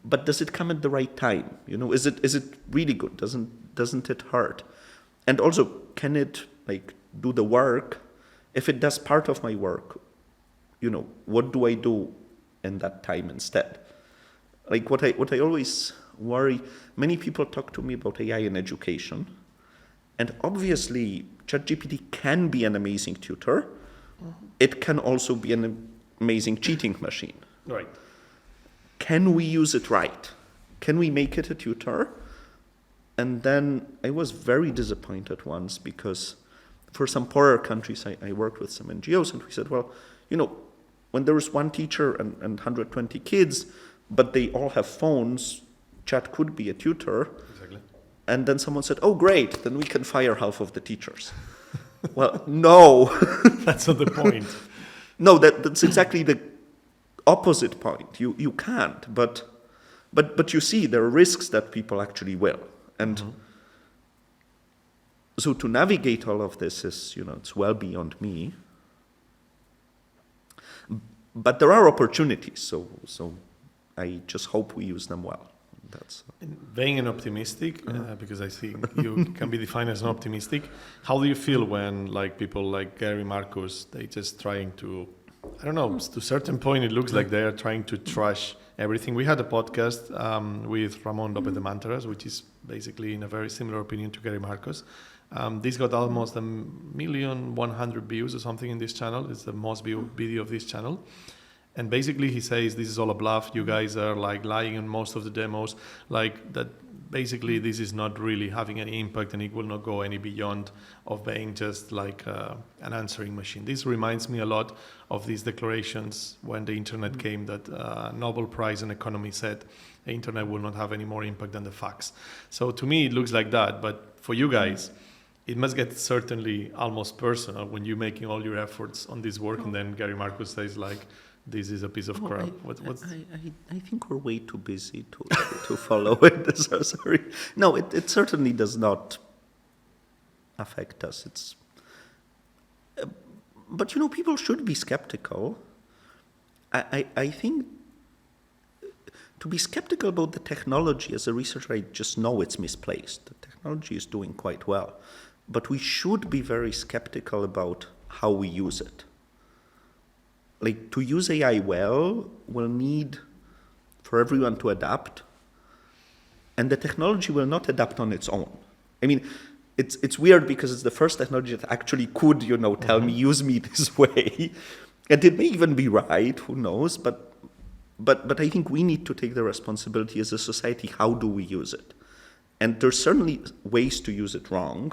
But does it come at the right time? Is it really good? Doesn't it hurt? And also, can it do the work? If it does part of my work, what do I do in that time instead? What I always worry, many people talk to me about AI in education, and obviously ChatGPT can be an amazing tutor. Mm-hmm. It can also be an amazing cheating machine. Right. Can we use it right? Can we make it a tutor? And then I was very disappointed once because for some poorer countries, I worked with some NGOs, and we said, well, when there is one teacher and 120 kids, but they all have phones, Chat could be a tutor. Exactly. And then someone said, oh, great, then we can fire half of the teachers. Well, no. That's not the point. No, that's exactly the opposite point. You can't, but you see there are risks that people actually will. And so to navigate all of this is, it's well beyond me. But there are opportunities. So I just hope we use them well. That's being an optimistic, because I think you can be defined as an optimistic. How do you feel when like people like Gary Marcus, they just trying to, I don't know, to a certain point it looks like they are trying to trash everything. We had a podcast with Ramon Lopez de Mantaras, which is basically in a very similar opinion to Gary Marcus. This got almost 1,100,000 views or something in this channel. It's the most viewed video of this channel. And basically he says this is all a bluff. You guys are like lying in most of the demos, like that basically this is not really having any impact and it will not go any beyond of being just like an answering machine. This reminds me a lot of these declarations when the internet came that Nobel Prize in Economy said the internet will not have any more impact than the fax. So to me it looks like that, but for you guys, it must get certainly almost personal when you're making all your efforts on this work and then Gary Marcus says like, this is a piece of crap. I think we're way too busy to follow it. So sorry. No, it certainly does not affect us. It's, but you know, people should be skeptical. I think to be skeptical about the technology as a researcher, I just know it's misplaced. The technology is doing quite well, but we should be very skeptical about how we use it. Like, to use AI well, we'll need for everyone to adapt, and the technology will not adapt on its own. I mean, it's weird because it's the first technology that actually could, you know, tell me, use me this way. And it may even be right, who knows, but I think we need to take the responsibility as a society, how do we use it? And there's certainly ways to use it wrong.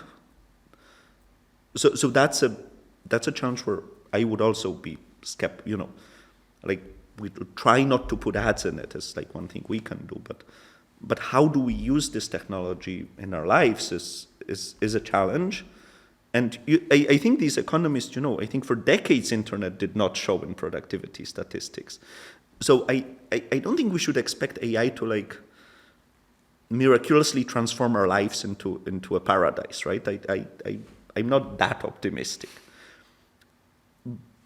So that's a challenge where I would also be you know, like we try not to put ads in it is like one thing we can do, but how do we use this technology in our lives is a challenge. And I think these economists, you know, I think for decades internet did not show in productivity statistics. So I don't think we should expect AI to like miraculously transform our lives into a paradise, right? I'm not that optimistic.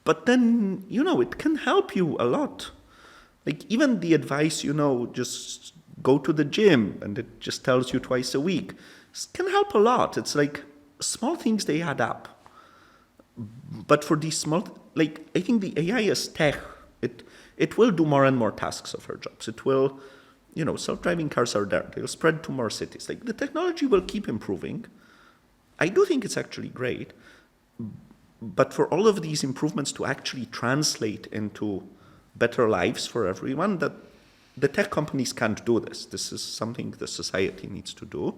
But then, you know, it can help you a lot. Like even the advice, you know, just go to the gym and it just tells you twice a week, can help a lot. It's like small things, they add up. But for these small, like I think the AI as tech, it will do more and more tasks of our jobs. It will, you know, self-driving cars are there. They'll spread to more cities. Like the technology will keep improving. I do think it's actually great. But for all of these improvements to actually translate into better lives for everyone, that the tech companies can't do this. This is something the society needs to do.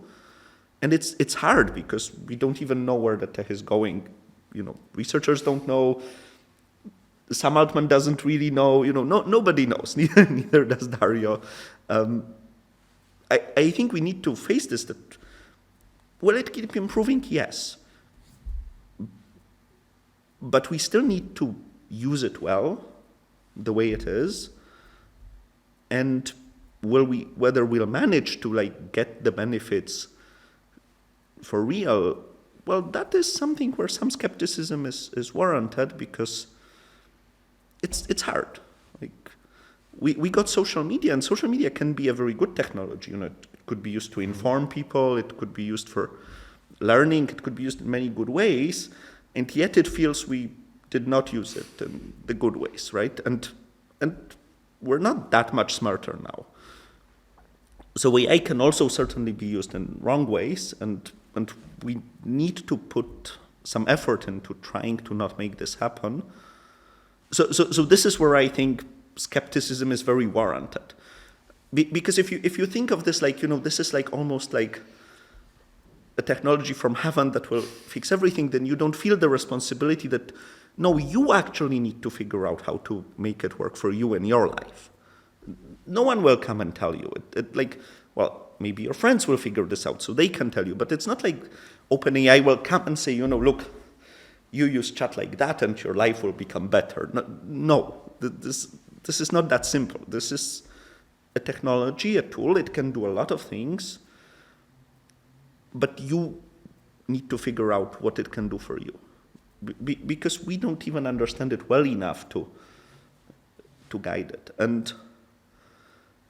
And it's hard because we don't even know where the tech is going. You know, researchers don't know. Sam Altman doesn't really know. You know, nobody knows. Neither does Dario. I think we need to face this. That will it keep improving? Yes. But we still need to use it well, the way it is, and whether we'll manage to like get the benefits for real. Well, that is something where some skepticism is warranted because it's hard. Like we got social media, and social media can be a very good technology. You know, it could be used to inform people. It could be used for learning. It could be used in many good ways. And yet it feels we did not use it in the good ways, right? And we're not that much smarter now. So AI can also certainly be used in wrong ways, and we need to put some effort into trying to not make this happen. So this is where I think skepticism is very warranted. Because if you think of this like, you know, this is like almost like a technology from heaven that will fix everything, then you don't feel the responsibility that, no, you actually need to figure out how to make it work for you in your life. No one will come and tell you. Like, well, maybe your friends will figure this out so they can tell you, but it's not like OpenAI will come and say, you know, look, you use chat like that and your life will become better. No, this is not that simple. This is a technology, a tool. It can do a lot of things. But you need to figure out what it can do for you, because we don't even understand it well enough to guide it. And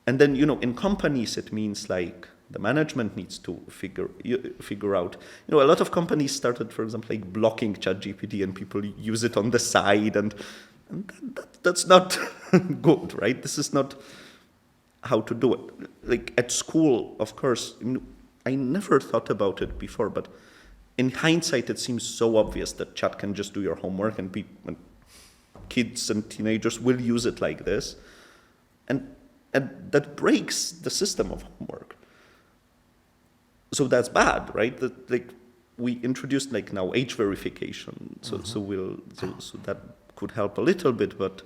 And then, in companies, it means like the management needs to figure out. A lot of companies started, for example, like blocking ChatGPT, and people use it on the side, and that's not good, right? This is not how to do it. Like at school, of course, I never thought about it before, but in hindsight, it seems so obvious that chat can just do your homework, and kids and teenagers will use it like this, and that breaks the system of homework. So that's bad, right? We introduced now age verification, so that could help a little bit, but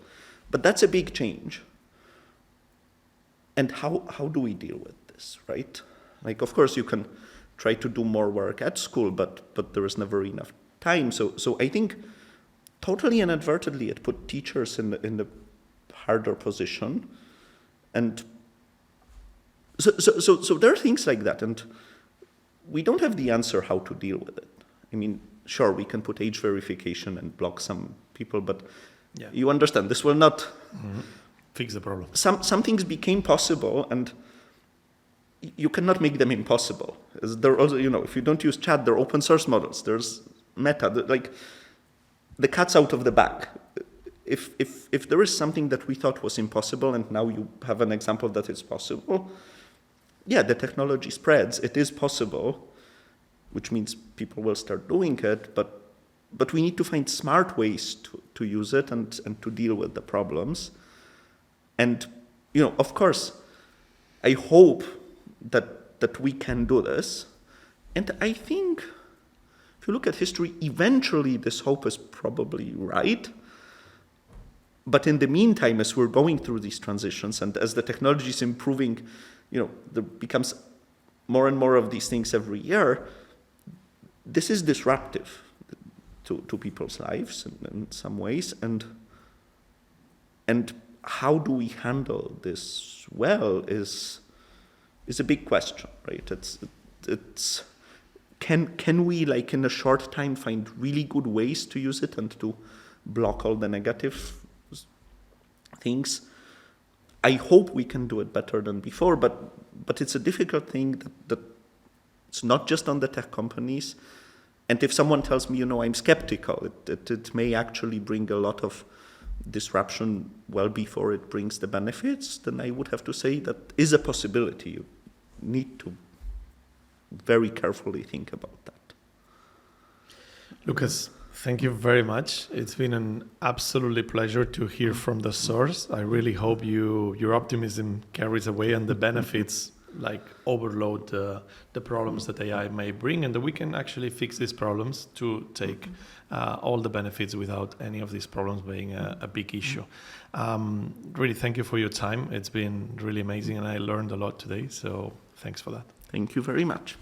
that's a big change. And how do we deal with this, right? Like, of course, you can try to do more work at school, but there is never enough time. So I think totally inadvertently it put teachers in the harder position, and so there are things like that, and we don't have the answer how to deal with it. I mean, sure, we can put age verification and block some people, but you understand, this will not fix the problem. Some things became possible, and you cannot make them impossible. There are also, if you don't use chat, there are open source models. There's Meta. Like, the cat's out of the bag. If there is something that we thought was impossible, and now you have an example that it's possible, the technology spreads. It is possible, which means people will start doing it, but we need to find smart ways to use it and to deal with the problems. And, of course, I hope that we can do this. And I think, if you look at history, eventually this hope is probably right. But in the meantime, as we're going through these transitions, and as the technology is improving, there becomes more and more of these things every year, this is disruptive to people's lives in some ways. And how do we handle this well is a big question, right? It's can we, like, in a short time, find really good ways to use it and to block all the negative things? I hope we can do it better than before, but it's a difficult thing that it's not just on the tech companies. And if someone tells me, I'm skeptical, it may actually bring a lot of disruption well before it brings the benefits, then I would have to say that is a possibility. You need to very carefully think about that. Lucas, thank you very much. It's been an absolutely pleasure to hear from the source. I really hope your optimism carries away and the benefits overload the problems that AI may bring, and that we can actually fix these problems to take all the benefits without any of these problems being a big issue. Really, thank you for your time. It's been really amazing, and I learned a lot today, so thanks for that. Thank you very much.